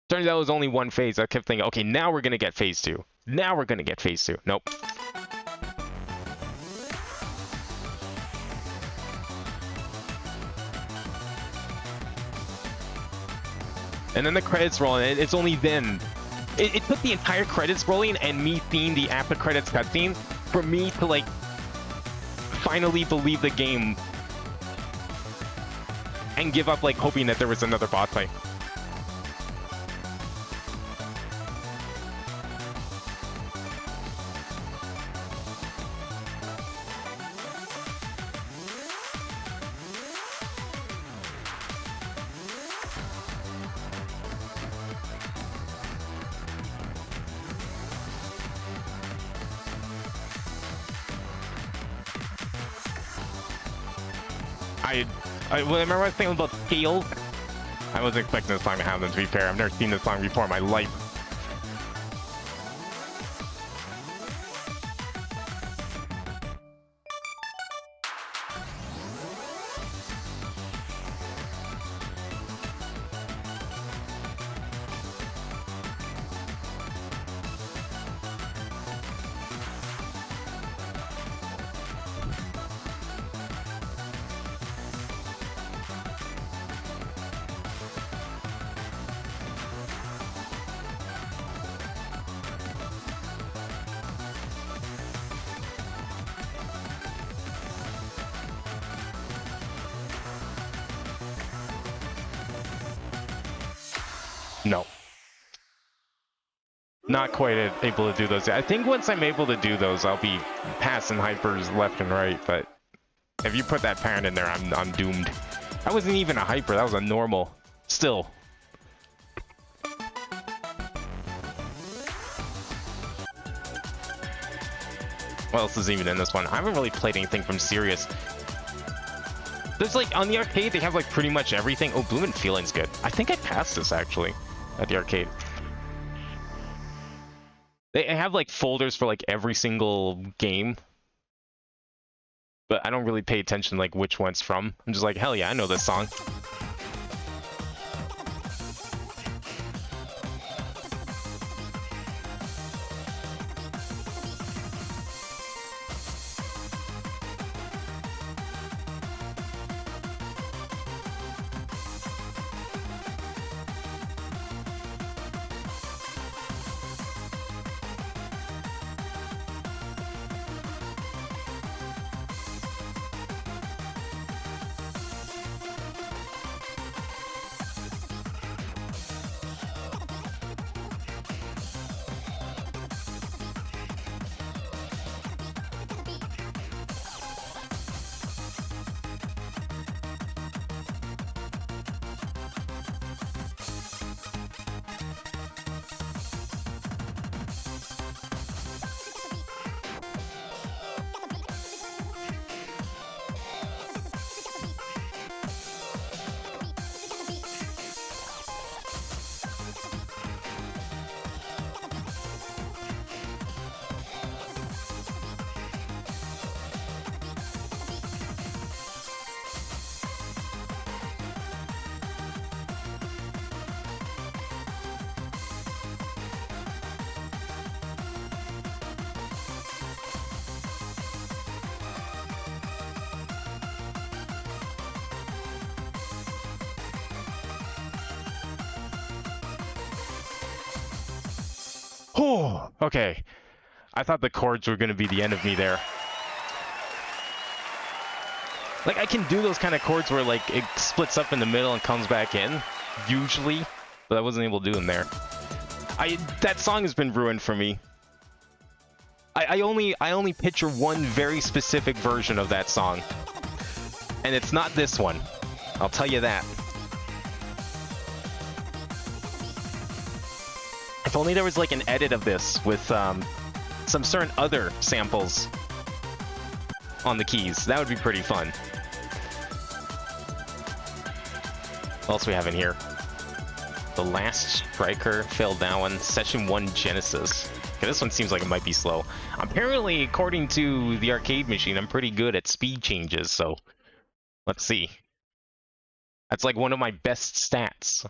Turns out it was only one phase. I kept thinking, okay, now we're gonna get phase 2. Now we're gonna get phase 2. Nope. And then the credits roll, and it's only then. It took the entire credits rolling and me seeing the after credits cutscene for me to like finally believe the game and give up like hoping that there was another boss fight. I remember I was thinking about scales. I wasn't expecting this song to have them, to be fair. I've never seen this song before in my life. No. Not quite able to do those. I think once I'm able to do those, I'll be passing hypers left and right, but if you put that parent in there, I'm doomed. That wasn't even a hyper, that was a normal. Still. What else is even in this one? I haven't really played anything from Sirius. There's like, on the arcade, they have like pretty much everything. Oh, Bloom and Feeling's good. I think I passed this actually at the arcade. They have like folders for like every single game. But I don't really pay attention like which one's from. I'm just like, hell yeah, I know this song. Oh, okay. I thought the chords were going to be the end of me there. Like, I can do those kind of chords where, like, it splits up in the middle and comes back in, usually, but I wasn't able to do them there. That song has been ruined for me. I only picture one very specific version of that song, and it's not this one. I'll tell you that. If only there was, like, an edit of this with, some certain other samples on the keys. That would be pretty fun. What else we have in here? The Last Striker failed that one. Session 1 Genesis. Okay, this one seems like it might be slow. Apparently, according to the arcade machine, I'm pretty good at speed changes, so let's see. That's like one of my best stats.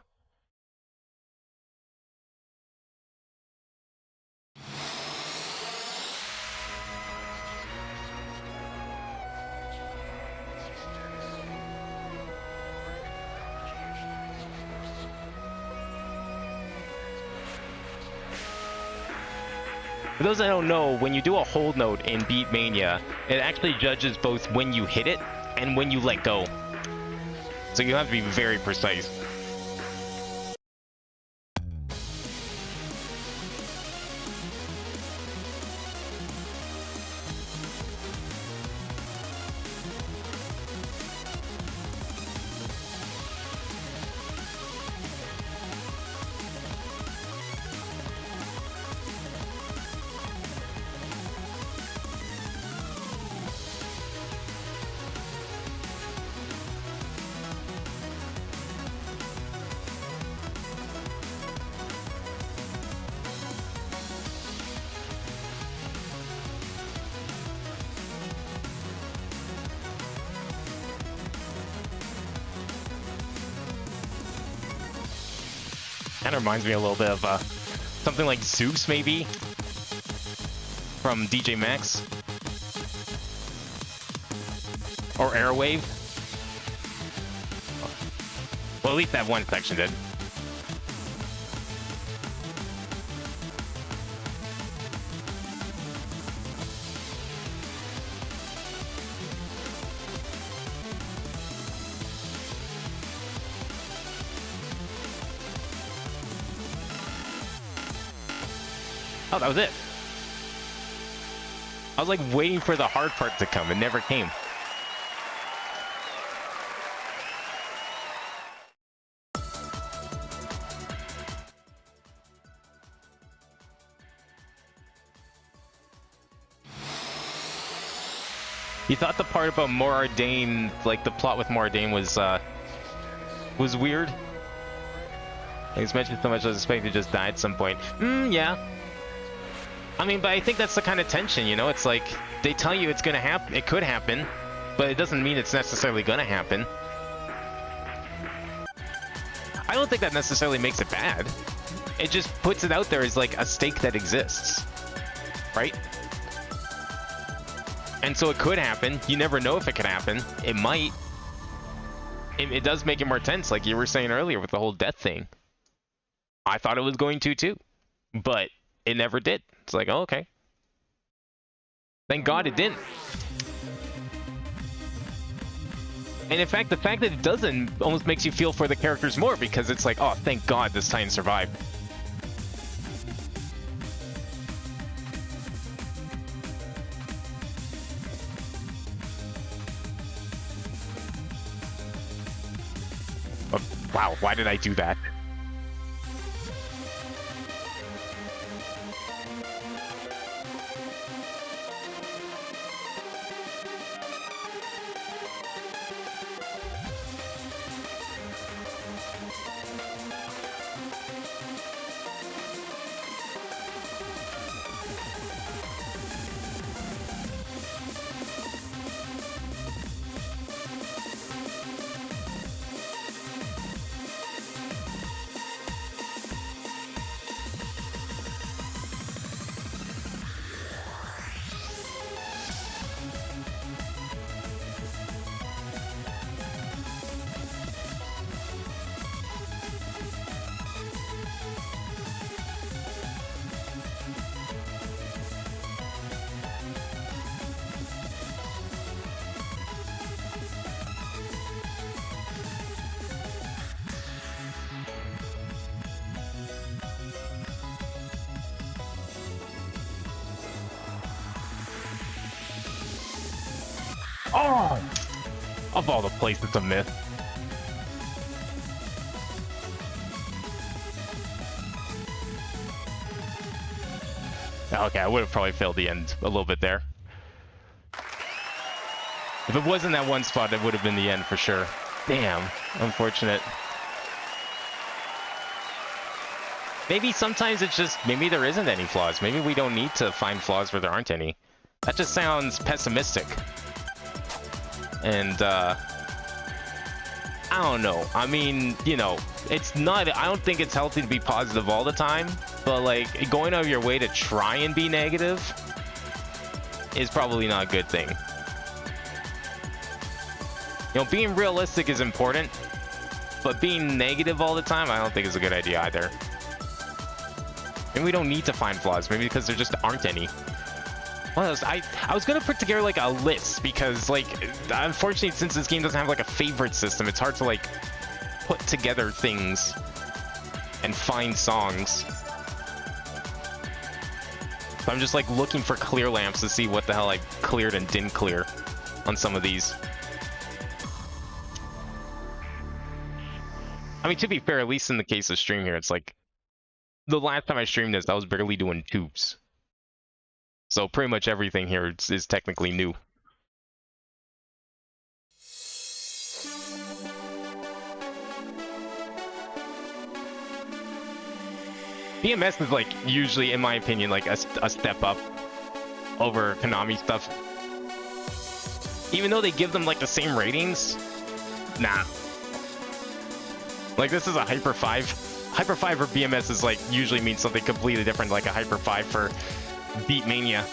For those that don't know, when you do a hold note in Beatmania, it actually judges both when you hit it and when you let go. So you have to be very precise. Kind of reminds me a little bit of something like Zeus, maybe, from DJ Max. Or Airwave. Well, at least that one section did. Oh, that was it. I was like waiting for the hard part to come. It never came. You thought the part about Morardain, like the plot with Morardain, was weird? He's mentioned so much I was expecting to just die at some point. Yeah. I mean, but I think that's the kind of tension, you know? It's like, they tell you it's gonna happen, it could happen, but it doesn't mean it's necessarily gonna happen. I don't think that necessarily makes it bad. It just puts it out there as like a stake that exists. Right? And so it could happen. You never know if it could happen. It might. It does make it more tense, like you were saying earlier with the whole death thing. I thought it was going to too, but it never did. It's like, oh, okay. Thank God it didn't. And in fact, the fact that it doesn't almost makes you feel for the characters more, because it's like, oh, thank God this Titan survived. Oh, wow, why did I do that? Oh! Of all the places to miss. Okay, I would have probably failed the end a little bit there. If it wasn't that one spot, it would have been the end for sure. Damn, unfortunate. Maybe sometimes it's just, maybe there isn't any flaws. Maybe we don't need to find flaws where there aren't any. That just sounds pessimistic. And, I don't know. I mean, you know, it's not, I don't think it's healthy to be positive all the time, but like, going out of your way to try and be negative is probably not a good thing. You know, being realistic is important, but being negative all the time, I don't think is a good idea either. Maybe we don't need to find flaws, maybe because there just aren't any. What else? I was gonna put together like a list, because like, unfortunately, since this game doesn't have like a favorite system, it's hard to like put together things and find songs. So I'm just like looking for clear lamps to see what the hell I cleared and didn't clear on some of these. I mean, to be fair, at least in the case of stream here, it's like, the last time I streamed this, I was barely doing tubes. So pretty much everything here is technically new. BMS is like, usually, in my opinion, like a step up over Konami stuff. Even though they give them like the same ratings, nah. Like, this is a Hyper 5. Hyper 5 for BMS is like, usually means something completely different, like a Hyper 5 for Beatmania.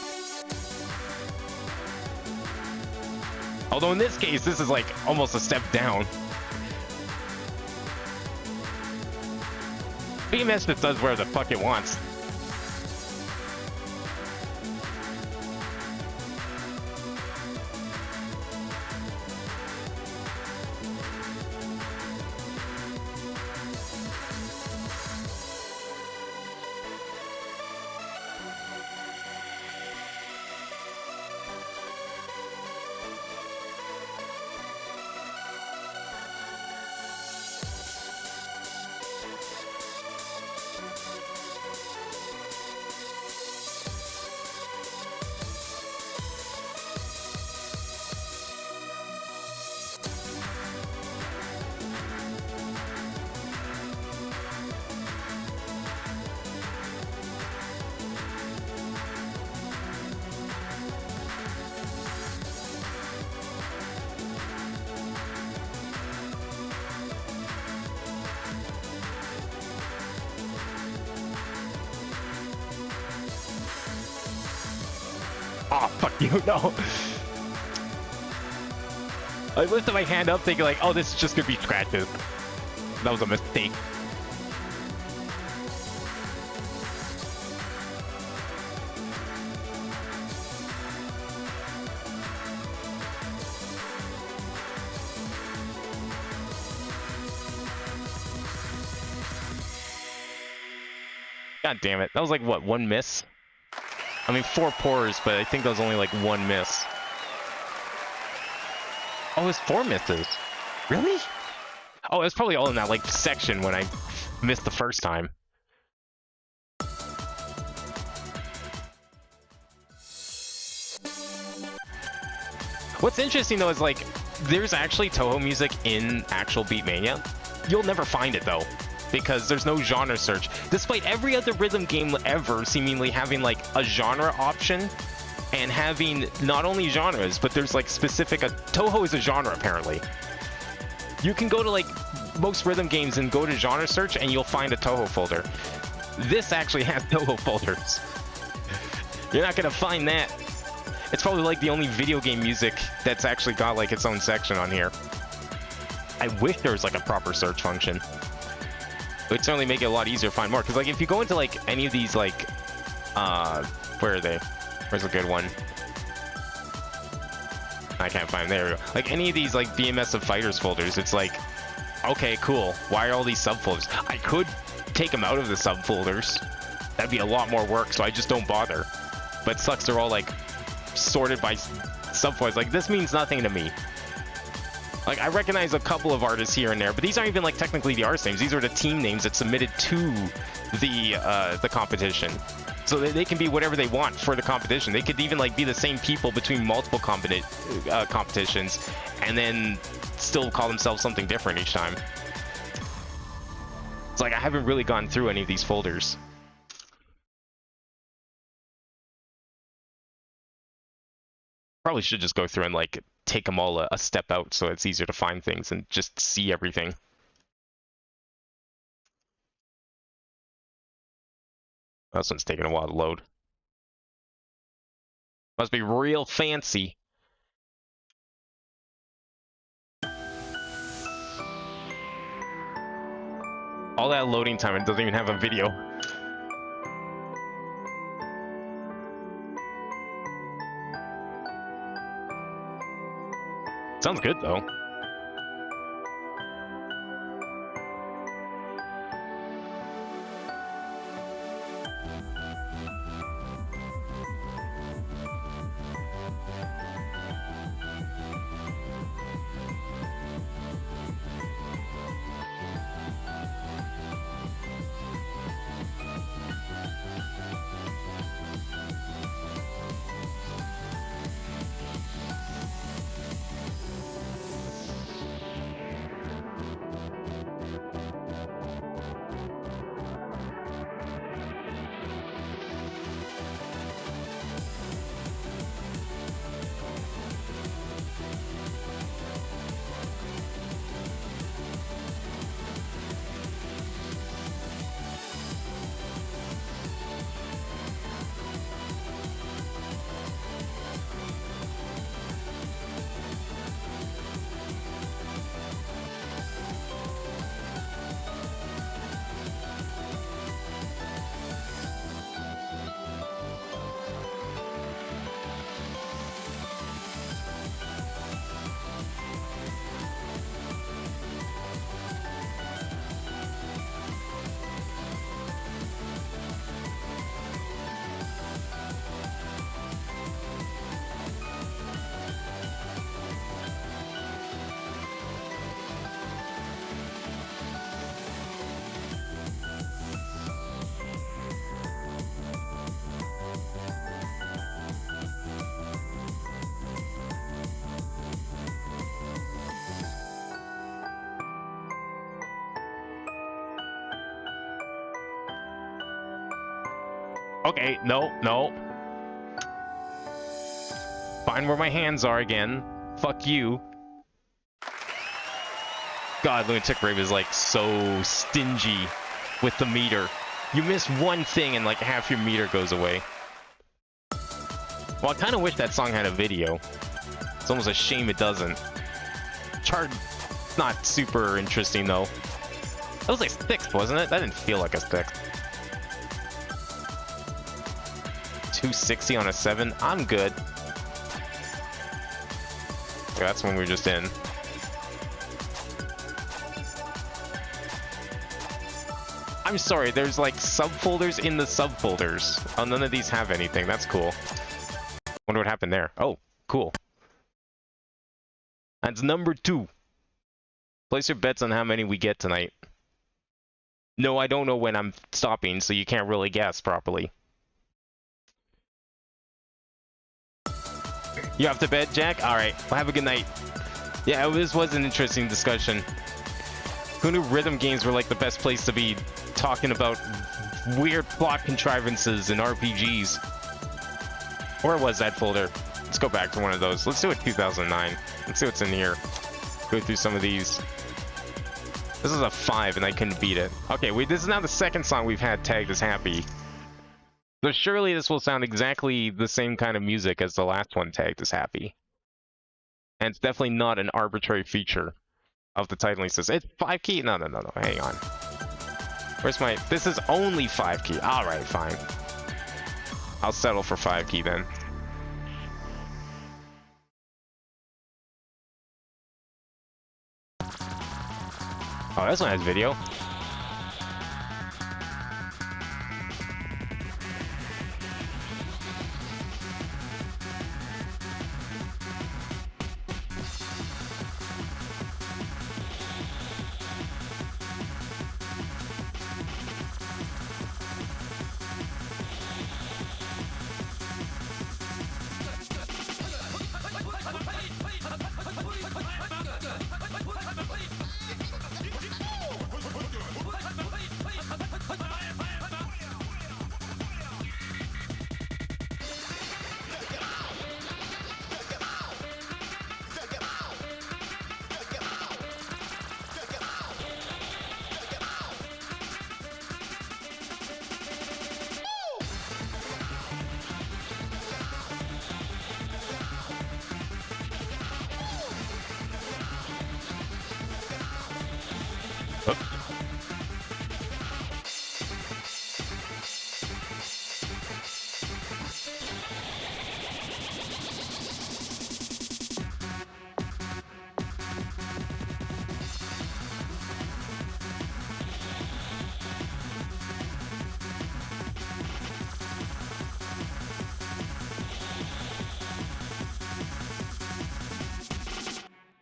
Although in this case, this is like almost a step down. BMS just does whatever the fuck it wants. Oh, fuck you, no. I lifted my hand up thinking like, oh, this is just gonna be scratches. That was a mistake. God damn it. That was like, what, one miss? I mean, 4 pours, but I think that was only like 1 miss. Oh, it's 4 misses. Really? Oh, it's probably all in that like section when I missed the first time. What's interesting though is like, there's actually Toho music in actual Beatmania. You'll never find it though, because there's no genre search, despite every other rhythm game ever seemingly having like a genre option and having not only genres, but there's like specific, Toho is a genre apparently. You can go to like most rhythm games and go to genre search and you'll find a Toho folder. This actually has Toho folders. You're not gonna find that. It's probably like the only video game music that's actually got like its own section on here. I wish there was like a proper search function. It would certainly make it a lot easier to find more, because like if you go into like any of these like where are they? Where's a good one? I can't find them. There we go. Like any of these like BMS of Fighters folders, it's like, okay, cool. Why are all these subfolders? I could take them out of the subfolders. That'd be a lot more work, so I just don't bother. But it sucks they're all like sorted by subvoice. Like, this means nothing to me. Like, I recognize a couple of artists here and there, but these aren't even, like, technically the artist names. These are the team names that submitted to the competition. So they can be whatever they want for the competition. They could even, like, be the same people between multiple competitions, and then still call themselves something different each time. It's like, I haven't really gone through any of these folders. Probably should just go through and, like, take them all a step out so it's easier to find things and just see everything. This one's taking a while to load. Must be real fancy. All that loading time, it doesn't even have a video. Sounds good, though. Okay, no. Find where my hands are again. Fuck you. God, Lunatic Rave is like so stingy with the meter. You miss one thing and like half your meter goes away. Well, I kind of wish that song had a video. It's almost a shame it doesn't. Chart, not super interesting though. That was like 6th, wasn't it? That didn't feel like a 6th. 260 on a 7. I'm good. That's when we were just in. I'm sorry, there's like subfolders in the subfolders. Oh, none of these have anything. That's cool. Wonder what happened there. Oh, cool. That's number 2. Place your bets on how many we get tonight. No, I don't know when I'm stopping, so you can't really guess properly. You off to bed, Jack? Alright, well, have a good night. Yeah, this was an interesting discussion. Who knew rhythm games were like the best place to be talking about weird plot contrivances in RPGs? Where was that folder? Let's go back to one of those. Let's do it 2009. Let's see what's in here. Go through some of these. This is a 5 and I couldn't beat it. Okay, this is now the second song we've had tagged as happy. So surely this will sound exactly the same kind of music as the last one tagged as happy. And it's definitely not an arbitrary feature of the titling system. It's 5 key? No. Hang on. Where's my... This is only 5 key. Alright, fine. I'll settle for 5 key then. Oh, this one has video.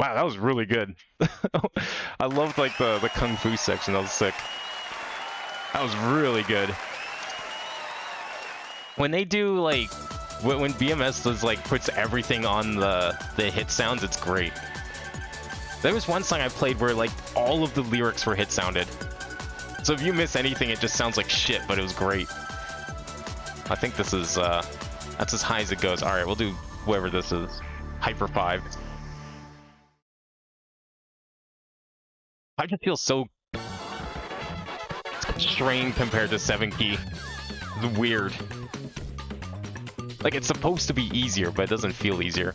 Wow, that was really good. I loved like the kung fu section. That was sick. That was really good. When they do like when BMS does like puts everything on the hit sounds, it's great. There was one song I played where like all of the lyrics were hit sounded. So if you miss anything, it just sounds like shit, but it was great. I think this is that's as high as it goes. All right, we'll do whoever this is. Hyper 5. I just feel so strained compared to 7 key. It's weird. Like, it's supposed to be easier, but it doesn't feel easier.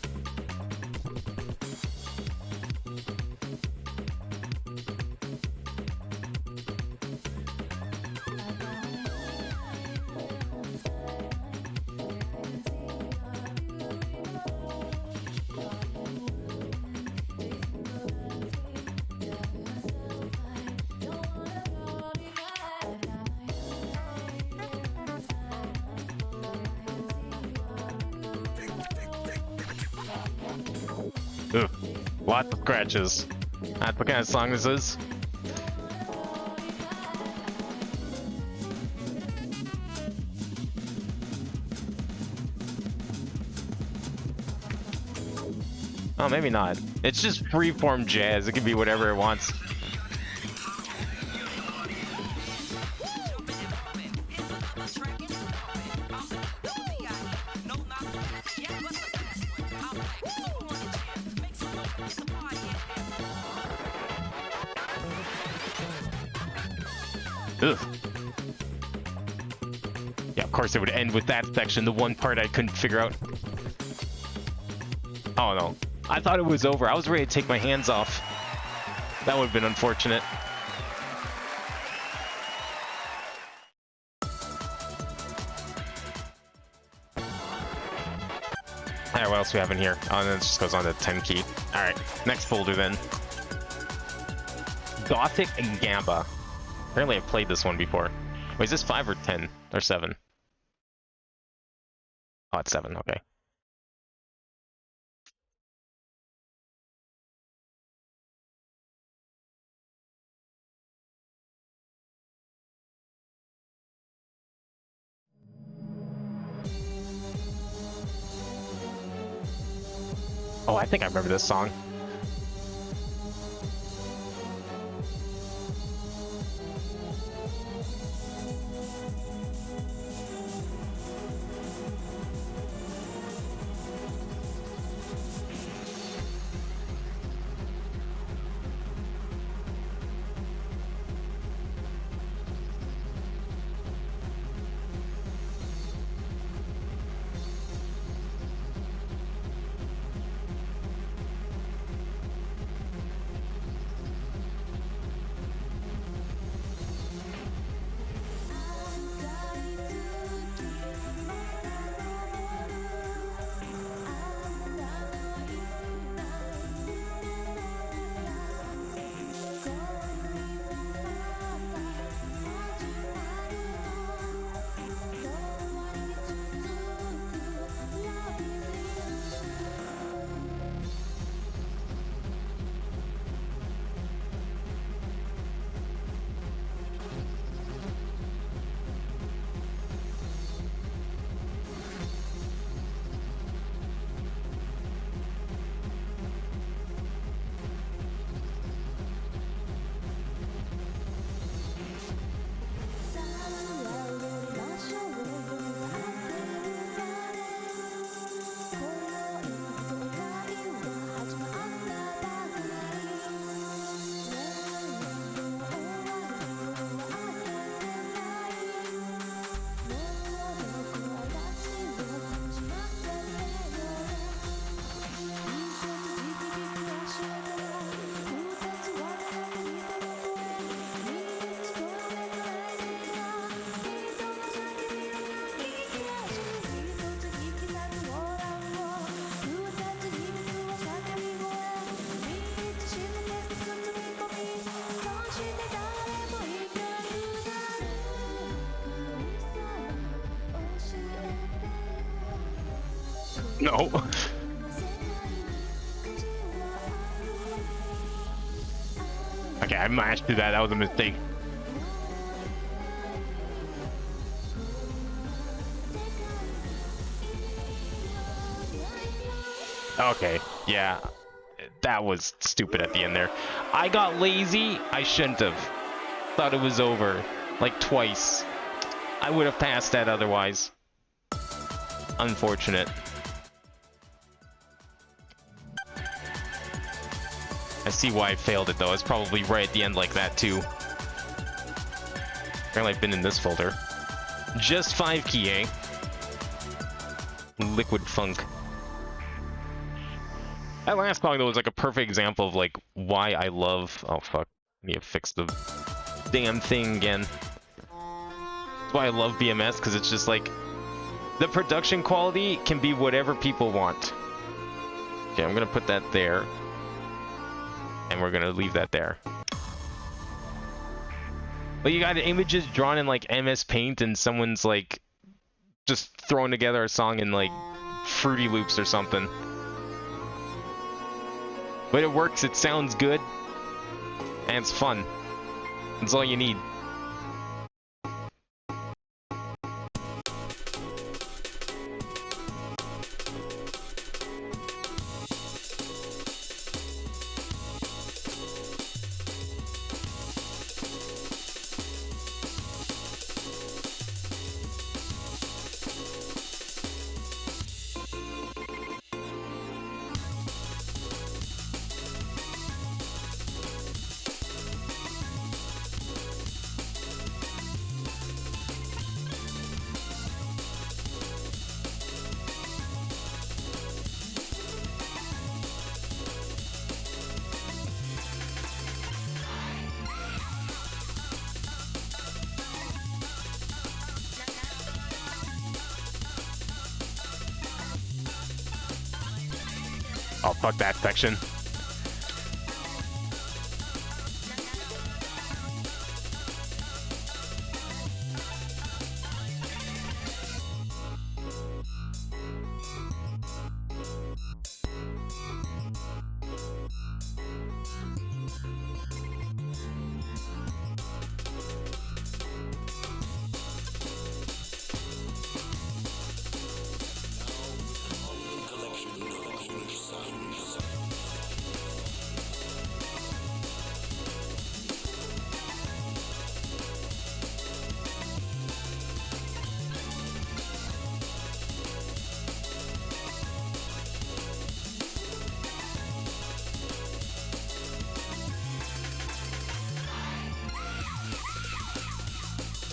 Ugh, lots of scratches. That's what kind of song this is. Oh, maybe not. It's just freeform jazz. It can be whatever it wants. Ugh. Yeah, of course it would end with that section, the one part I couldn't figure out. Oh no. I thought it was over. I was ready to take my hands off. That would have been unfortunate. Alright, what else do we have in here? Oh, and then it just goes on to 10 key. Alright, next folder then. Gothic and Gamba. Apparently I've played this one before. Wait, is this 5 or 10? Or 7? Oh, it's 7, okay. Oh, I think I remember this song. No. Okay, I mashed through that. That was a mistake. Okay, yeah. That was stupid at the end there. I got lazy. I shouldn't have. Thought it was over. Like twice. I would have passed that otherwise. Unfortunate. I see why I failed it though. It's probably right at the end like that too. Apparently I've been in this folder. Just 5 key, eh? Liquid Funk. That last song though was like a perfect example of like why I love... Oh fuck. I need to fix the damn thing again. That's why I love BMS, because it's just like... The production quality can be whatever people want. Okay, I'm gonna put that there. And we're gonna leave that there. But you got images drawn in like MS Paint and someone's like just throwing together a song in like Fruity Loops or something. But it works, it sounds good, and it's fun. That's all you need. Oh, fuck that section.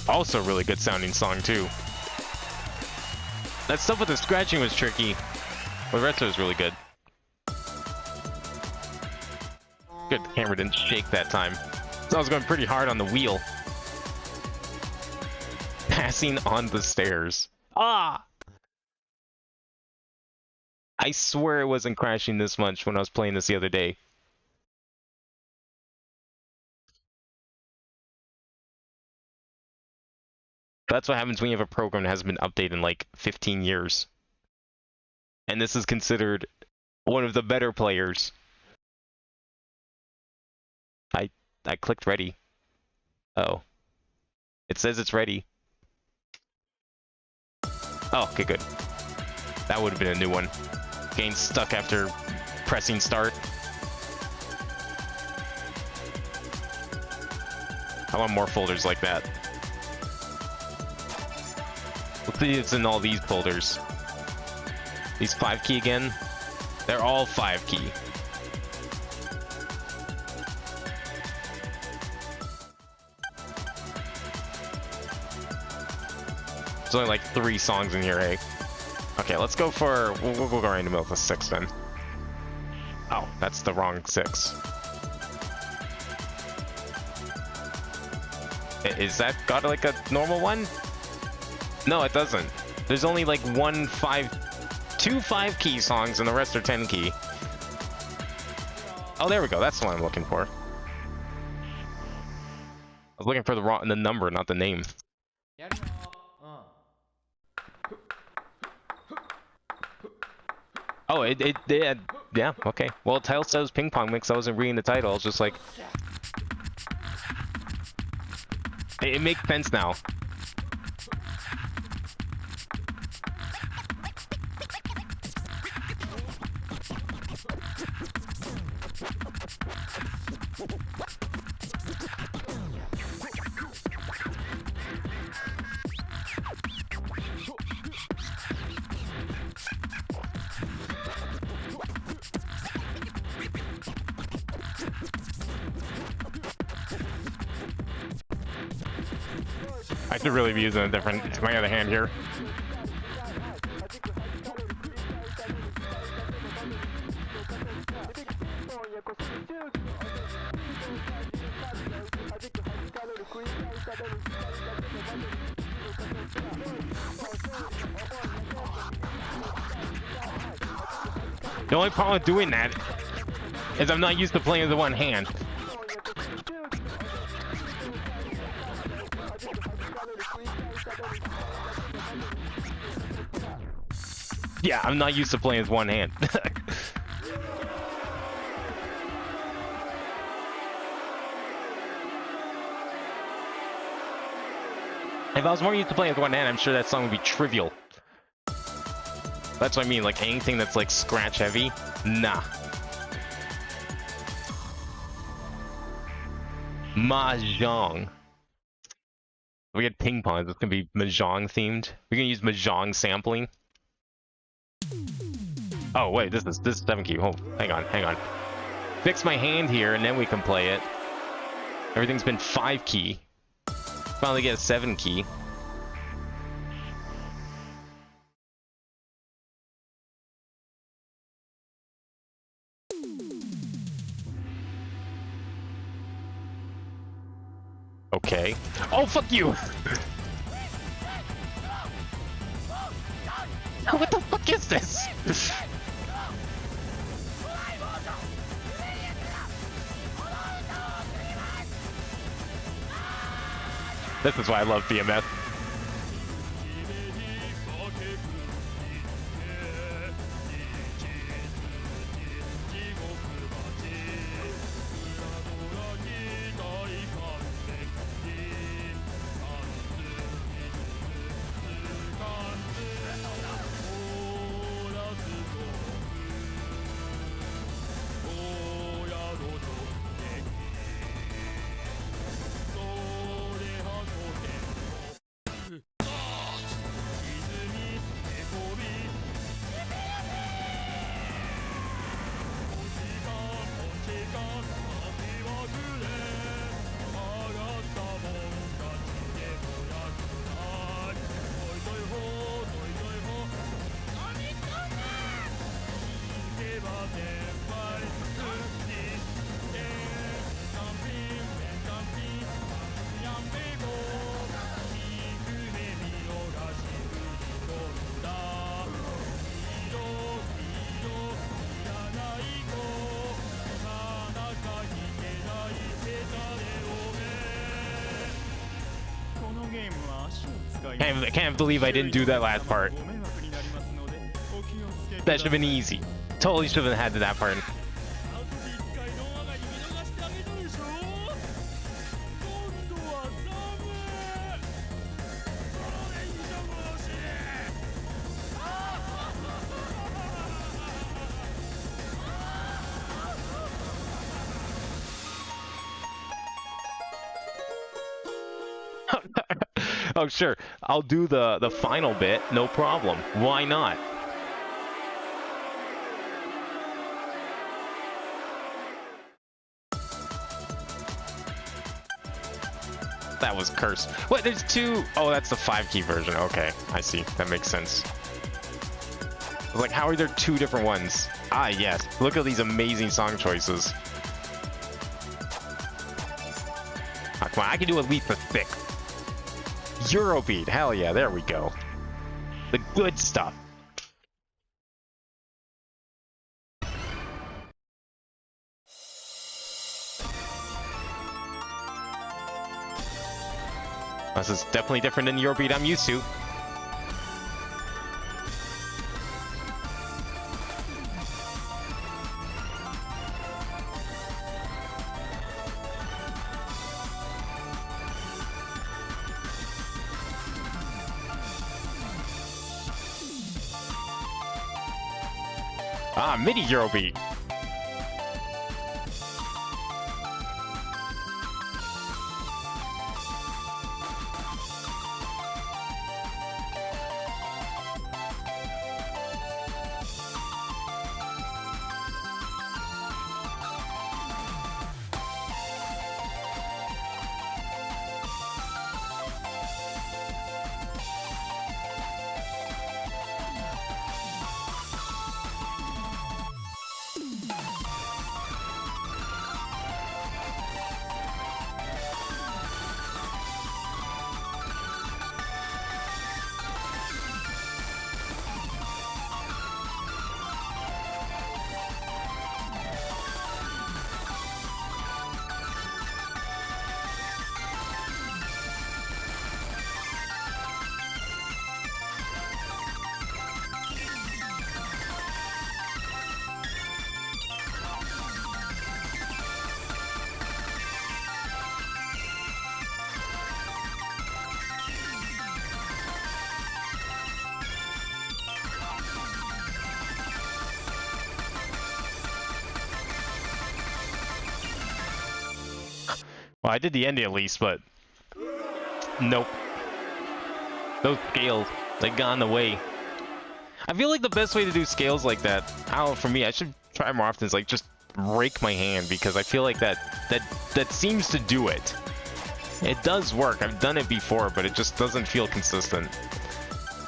Also a really good sounding song too. That stuff with the scratching was tricky, but the rest of it was really good. Good, the camera didn't shake that time. So I was going pretty hard on the wheel. Passing on the stairs. Ah! I swear it wasn't crashing this much when I was playing this the other day. That's what happens when you have a program that hasn't been updated in like 15 years. And this is considered one of the better players. I clicked ready. Oh. It says it's ready. Oh, okay, good. That would have been a new one. Getting stuck after pressing start. I want more folders like that. Let's see if it's in all these folders. These 5 key again. They're all 5 key. There's only like 3 songs in here, eh? Okay, let's go for... We'll go right in the middle of the 6 then. Oh, that's the wrong 6. Is that got like a normal one? No, it doesn't. There's only like 2 5 key songs and the rest are 10 key. Oh, there we go. That's the one I'm looking for. I was looking for the number, not the name. Oh, it did. Yeah, okay. Well, title says ping pong mix. I wasn't reading the title. I was just like, it makes sense now. I should really be using a different, my other hand here. The only problem with doing that is I'm not used to playing with the one hand. Yeah, I'm not used to playing with one hand. If I was more used to playing with one hand, I'm sure that song would be trivial. That's what I mean, like anything that's like scratch heavy, nah. Mahjong. We get ping pong, it's gonna be Mahjong themed. We can use Mahjong sampling. Oh wait, this is 7 key. Oh, hang on. Fix my hand here and then we can play it. Everything's been 5 key. Finally get a 7 key. Okay. Oh, fuck you! What the fuck is this? This is why I love BMS. I can't believe I didn't do that last part. That should have been easy. Totally should have had to that part. Oh, sure. I'll do the final bit, no problem. Why not? That was cursed. What? There's 2. Oh, that's the 5 key version. Okay, I see. That makes sense. Like, how are there 2 different ones? Ah, yes. Look at these amazing song choices. Oh, come on, I can do at least a 6. Eurobeat, hell yeah, there we go. The good stuff. This is definitely different than Eurobeat I'm used to. Ah, mini Euro beat. Well, I did the ending at least, but nope. Those scales, they got in the way. I feel like the best way to do scales like that, I don't know, for me, I should try more often, is like just rake my hand, because I feel like that seems to do it. It does work. I've done it before, but it just doesn't feel consistent.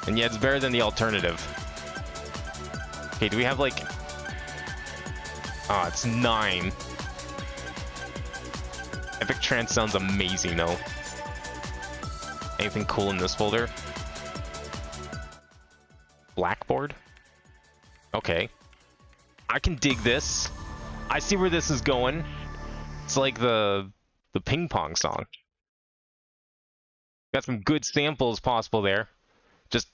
And yeah, it's better than the alternative. Okay, do we have like... Ah, it's 9. Epic Trance sounds amazing, though. Anything cool in this folder? Blackboard? Okay. I can dig this. I see where this is going. It's like the ping pong song. Got some good samples possible there. Just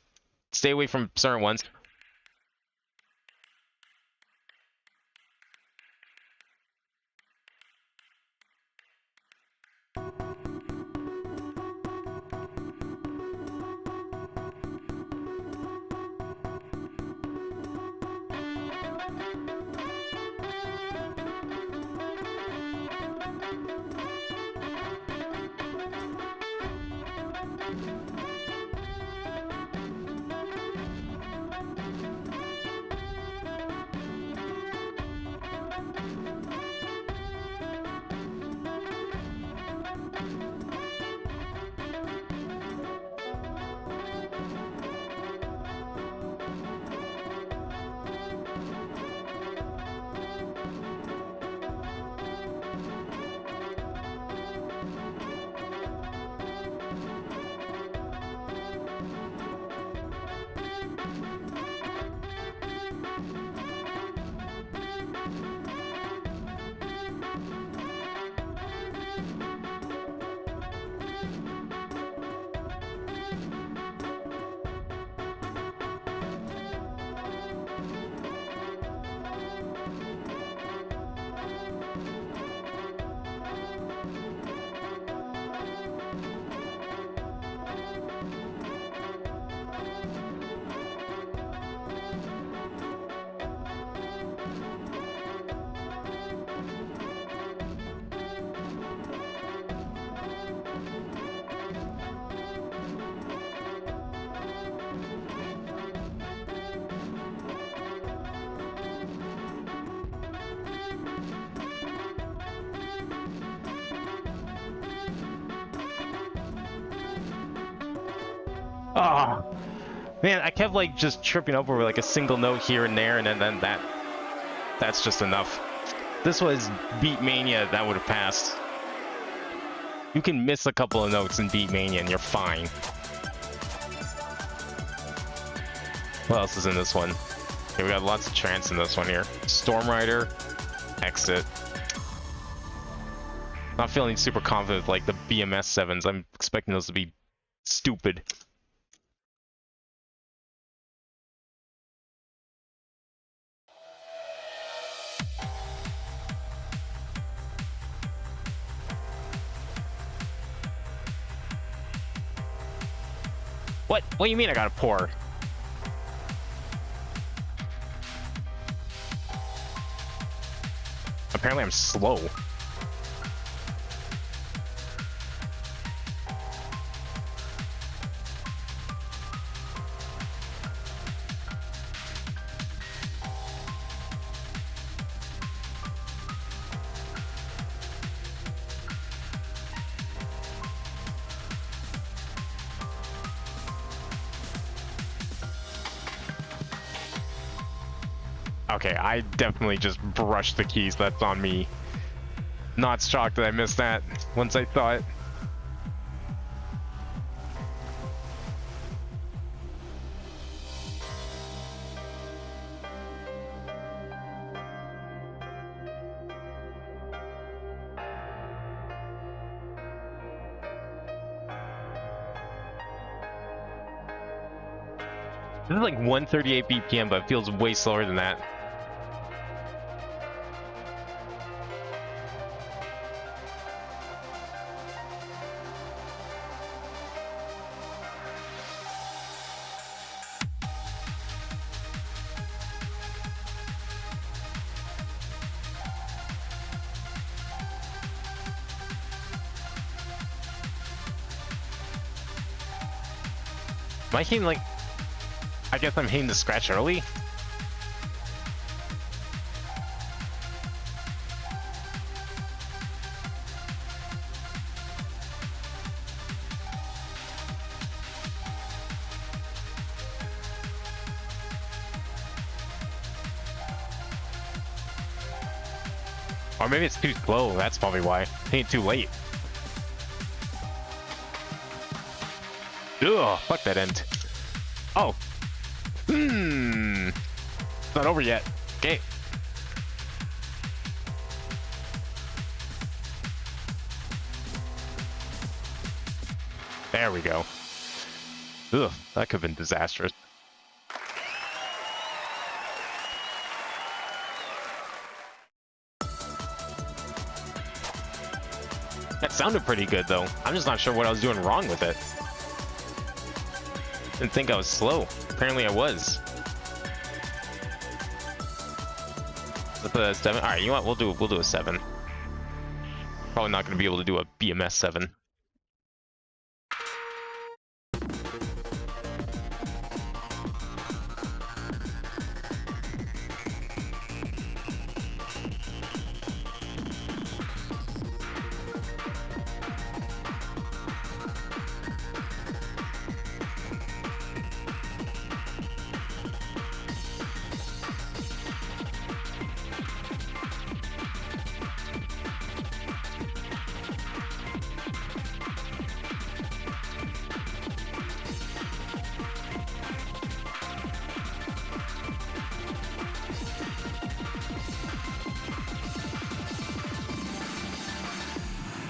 stay away from certain ones. Oh, man, I kept like just tripping over like a single note here and there, and then that's just enough. This was Beatmania, that would have passed. You can miss a couple of notes in Beatmania and you're fine. What else is in this one? Okay, we got lots of trance in this one here. Storm Rider, Exit. Not feeling super confident with like the BMS 7s. I'm expecting those to be stupid. What do you mean I gotta pour? apparently I'm slow. Okay, I definitely just brushed the keys. That's on me. Not shocked that I missed that once I saw it. This is like 138 BPM, but it feels way slower than that. Am I hitting like... I guess I'm hitting the scratch early? Or maybe it's too slow, that's probably why. I think it's too late. Ugh, fuck that end. Oh. It's not over yet. Okay. There we go. Ugh, that could have been disastrous. That sounded pretty good though. I'm just not sure what I was doing wrong with it. Didn't think I was slow. Apparently I was. Let's put a 7. Alright, you know what? We'll do a 7. Probably not gonna be able to do a BMS 7.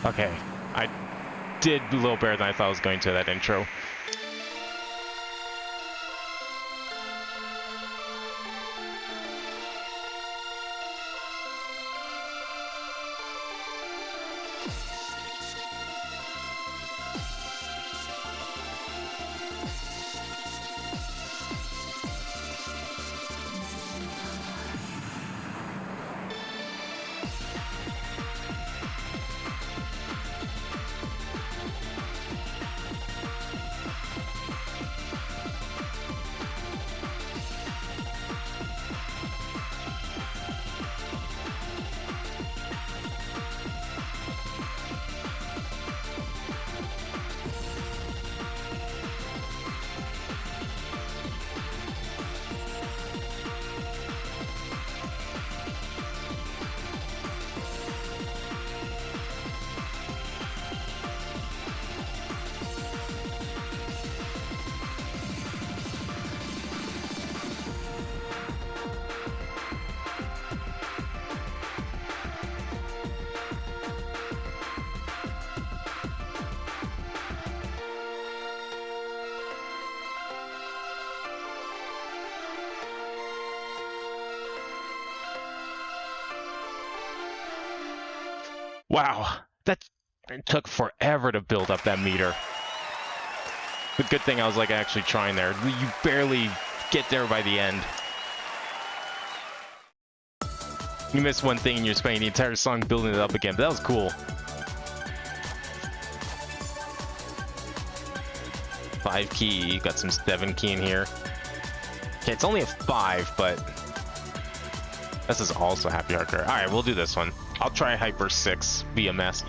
Okay, I did a little better than I thought I was going to that intro. Wow, that took forever to build up that meter. The good thing I was like actually trying there. You barely get there by the end. You missed one thing and you're spending the entire song building it up again, but that was cool. 5 key, got some 7 key in here. Okay, it's only a 5, but this is also happy hardcore. Alright, we'll do this one. I'll try Hyper 6 VMS.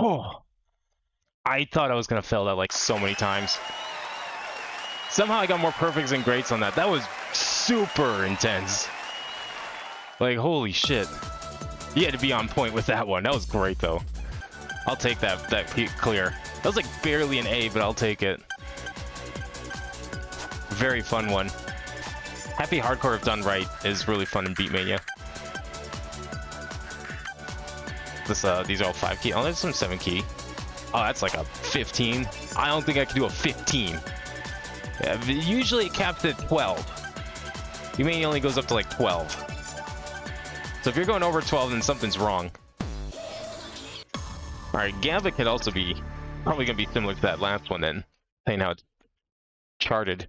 Oh, I thought I was gonna fail that like so many times. Somehow I got more perfects and greats on that. That was super intense. Like, holy shit. You had to be on point with that one. That was great though. I'll take that clear. That was like barely an A, but I'll take it. Very fun one. Happy Hardcore if done right is really fun in Beatmania. These are all 5 key. Oh, there's some 7 key. Oh, that's like a 15. I don't think I can do a 15. Yeah, usually it caps at 12. Beatmania only goes up to like 12. So if you're going over 12, then something's wrong. Alright, Gambit could also be probably going to be similar to that last one then. Saying how it's charted.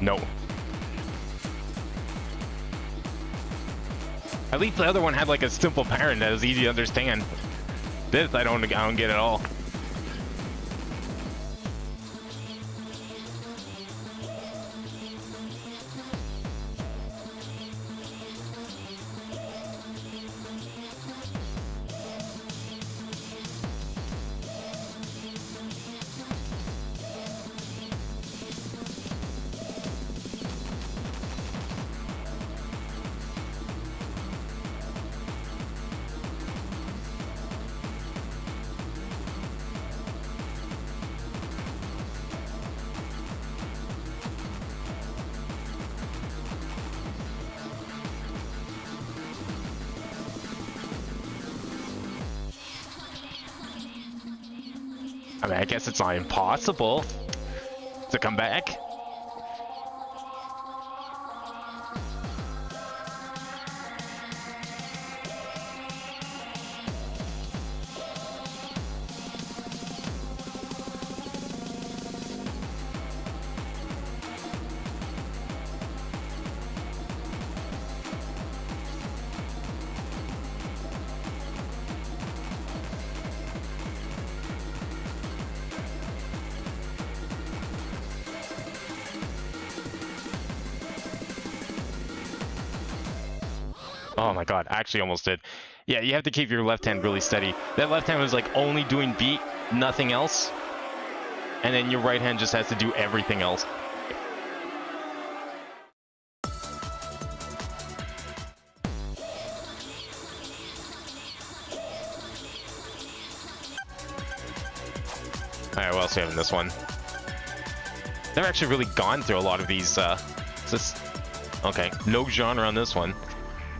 No. At least the other one had like a simple pattern that was easy to understand. This I don't get at all. I mean, I guess it's not impossible to come back. Oh my god, I actually almost did. Yeah, you have to keep your left hand really steady. That left hand was like only doing beat, nothing else. And then your right hand just has to do everything else. Alright, what else do we have in this one? Never actually really gone through a lot of these, okay, no genre on this one.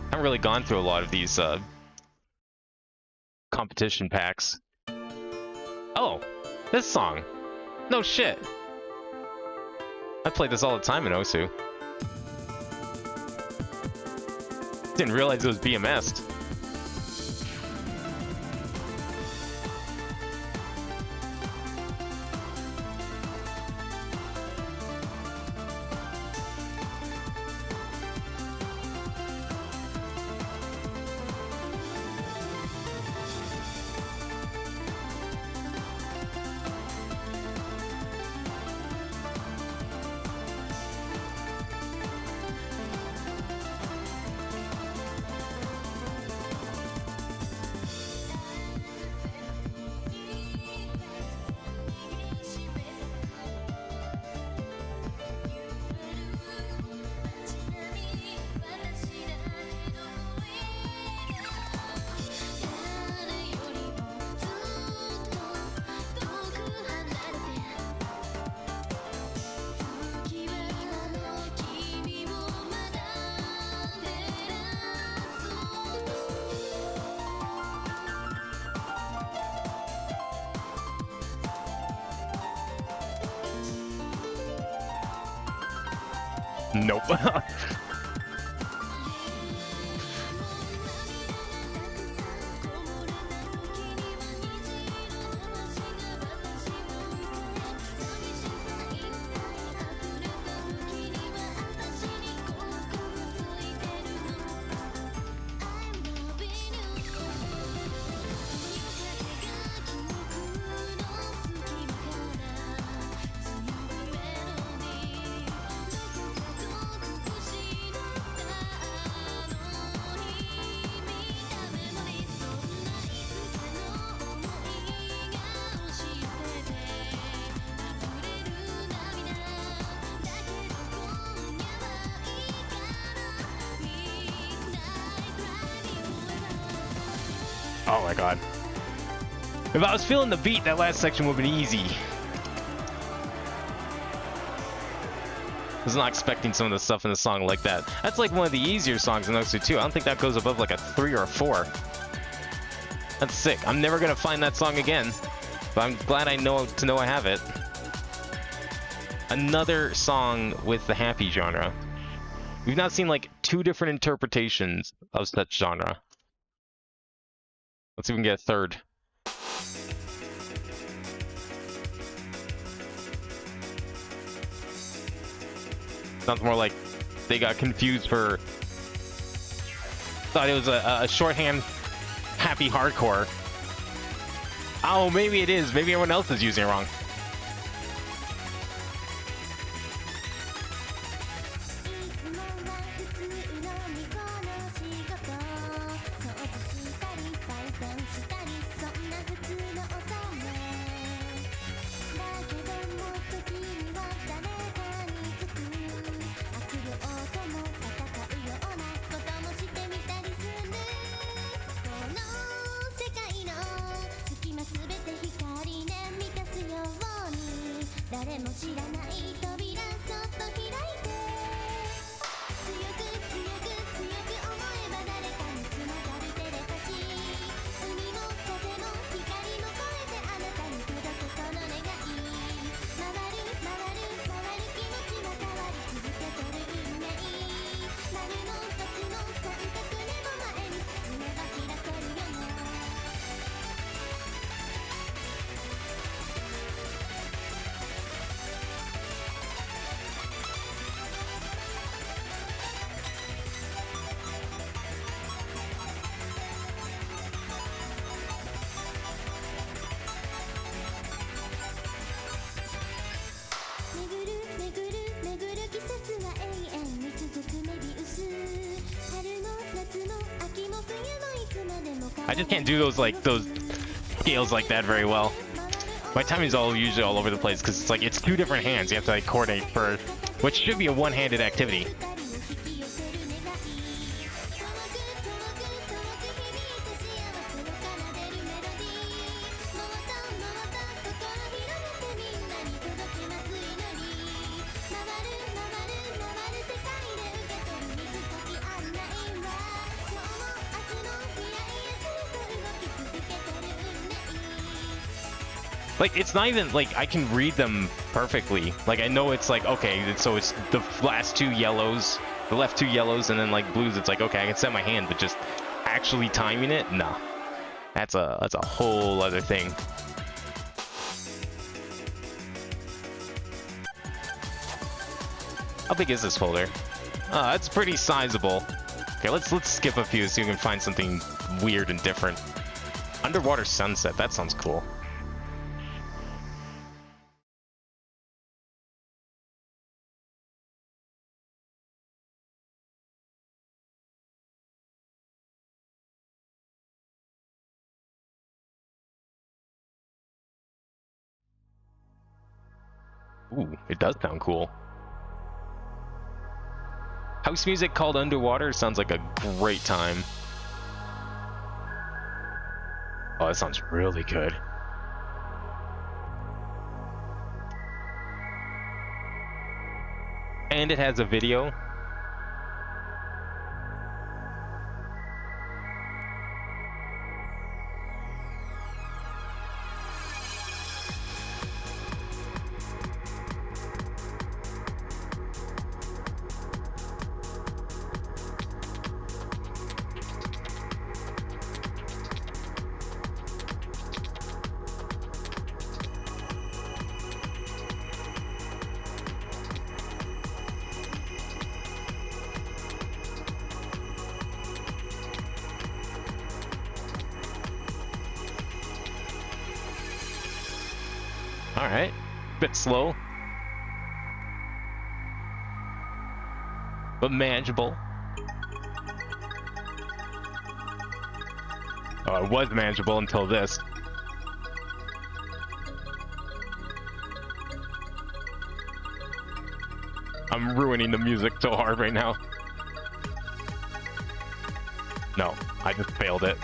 Haven't really gone through a lot of these, competition packs. Oh, this song. No shit. I played this all the time in Osu. Didn't realize it was BMS'd. Nope. Oh my god. If I was feeling the beat, that last section would have been easy. I was not expecting some of the stuff in the song like that. That's like one of the easier songs in Osu too. I don't think that goes above like a 3 or a 4. That's sick. I'm never gonna find that song again, but I'm glad I know I have it. Another song with the happy genre. We've not seen like 2 different interpretations of such genre. Let's see if we can get a third. Sounds more like they got confused for... Thought it was a shorthand happy hardcore. Oh, maybe it is. Maybe everyone else is using it wrong. I just can't do those scales like that very well. My timing's usually all over the place because it's two different hands. You have to like coordinate for, which should be a one-handed activity. Like, it's not even, like, I can read them perfectly. Like, I know it's like, okay, so it's the last two yellows, the left two yellows, and then, like, blues. It's like, okay, I can set my hand, but just actually timing it? Nah. That's a whole other thing. How big is this folder? Oh, that's pretty sizable. Okay, let's skip a few so you can find something weird and different. Underwater sunset, that sounds cool. Ooh, it does sound cool. House music called Underwater sounds like a great time. Oh, that sounds really good. And it has a video. Alright. Bit slow. But manageable. Oh, it was manageable until this. I'm ruining the music so hard right now. No, I just failed it.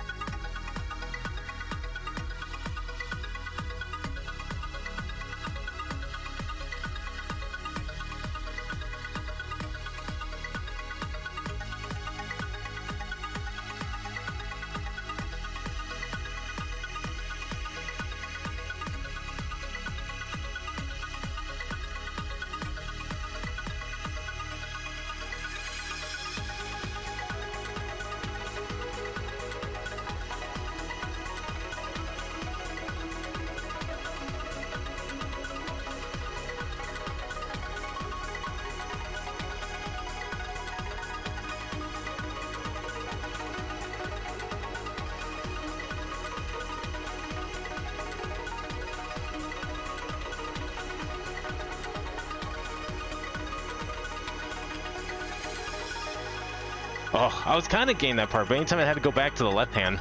Oh, I was kind of getting that part, but anytime I had to go back to the left hand,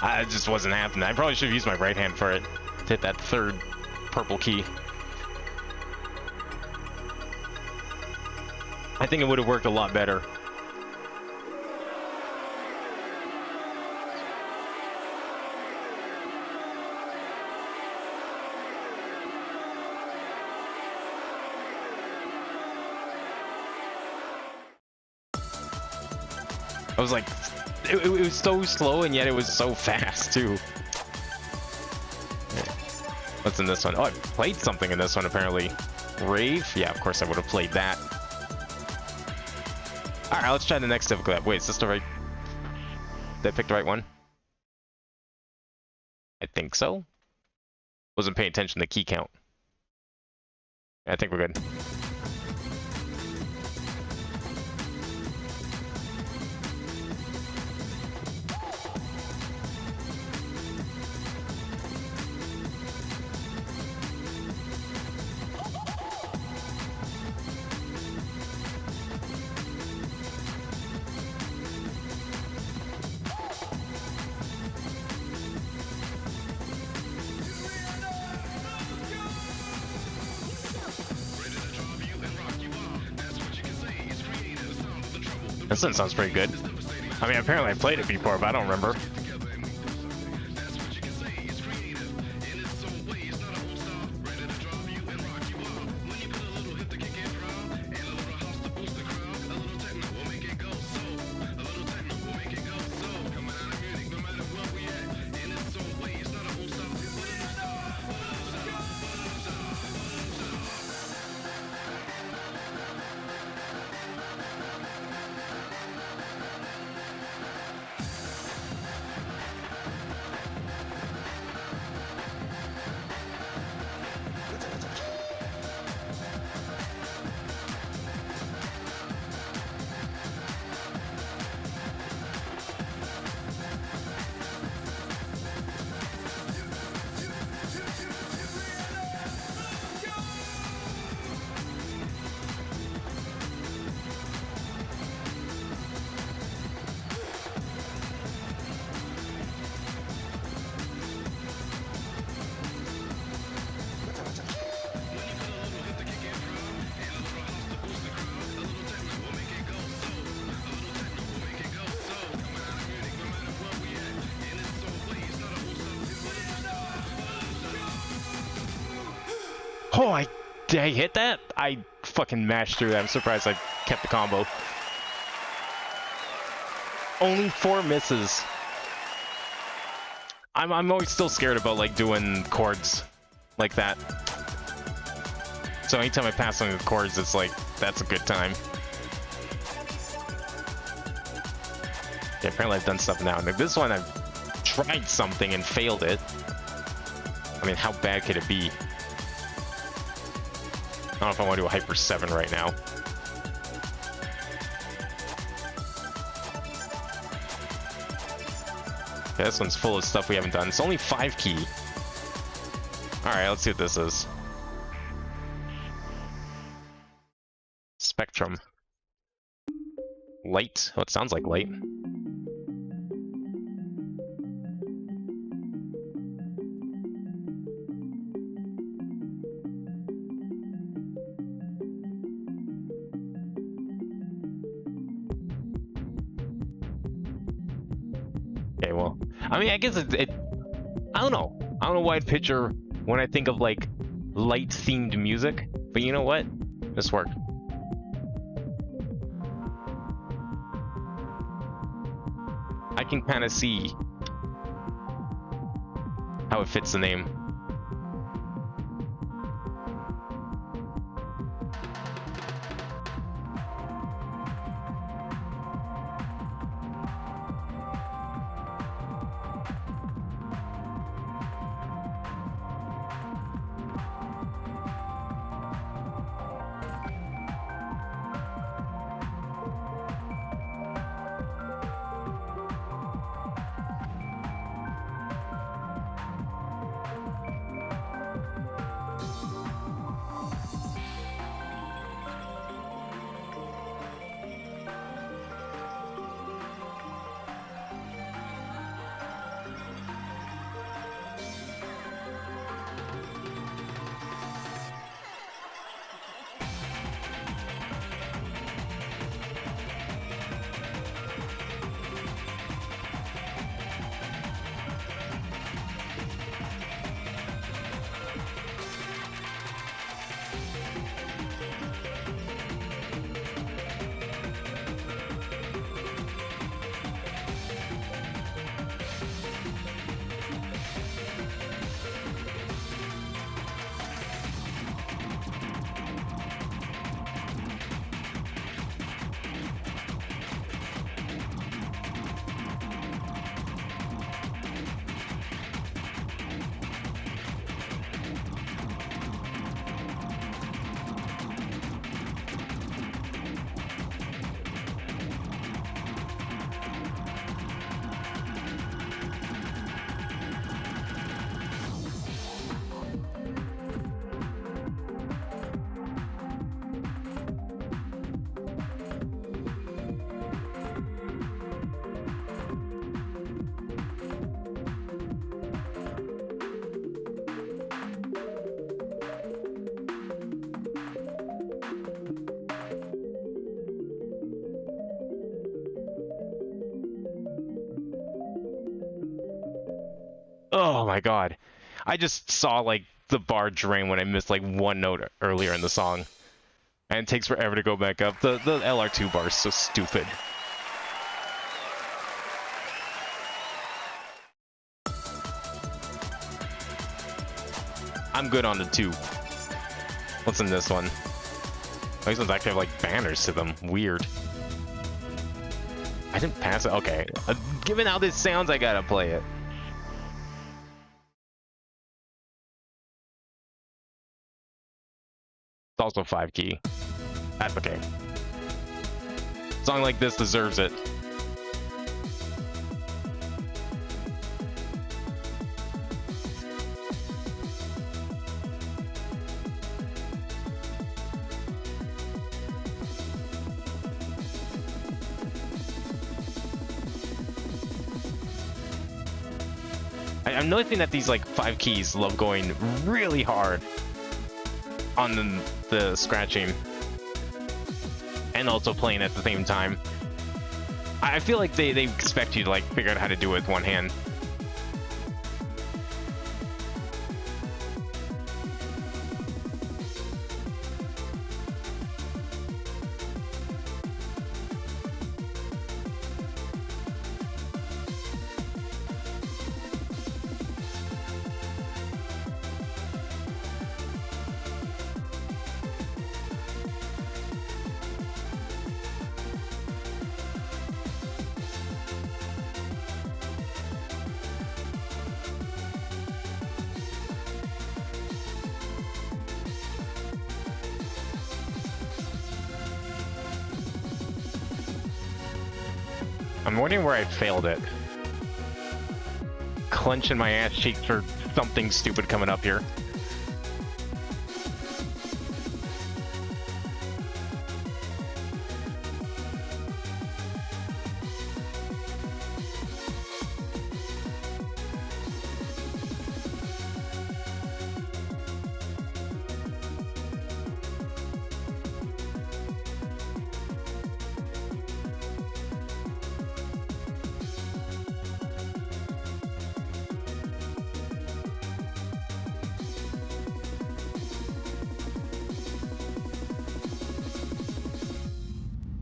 I just wasn't happening. I probably should have used my right hand for it to hit that third purple key. I think it would have worked a lot better. I was like, it was so slow and yet it was so fast too. What's in this one? Oh, I played something in this one apparently. Rave? Yeah, of course I would have played that. Alright, let's try the next difficult. Wait, is this the right... Did I pick the right one? I think so. Wasn't paying attention to the key count. I think we're good. This one sounds pretty good. I mean, apparently I played it before, but I don't remember. Oh, did I hit that? I fucking mashed through that. I'm surprised I kept the combo. Only 4 misses. I'm always still scared about like doing chords like that. So anytime I pass on the chords, it's like that's a good time. Yeah, apparently I've done stuff now. Now this one I've tried something and failed it. I mean, how bad could it be? I don't know if I want to do a Hyper 7 right now. Yeah, this one's full of stuff we haven't done. It's only 5 key. Alright, let's see what this is. Spectrum. Light. Oh, it sounds like light. Okay, well, I mean, I guess it I don't know. I don't know why I'd picture when I think of like light-themed music, but you know what? This worked. I can kind of see how it fits the name. my god. I just saw, like, the bar drain when I missed, like, one note earlier in the song. And it takes forever to go back up. The LR2 bar is so stupid. I'm good on the 2. What's in this one? These ones actually have, like, banners to them. Weird. I didn't pass it. Okay. Given how this sounds, I gotta play it. It's also 5 key. That's okay. A song like this deserves it. I'm noticing that these, like, 5 keys love going really hard on the scratching and also playing at the same time. I feel like they expect you to, like, figure out how to do it with one hand. I'm wondering where I failed it. Clenching my ass cheeks for something stupid coming up here.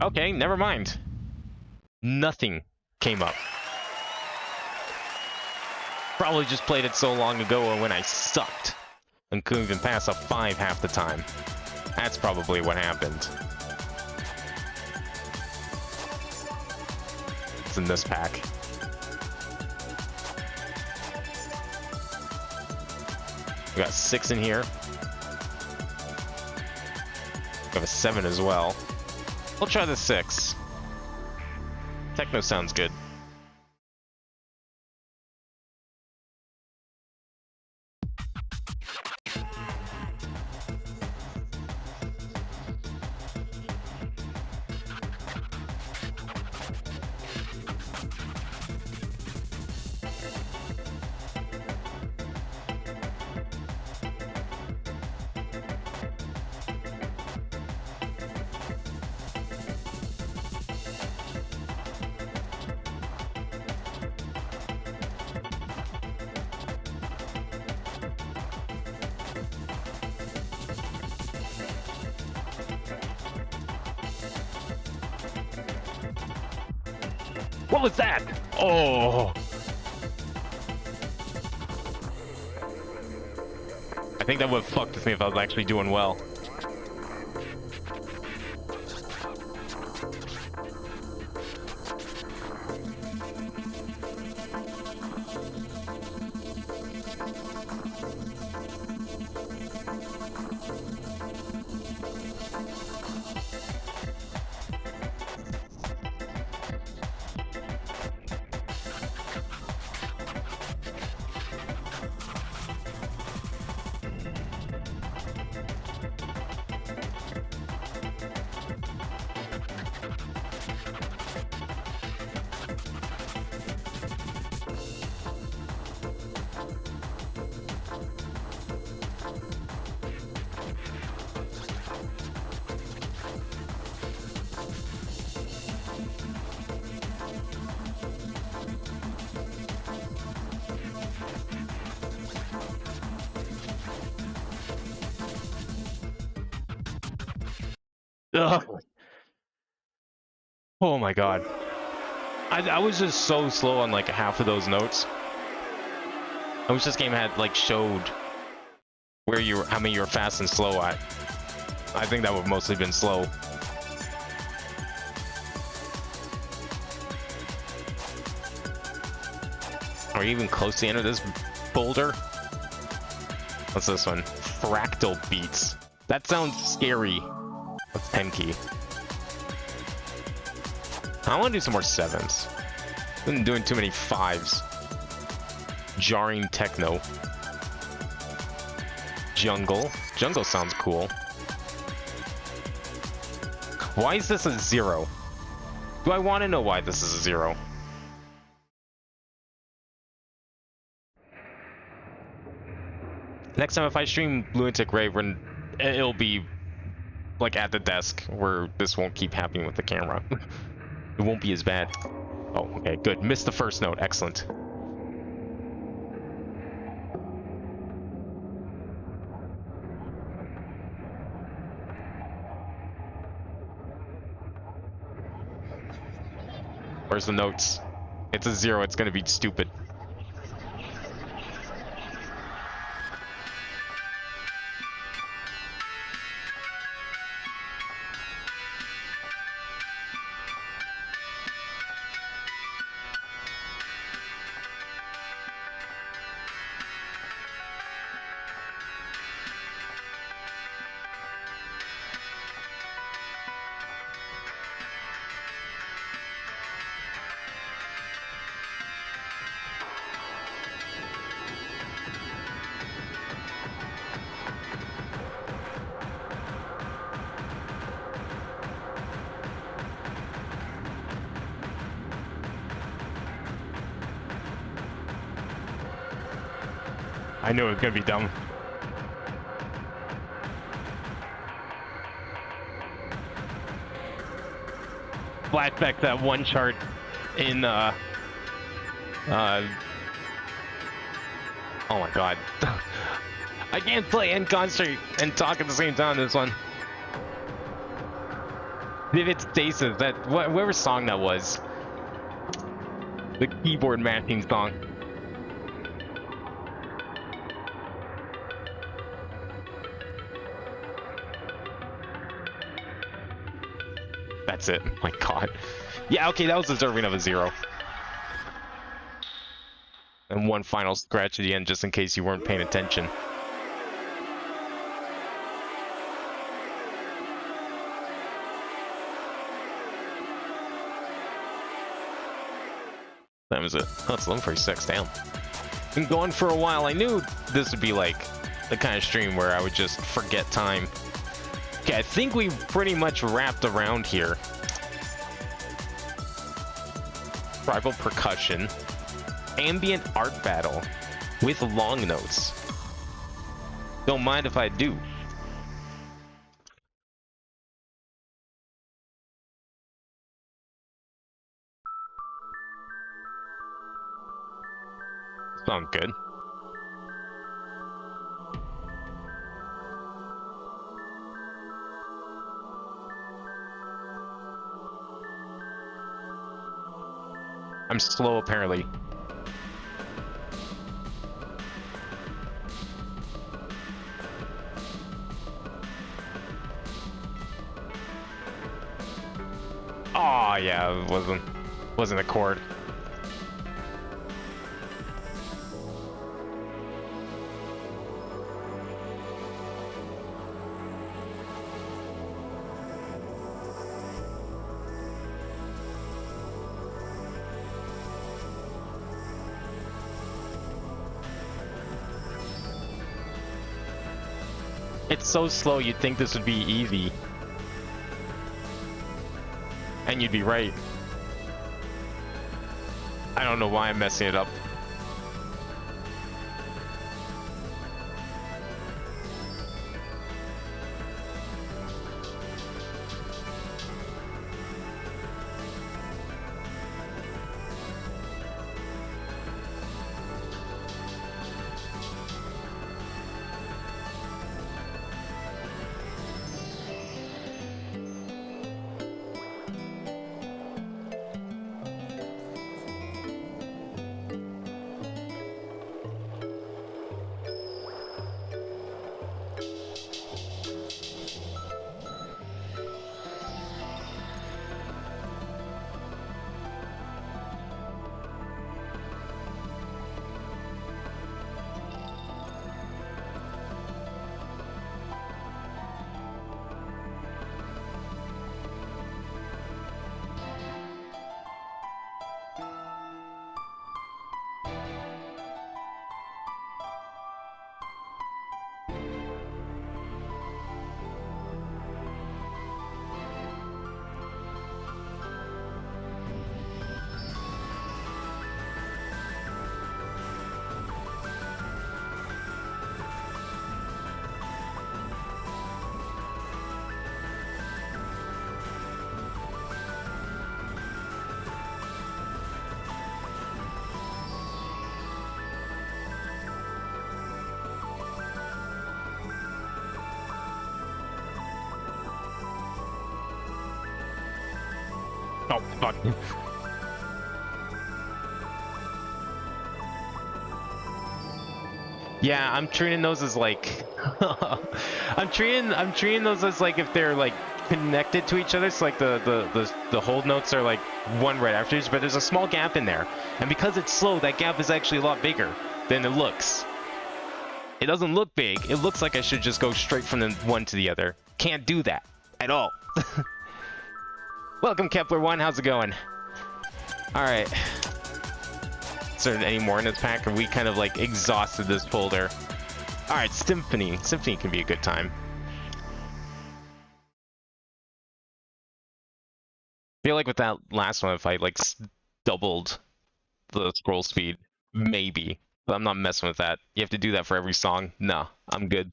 Okay, never mind. Nothing came up. Probably just played it so long ago when I sucked and couldn't even pass a 5 half the time. That's probably what happened. It's in this pack. We got 6 in here. We have a 7 as well. We'll try the 6. Techno sounds good. What was that? Oh! I think that would have fucked with me if I was actually doing well. Ugh. Oh my god. I was just so slow on like half of those notes. I wish this game had like showed where how many you were fast and slow at. I think that would have mostly been slow. Are we even close to the end of this boulder? What's this one? Fractal beats. That sounds scary. That's 10 key. I want to do some more 7s. I've been doing too many 5s. Jarring techno. Jungle. Jungle sounds cool. Why is this a 0? Do I want to know why this is a 0? Next time if I stream Lunatic Rave, it'll be like at the desk where this won't keep happening with the camera. It won't be as bad. Oh, okay, good. Missed the first note. Excellent. Where's the notes? It's a 0. It's gonna be stupid. I knew it was gonna be dumb. Flashback to that one chart in oh my god. I can't play and concentrate and talk at the same time this one. Vivid Stasis, that whatever song that was. The keyboard mashing song. That's it. My god. Yeah, okay, that was deserving of a 0. And one final scratch at the end, just in case you weren't paying attention. That was it. Oh, it's 11:46. Damn. Been going for a while. I knew this would be like the kind of stream where I would just forget time. Okay, I think we pretty much wrapped around here. Tribal percussion. Ambient art battle with long notes. Don't mind if I do. Sound good. I'm slow, apparently. Oh yeah, it wasn't a chord. It's so slow, you'd think this would be easy. And you'd be right. I don't know why I'm messing it up. Oh, fuck. Yeah, I'm treating those as like I'm treating those as like if they're like connected to each other. So like the hold notes are like one right after each, but there's a small gap in there. And because it's slow, that gap is actually a lot bigger than it looks. It doesn't look big. It looks like I should just go straight from the one to the other. Can't do that at all. Welcome Kepler1, how's it going? Alright. Is there any more in this pack? Or we kind of like exhausted this folder? Alright, Symphony. Symphony can be a good time. I feel like with that last one, if I like doubled the scroll speed, maybe. But I'm not messing with that. You have to do that for every song. No, I'm good.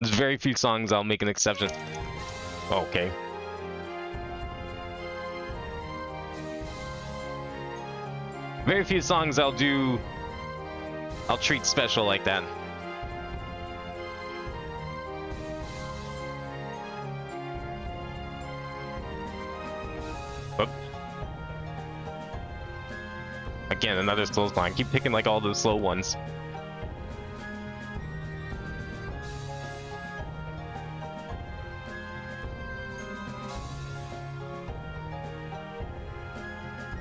There's very few songs I'll make an exception. Okay. Very few songs I'll treat special like that. Whoop. Again, another slow song. I keep picking like all the slow ones.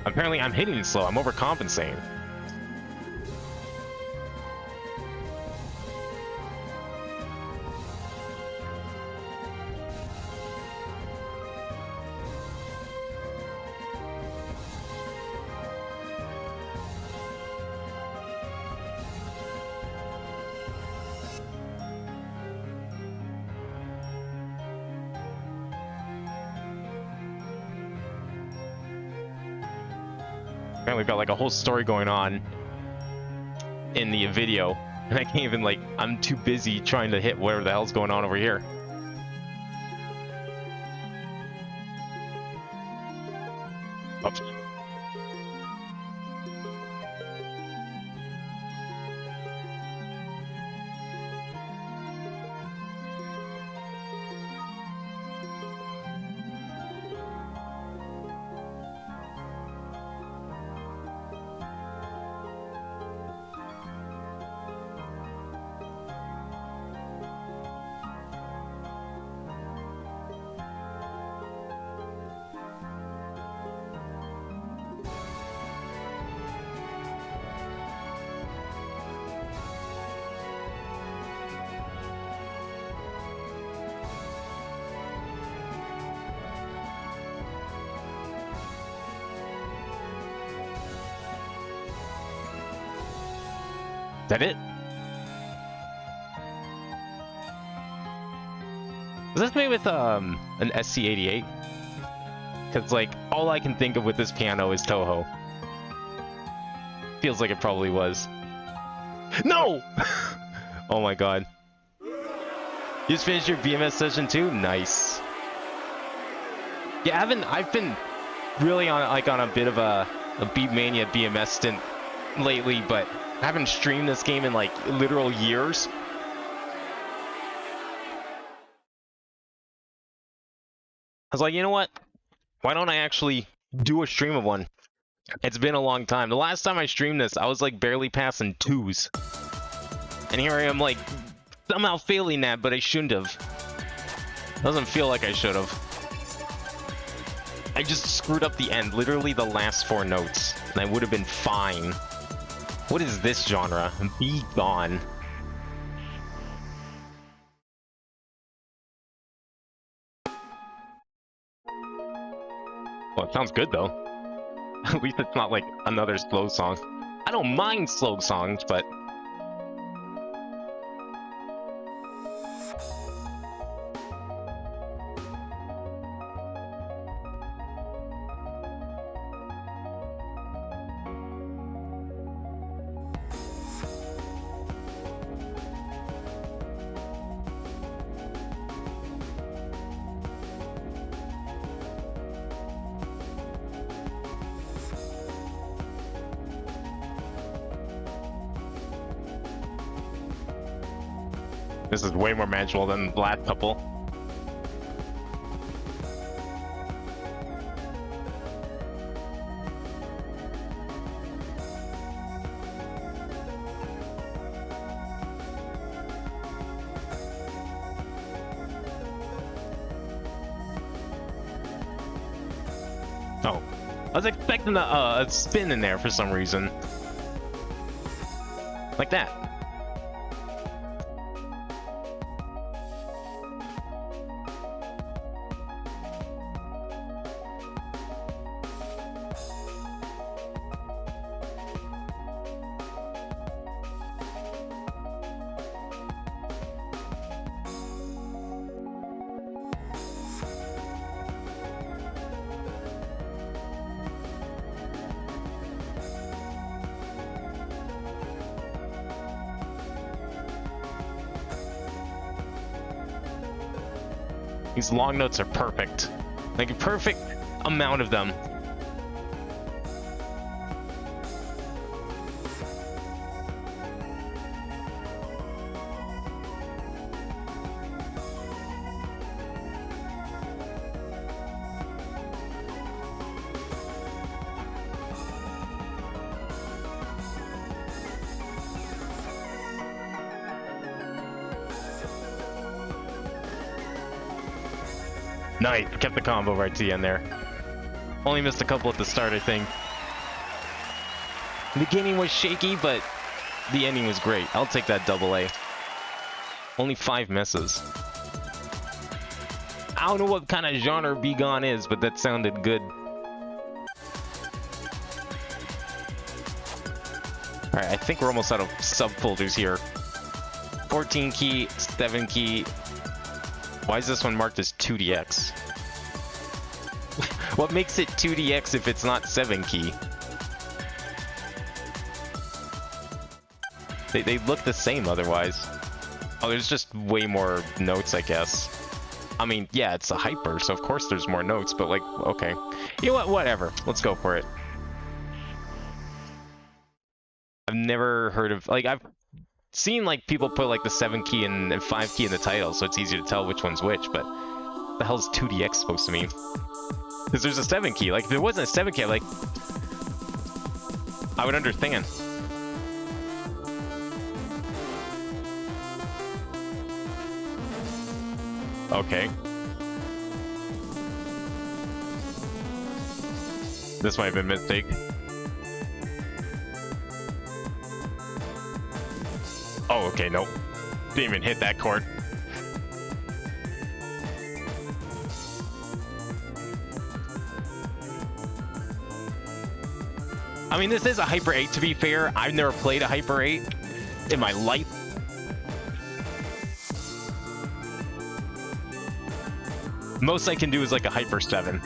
Apparently I'm hitting slow. I'm overcompensating. Apparently we've got like a whole story going on in the video, and I can't even like, I'm too busy trying to hit whatever the hell's going on over here. Oops. Is that it? Was this made with an SC88? Because like all I can think of with this piano is Toho. Feels like it probably was. No! Oh my god. You just finished your BMS session too? Nice. Yeah, I've been really on a bit of a Beatmania BMS stint lately, but I haven't streamed this game in like literal years. I was like, you know what? Why don't I actually do a stream of one? It's been a long time. The last time I streamed this, I was like barely passing 2s. And here I am like somehow failing that, but I shouldn't have. Doesn't feel like I should have. I just screwed up the end, literally the last 4 notes, and I would have been fine. What is this genre? Be gone. Well, it sounds good though. At least it's not like another slow song. I don't mind slow songs, but this is way more manageable than the last couple. Oh, I was expecting a spin in there for some reason. Like that. These long notes are perfect. Like a perfect amount of them. Nice, kept the combo right to the end there. Only missed a couple at the start, I think. The beginning was shaky, but the ending was great. I'll take that double A. Only 5 misses. I don't know what kind of genre B-Gone is, but that sounded good. Alright, I think we're almost out of subfolders here. 14 key, 7 key. Why is this one marked as 2DX? What makes it 2DX if it's not 7 key? They look the same otherwise. Oh, there's just way more notes, I guess. I mean, yeah, it's a hyper, so of course there's more notes, but like, okay. You know what, whatever. Let's go for it. I've never heard of, like, I've seen like people put like the 7 key and 5 key in the title, so it's easy to tell which one's which, but what the hell's 2DX supposed to mean? Because there's a 7 key. Like, if there wasn't a 7 key, like, I would understand. Okay. This might have been a mistake. Oh, okay, nope. Didn't even hit that chord. I mean, this is a Hyper 8, to be fair. I've never played a Hyper 8 in my life. Most I can do is like a Hyper 7.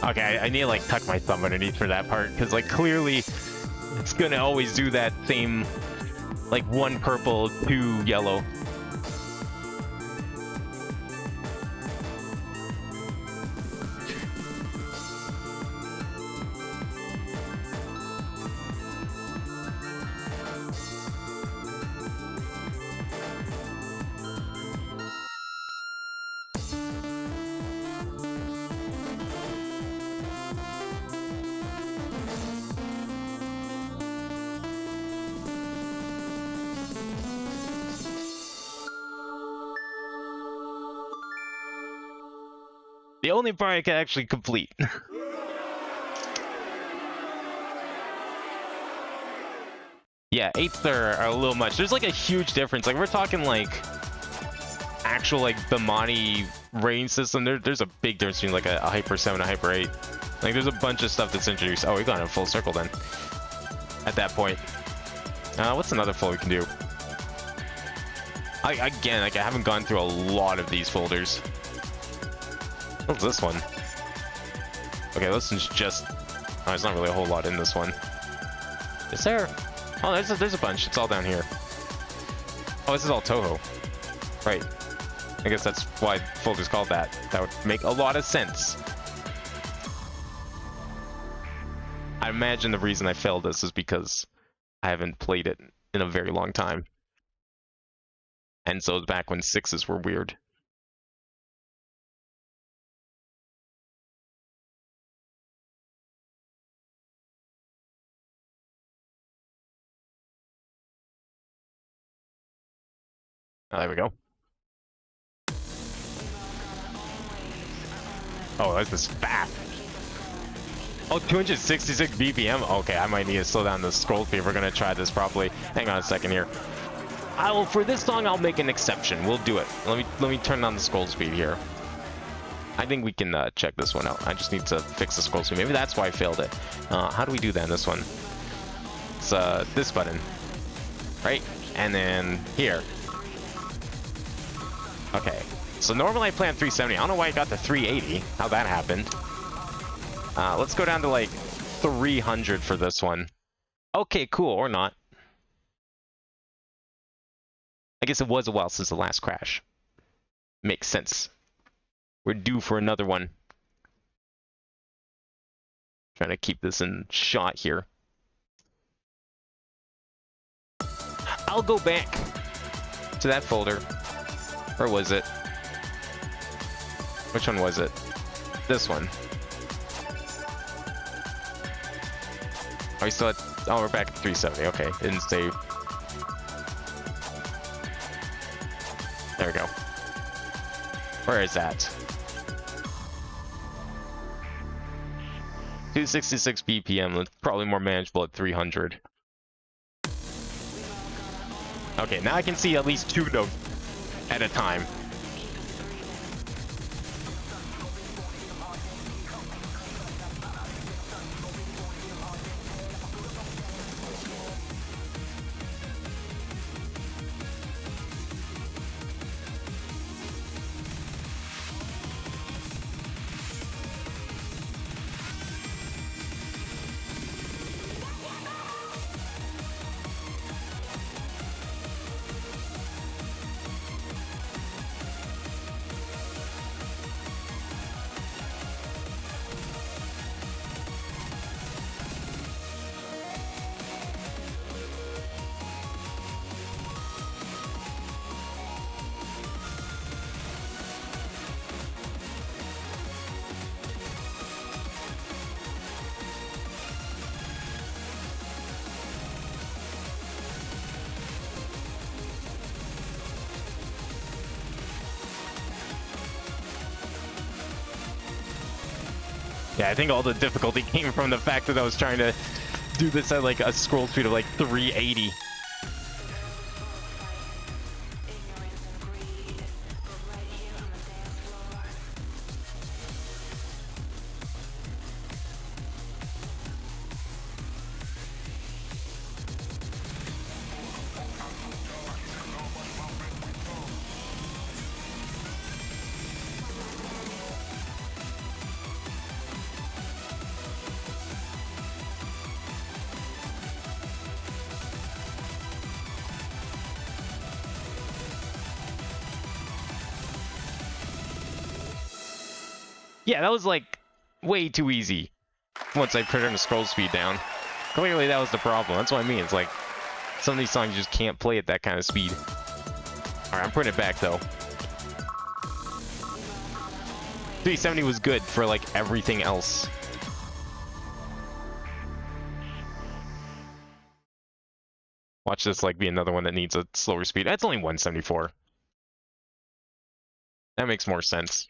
Okay, I need to like tuck my thumb underneath for that part, because like clearly it's gonna always do that same like 1 purple, 2 yellow. The only part I can actually complete. Yeah, 8s are a little much. There's like a huge difference. Like we're talking like actual like Beatmania range system. There's a big difference between like a Hyper 7 and a Hyper 8. Like there's a bunch of stuff that's introduced. Oh, we got in full circle then. At that point. What's another full we can do? Again, like I haven't gone through a lot of these folders. What's this one? Okay, this one's just... Oh, there's not really a whole lot in this one. Is there? Oh, there's a bunch. It's all down here. Oh, this is all Toho. Right. I guess that's why folder's called that. That would make a lot of sense. I imagine the reason I failed this is because I haven't played it in a very long time. And so it was back when 6s were weird. Oh, there we go. Oh, that's this fast. Oh, 266 BPM? Okay, I might need to slow down the scroll speed if we're gonna try this properly. Hang on a second here. For this song, I'll make an exception. We'll do it. Let me turn on the scroll speed here. I think we can check this one out. I just need to fix the scroll speed. Maybe that's why I failed it. How do we do that in this one? It's this button, right? And then here. Okay. So normally I play on 370. I don't know why I got to 380. How that happened. Let's go down to like 300 for this one. Okay, cool. Or not. I guess it was a while since the last crash. Makes sense. We're due for another one. Trying to keep this in shot here. I'll go back to that folder. Or was it? Which one was it? This one. Oh, we still had... Oh, we're back at 370. Okay, didn't save. There we go. Where is that? 266 BPM. That's probably more manageable at 300. Okay, now I can see at least 2 notes at a time. Yeah, I think all the difficulty came from the fact that I was trying to do this at like a scroll speed of like 380. Yeah, that was like way too easy once I turned the scroll speed down. Clearly that was the problem. That's what I mean. It's like some of these songs you just can't play at that kind of speed. Alright, I'm putting it back though. 370 was good for like everything else. Watch this like be another one that needs a slower speed. That's only 174. That makes more sense.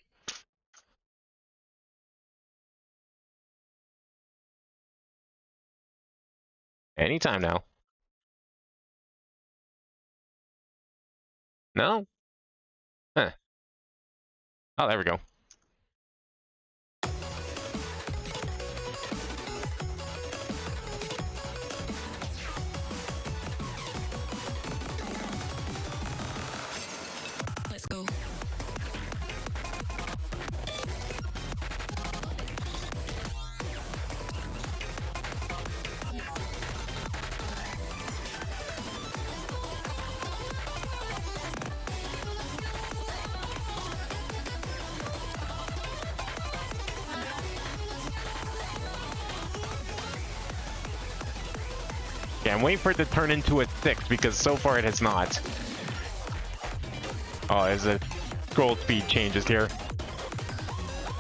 Anytime now. No? Huh. Oh, there we go. Okay, I'm waiting for it to turn into a 6 because so far it has not. Oh, as the scroll speed changes here.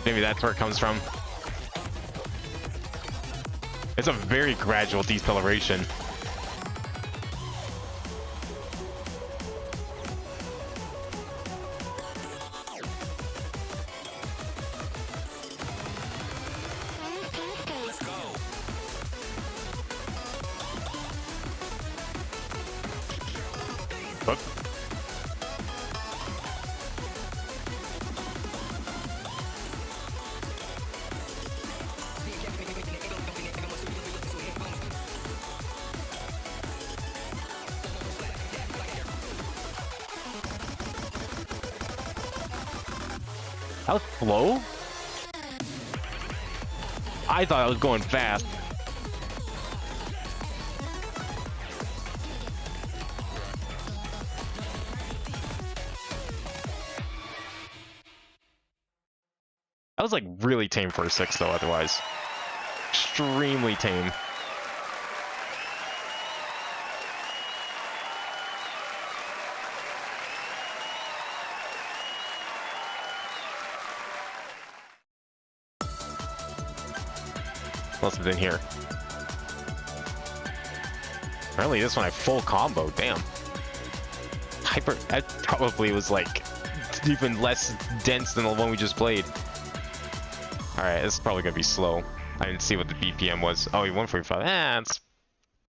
Maybe that's where it comes from. It's a very gradual deceleration. Whoop. That was slow? I thought I was going fast. That was like really tame for a 6 though, otherwise. Extremely tame. Must have been here. Apparently this one had full combo, damn. Hyper, that probably was like even less dense than the one we just played. Alright, this is probably gonna be slow. I didn't see what the BPM was. Oh, 145.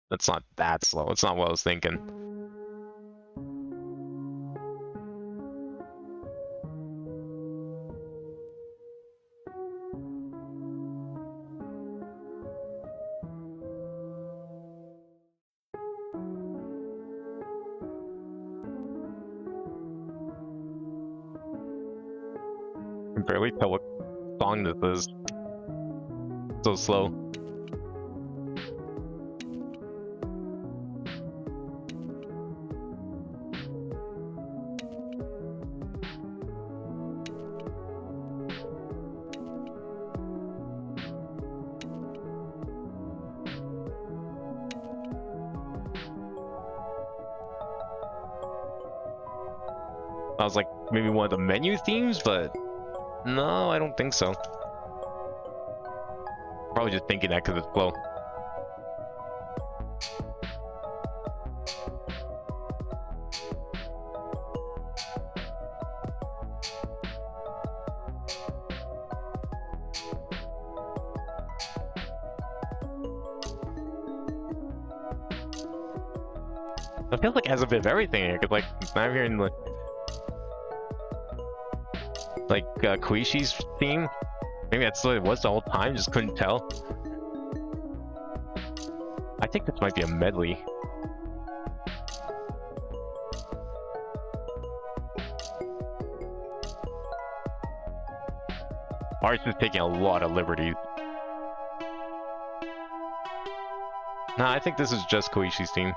That's not that slow. It's not what I was thinking. I can barely tell what song this is. So slow. I was like, maybe one of the menu themes, but no, I don't think so. Probably just thinking that because it's slow. I feel like it has a bit of everything here, because like, I'm hearing like Koishi's theme. Maybe that's what it was the whole time, just couldn't tell. I think this might be a medley. Artist is taking a lot of liberties. Nah, I think this is just Koishi's theme.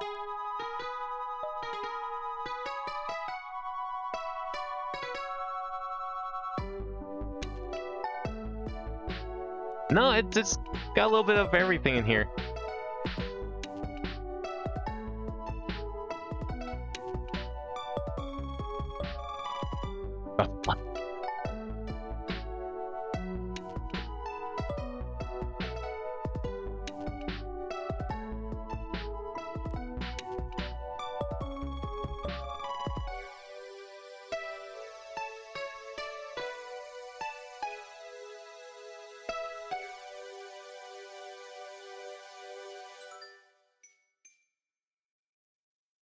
No, it's got a little bit of everything in here.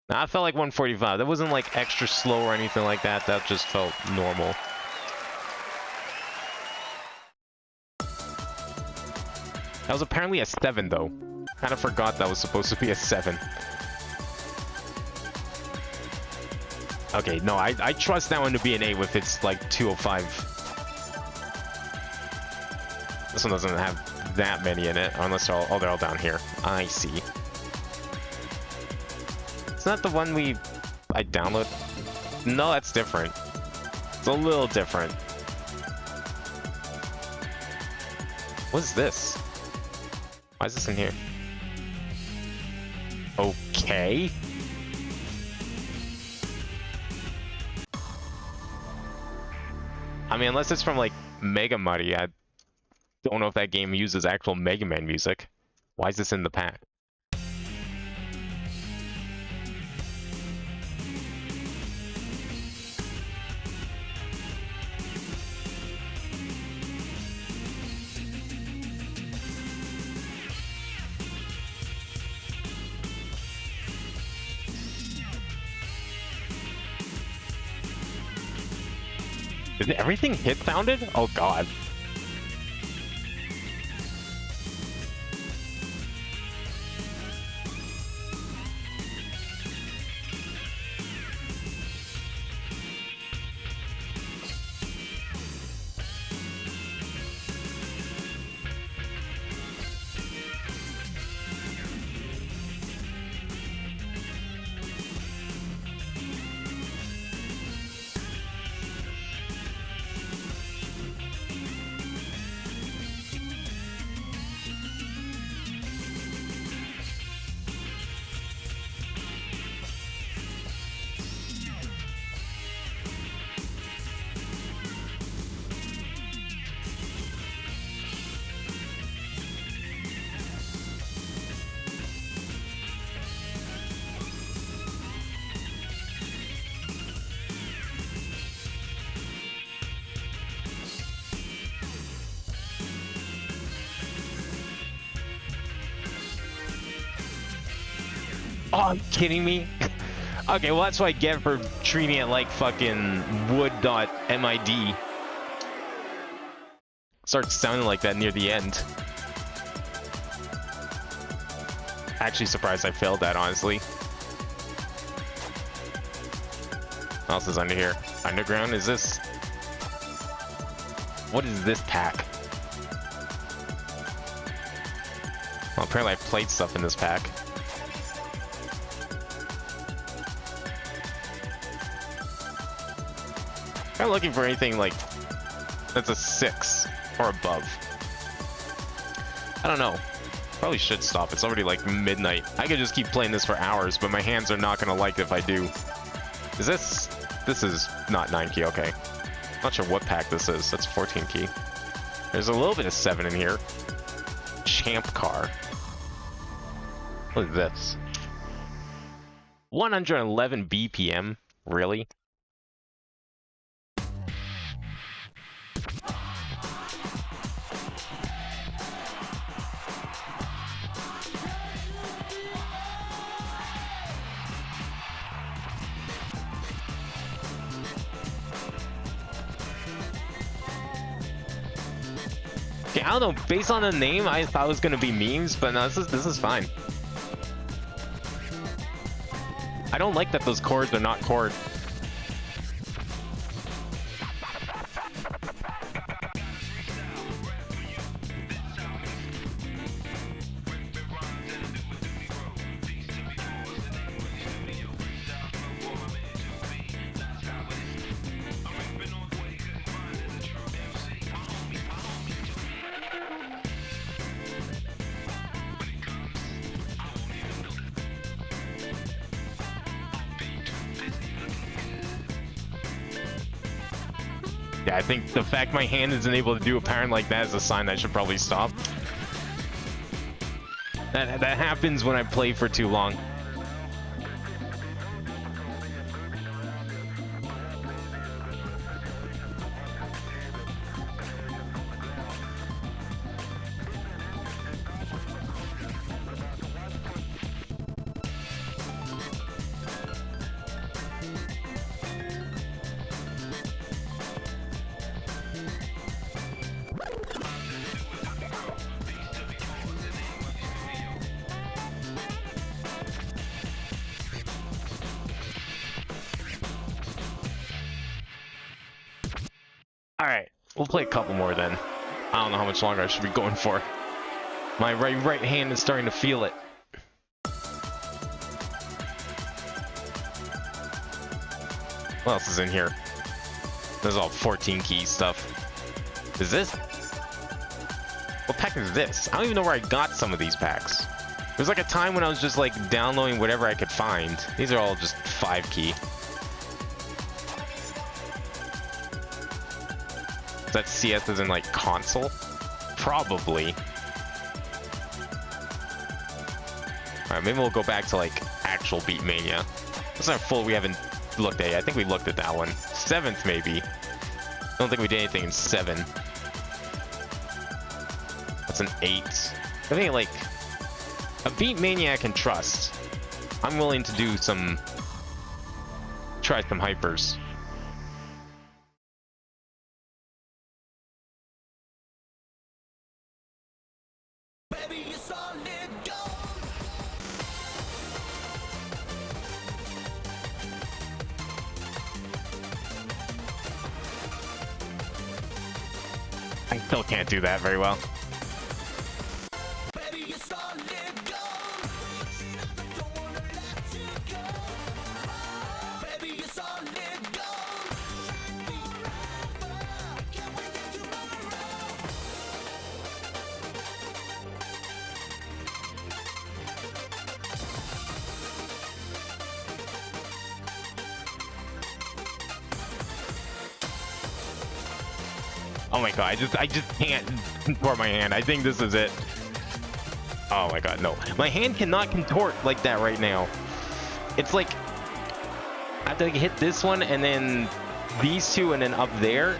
Nah, I felt like 145. That wasn't like extra slow or anything like that. That just felt normal. That was apparently a 7 though. Kind of forgot that was supposed to be a 7. Okay, no, I trust that one to be an 8 if it's like 205. This one doesn't have that many in it, unless they're all, they're all down here. I see. It's not the one I download. No, that's different. It's a little different. What is this? Why is this in here? Okay. I mean, unless it's from like Mega Muddy, I don't know if that game uses actual Mega Man music. Why is this in the pack? Is everything hit founded? Oh god. Oh, are you kidding me? Okay, well that's what I get for treating it like fucking wood.mid. Starts sounding like that near the end. Actually surprised I failed that, honestly. What else is under here? Underground, is this? What is this pack? Well, apparently I played stuff in this pack. I'm looking for anything like that's a 6 or above. I don't know. Probably should stop. It's already like midnight. I could just keep playing this for hours, but my hands are not gonna like it if I do. Is this? This is not 9 key. Okay. Not sure what pack this is. That's 14 key. There's a little bit of 7 in here. Champ car. What is this? 111 BPM. Really? I don't know, based on the name, I thought it was gonna be memes, but no, this is fine. I don't like that those chords are not chord. Yeah, I think the fact my hand isn't able to do a pattern like that is a sign I should probably stop. That happens when I play for too long. Alright, we'll play a couple more then. I don't know how much longer I should be going for. My right hand is starting to feel it. What else is in here? This is all 14 key stuff. Is this? What pack is this? I don't even know where I got some of these packs. There's like a time when I was just like downloading whatever I could find. These are all just 5 key. Is that CS as in like console? Probably. Alright, maybe we'll go back to like actual Beatmania. That's not full, we haven't looked at yet. I think we looked at that one. 7th maybe. I don't think we did anything in 7. That's an 8. I think like a Beatmania I can trust. I'm willing to do some, try some hypers. Baby, you're solid gold. I still can't do that very well. Baby, you're solid gold. Don't wanna let you go. Baby, you're solid gold. Can't wait till tomorrow. Oh my god, I just can't contort my hand. I think this is it. Oh my god, no. My hand cannot contort like that right now. It's like I have to hit this one and then these two and then up there.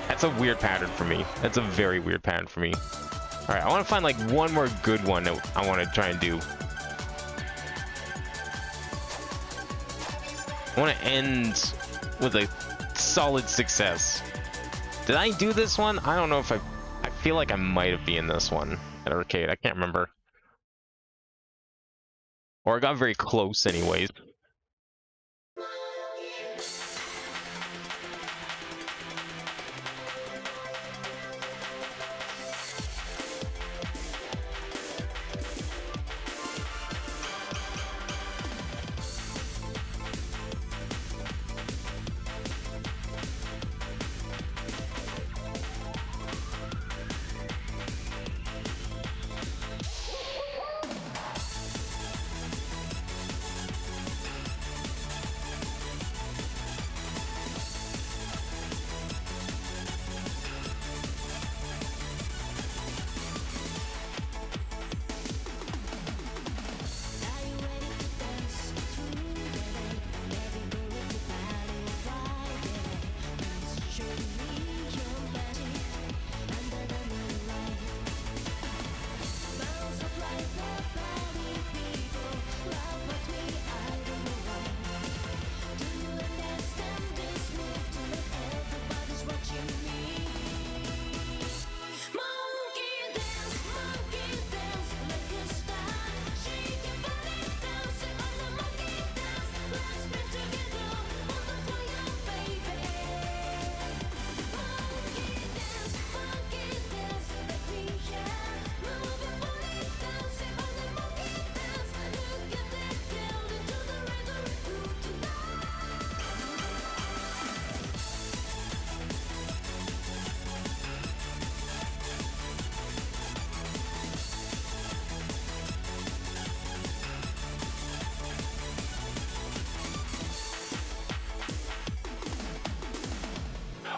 That's a weird pattern for me. That's a very weird pattern for me. Alright, I want to find like one more good one that I want to try and do. I want to end with a solid success. Did I do this one? I don't know if I feel like I might have been in this one at arcade. I can't remember. Or I got very close anyways.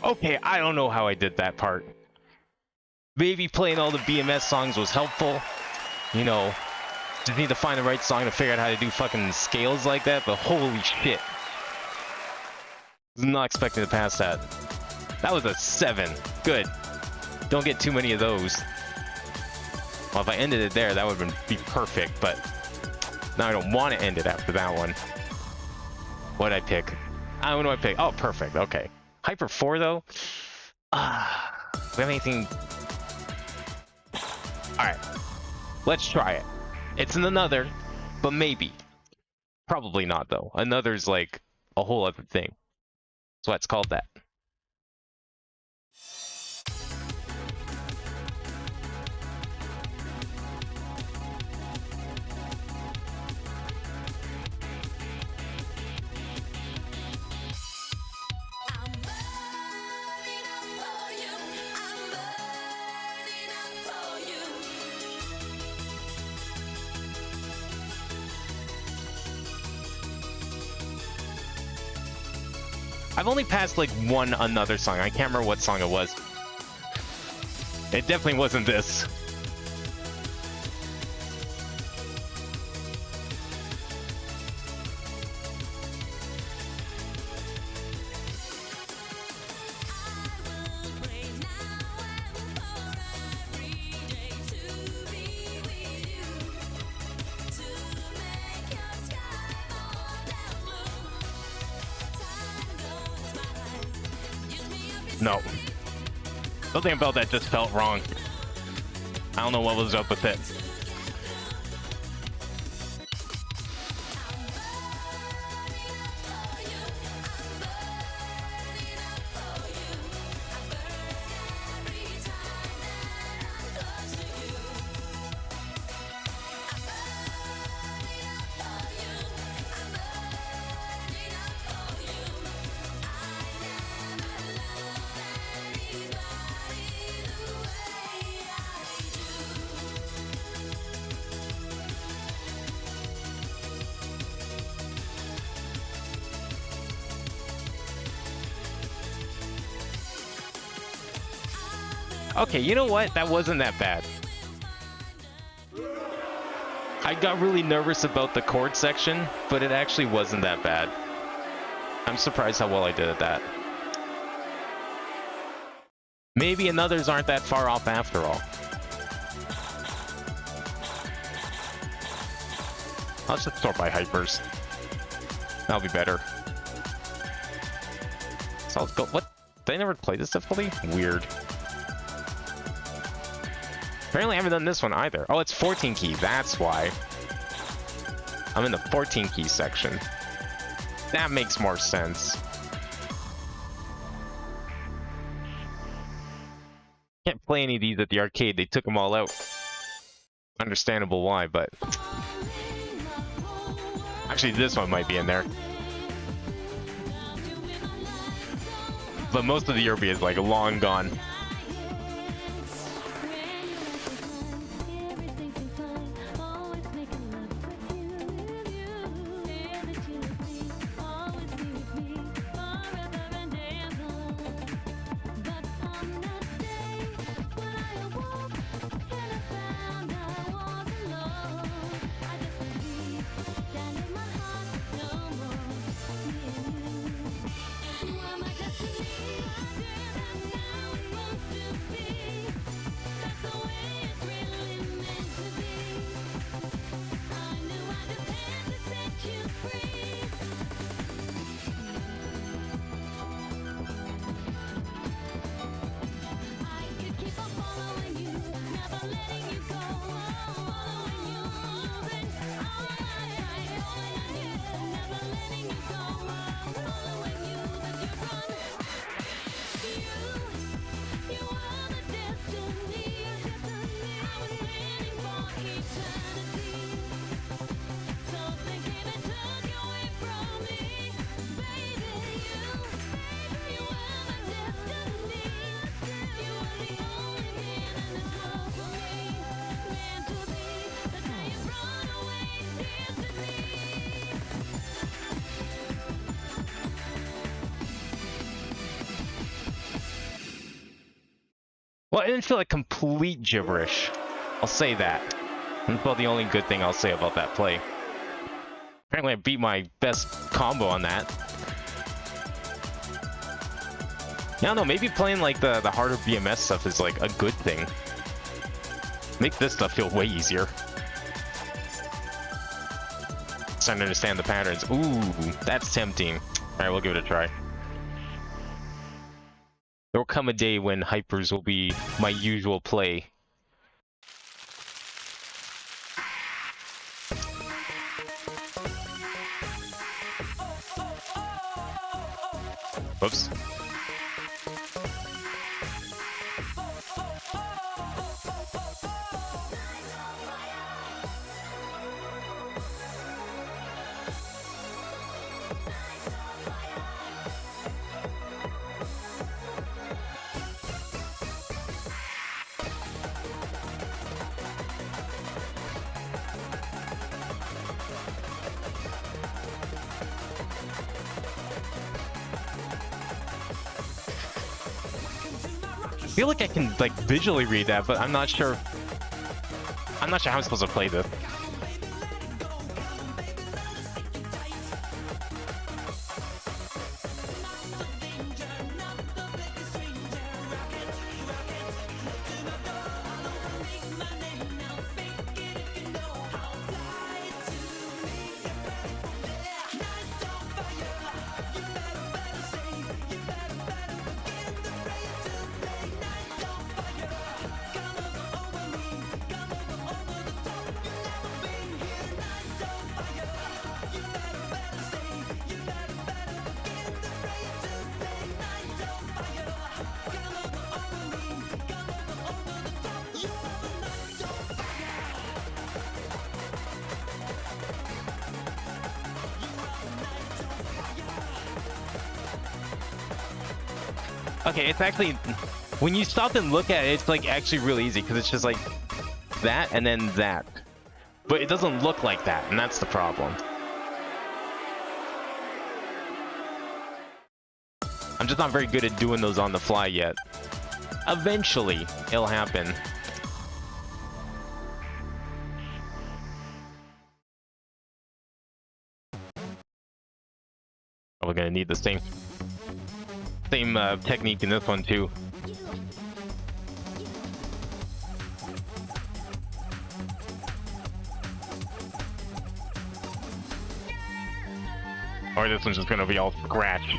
Okay, I don't know how I did that part. Maybe playing all the BMS songs was helpful. You know, just need to find the right song to figure out how to do fucking scales like that, but holy shit. Was not expecting to pass that. That was a 7. Good. Don't get too many of those. Well, if I ended it there, that would be perfect, but now I don't want to end it after that one. What did I pick? What do I pick? Oh, perfect. Okay. Hyper 4, though? Do we have anything? Alright. Let's try it. It's an another, but maybe. Probably not, though. Another's like a whole other thing. That's why it's called that. I've only passed like one another song. I can't remember what song it was. It definitely wasn't this. No. Something about that just felt wrong. I don't know what was up with it. Okay, you know what? That wasn't that bad. I got really nervous about the chord section, but it actually wasn't that bad. I'm surprised how well I did at that. Maybe another's aren't that far off after all. I'll just sort by hypers. That'll be better. So let's go. What? Did I never play this difficulty? Weird. Apparently I haven't done this one either. Oh, it's 14 key. That's why. I'm in the 14 key section. That makes more sense. Can't play any of these at the arcade. They took them all out. Understandable why, but... Actually, this one might be in there. But most of the Europe is like long gone. Well, it didn't feel like complete gibberish. I'll say that. That's about the only good thing I'll say about that play. Apparently I beat my best combo on that. I don't know, maybe playing like the harder BMS stuff is like a good thing. Makes this stuff feel way easier. Starting to understand the patterns. Ooh, that's tempting. Alright, we'll give it a try. There will come a day when hypers will be my usual play. Whoops. feel like I can like visually read that, but I'm not sure. I'm not sure how I'm supposed to play this. Okay, it's actually, when you stop and look at it, it's like actually really easy because it's just like that and then that. But it doesn't look like that, and that's the problem. I'm just not very good at doing those on the fly yet. Eventually, it'll happen. Oh, we're gonna need the same technique in this one too. Or this one's just gonna be all scratch.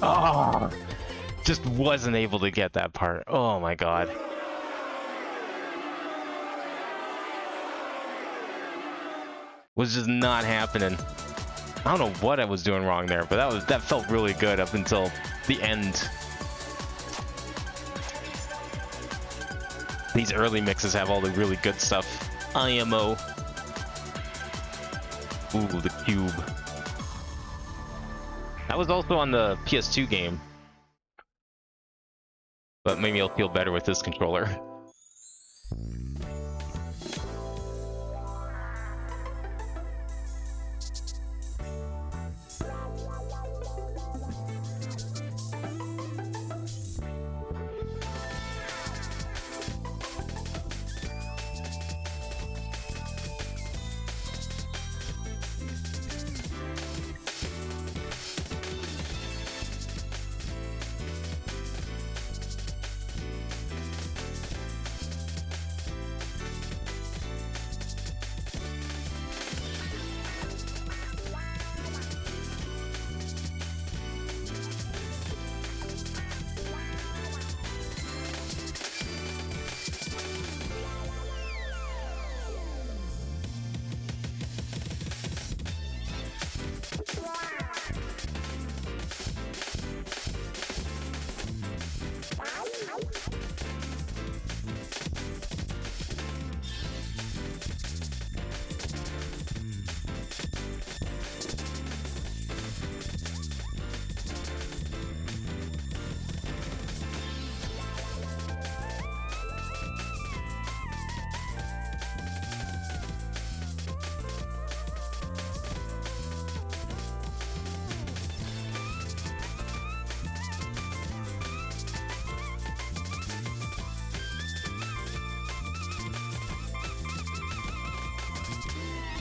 Oh, just wasn't able to get that part. Oh my god. Was just not happening. I don't know what I was doing wrong there, but that felt really good up until the end. These early mixes have all the really good stuff. IMO. Ooh, the cube. That was also on the PS2 game. But maybe I'll feel better with this controller.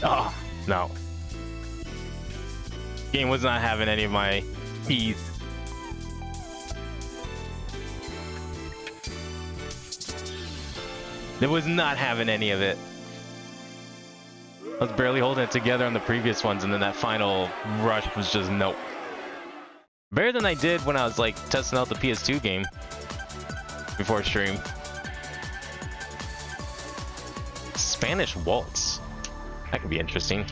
Oh, no. Game was not having any of my teeth. It was not having any of it. I was barely holding it together on the previous ones, and then that final rush was just nope. Better than I did when I was like testing out the PS2 game before stream. Spanish Waltz. That could be interesting.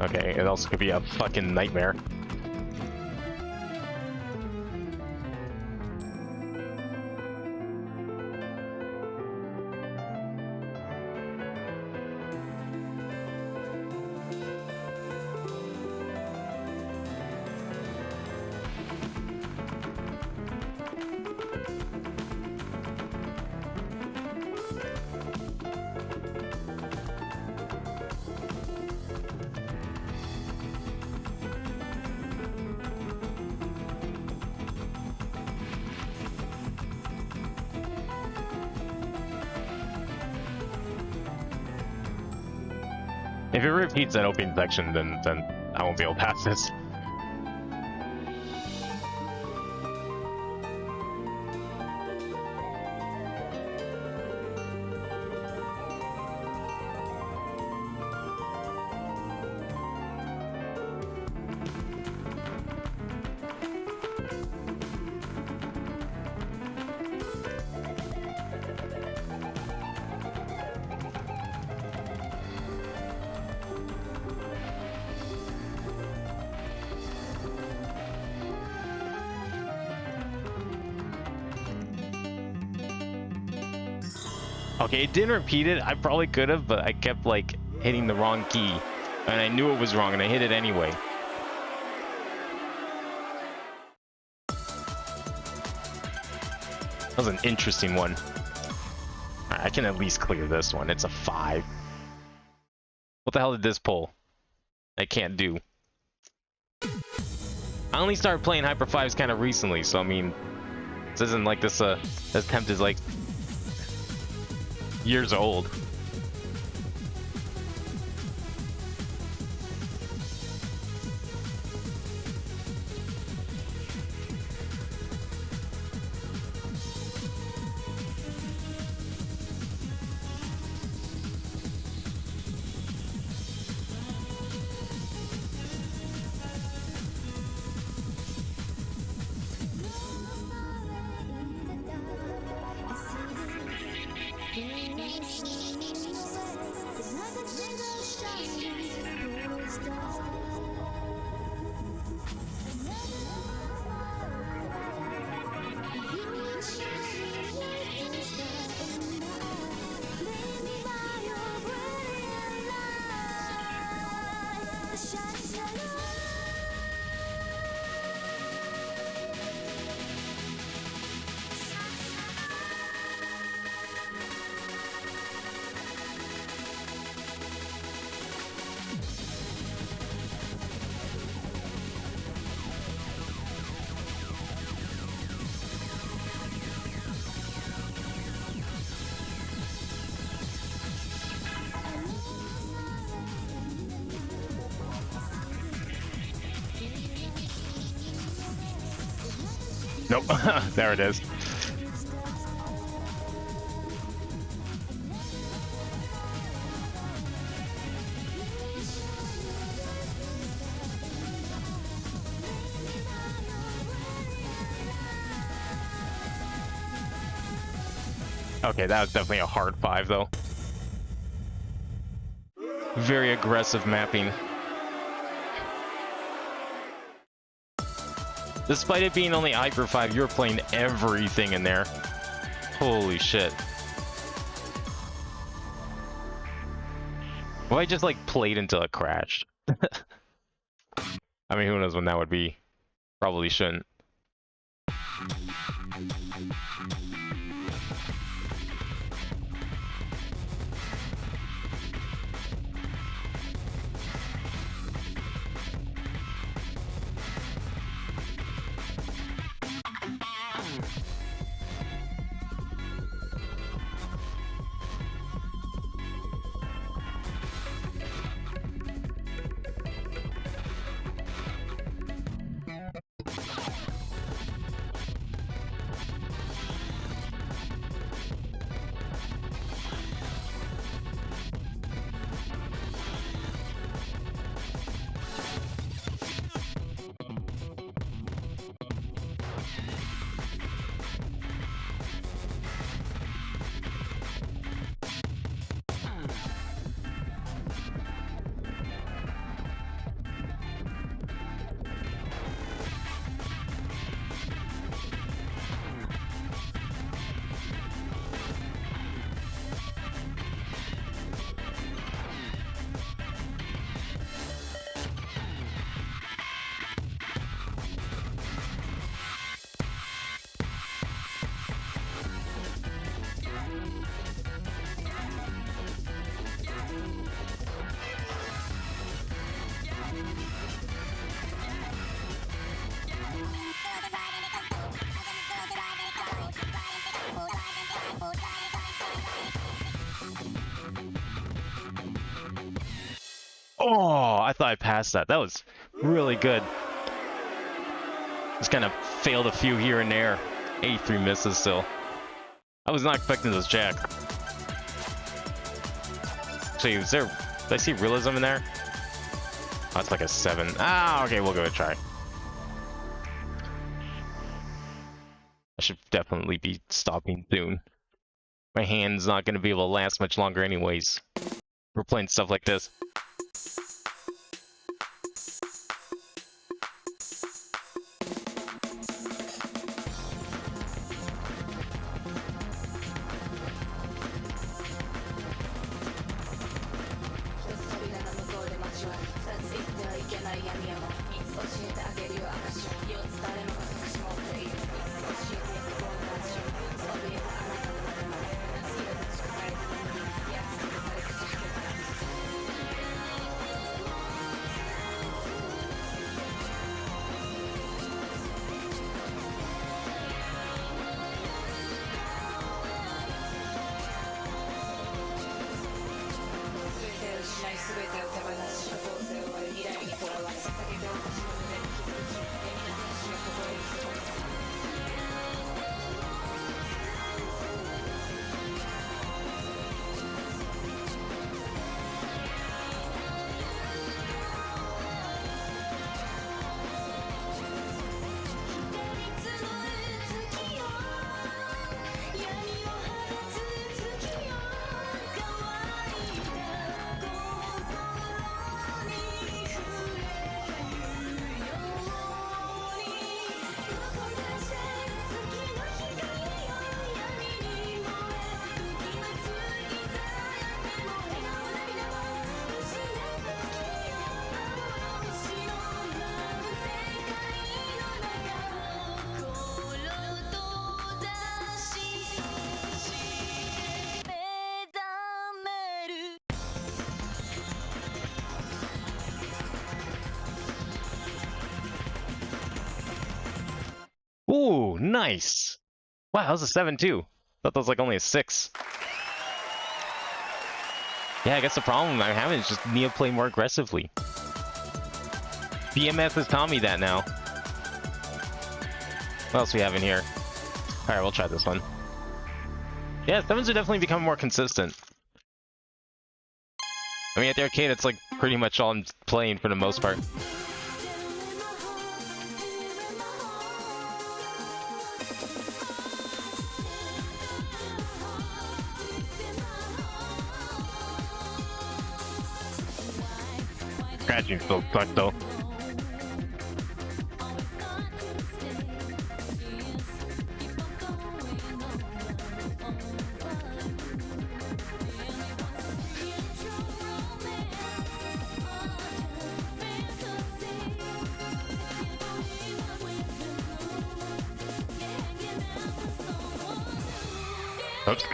Okay, it also could be a fucking nightmare. If it repeats that opening section, then I won't be able to pass this. Okay, it didn't repeat it. I probably could have, but I kept like hitting the wrong key. And I knew it was wrong, and I hit it anyway. That was an interesting one. I can at least clear this one. It's a 5. What the hell did this pull? I can't do. I only started playing Hyper 5s kind of recently, so I mean, this isn't like this attempt is like years old. Nope. There it is. Okay, that was definitely a hard 5 though. Very aggressive mapping. Despite it being only Hyper 5, you were playing everything in there. Holy shit. Well, I just like played until it crashed. I mean, who knows when that would be. Probably shouldn't. Oh, I thought I passed that. That was really good. Just kind of failed a few here and there. 83 misses still. I was not expecting this jack. Actually, is there... Did I see realism in there? Oh, it's like a 7. Ah, okay, we'll give it a try. I should definitely be stopping soon. My hand's not going to be able to last much longer anyways. We're playing stuff like this. Ooh, nice! Wow, that was a 7 too. Thought that was like only a 6. Yeah, I guess the problem I'm having is just need to play more aggressively. BMF has taught me that now. What else we have in here? Alright, we'll try this one. Yeah, 7s are definitely becoming more consistent. I mean, at the arcade, it's like pretty much all I'm playing for the most part. Scratching still sucks though. Oops.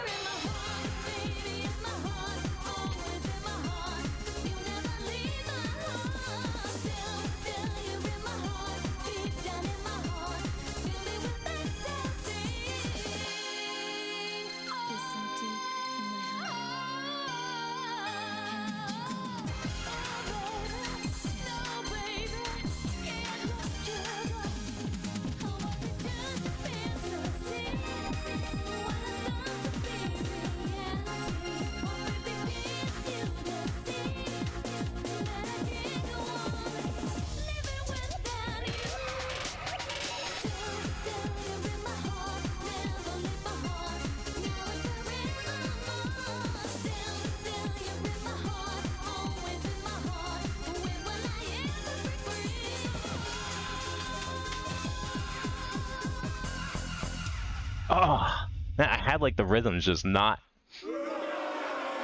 Oh, I had like the rhythms just not.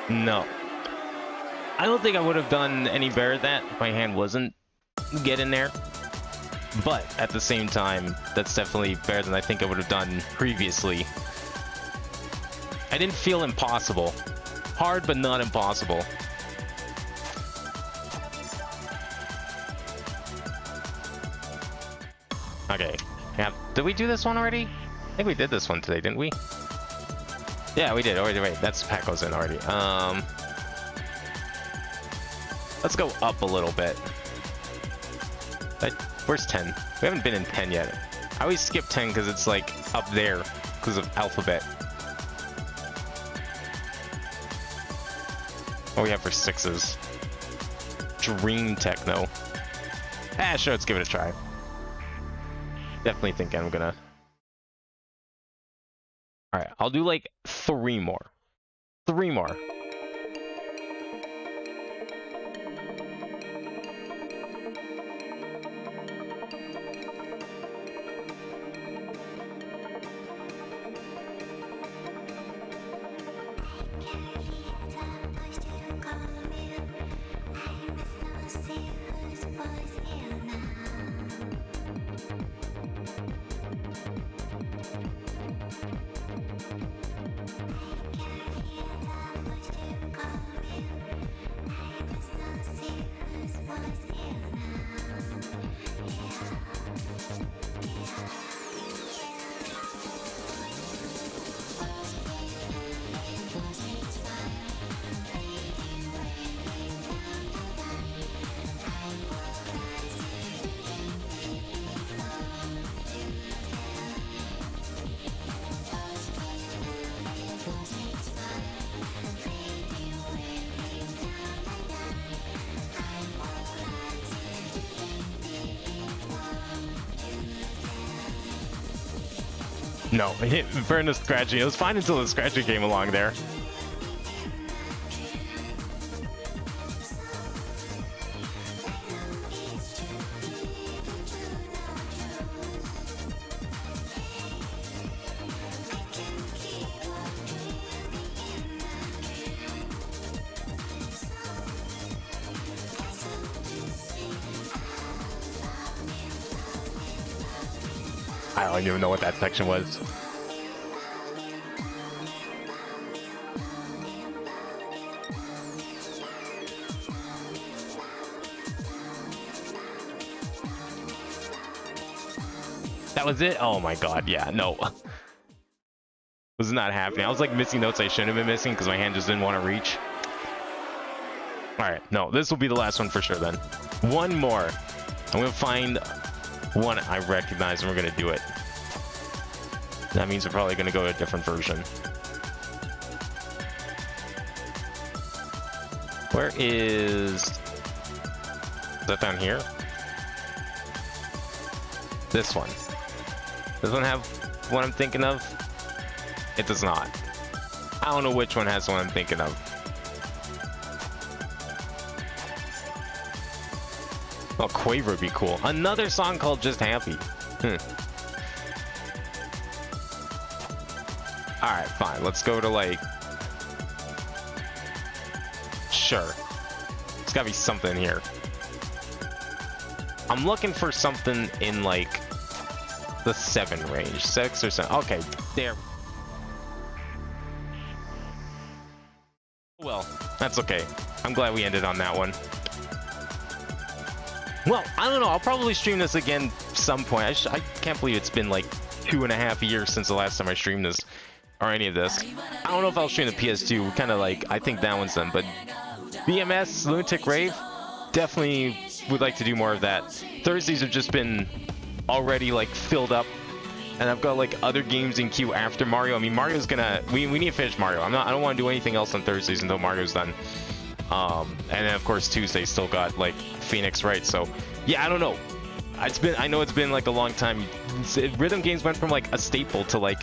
No. I don't think I would have done any better at that if my hand wasn't getting there. But at the same time, that's definitely better than I think I would have done previously. I didn't feel impossible. Hard, but not impossible. Okay. Yeah, did we do this one already? I think we did this one today, didn't we? Yeah, we did. Already, right. That's pack goes in already. Let's go up a little bit. Where's 10? We haven't been in 10 yet. I always skip 10 because it's like up there because of alphabet. What do we have for 6s? Dream Techno. Ah, sure, let's give it a try. Definitely think I'm gonna... Alright, I'll do like 3 more. 3 more. No, it hit burn the scratching. It was fine until the scratching came along there. I don't even know what that section was. That was it? Oh my god, yeah, no. Was not happening. I was like missing notes I shouldn't have been missing because my hand just didn't want to reach. Alright, no, this will be the last one for sure then. One more. I'm gonna find one I recognize and we're gonna do it. That means we're probably gonna go to a different version. Where is that down here? This one. Does one have what I'm thinking of? It does not. I don't know which one has what I'm thinking of. Oh, Quaver would be cool. Another song called Just Happy. Alright, fine. Let's go to like... Sure. There's gotta be something here. I'm looking for something in like the 7 range. 6 or 7. Okay, there. Well, that's okay. I'm glad we ended on that one. Well, I don't know. I'll probably stream this again some point. I can't believe it's been like 2.5 years since the last time I streamed this. Or any of this. I don't know if I'll stream the PS2. Kind of like, I think that one's done. But BMS, Lunatic Rave, definitely would like to do more of that. Thursdays have just been already like filled up. And I've got like other games in queue after Mario. I mean, Mario's gonna... We need to finish Mario. I don't want to do anything else on Thursdays until Mario's done. And then of course Tuesday still got like Phoenix, right? So yeah, I don't know. I know it's been like a long time. Rhythm games went from like a staple to like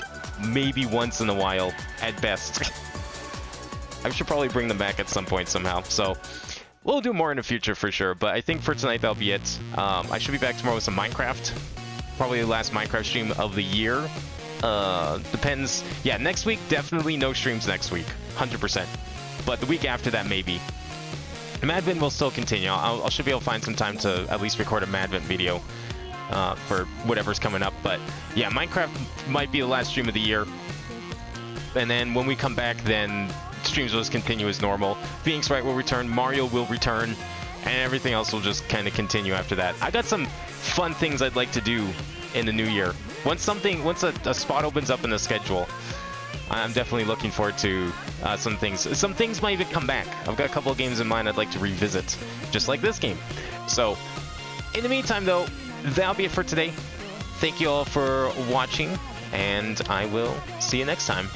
maybe once in a while at best. I should probably bring them back at some point somehow. So we'll do more in the future for sure. But I think for tonight that'll be it. I should be back tomorrow with some Minecraft. Probably the last Minecraft stream of the year. Depends. Yeah, next week definitely no streams next week, 100%. But the week after that maybe. Madvent will still continue. I should be able to find some time to at least record a Madvent video for whatever's coming up. But yeah, Minecraft might be the last stream of the year. And then when we come back, then streams will just continue as normal. Phoenix Wright will return, Mario will return, and everything else will just kind of continue after that. I got some fun things I'd like to do in the new year. Once a spot opens up in the schedule, I'm definitely looking forward to some things might even come back. I've got a couple of games in mind I'd like to revisit, just like this game. So, in the meantime, though, that'll be it for today. Thank you all for watching, and I will see you next time.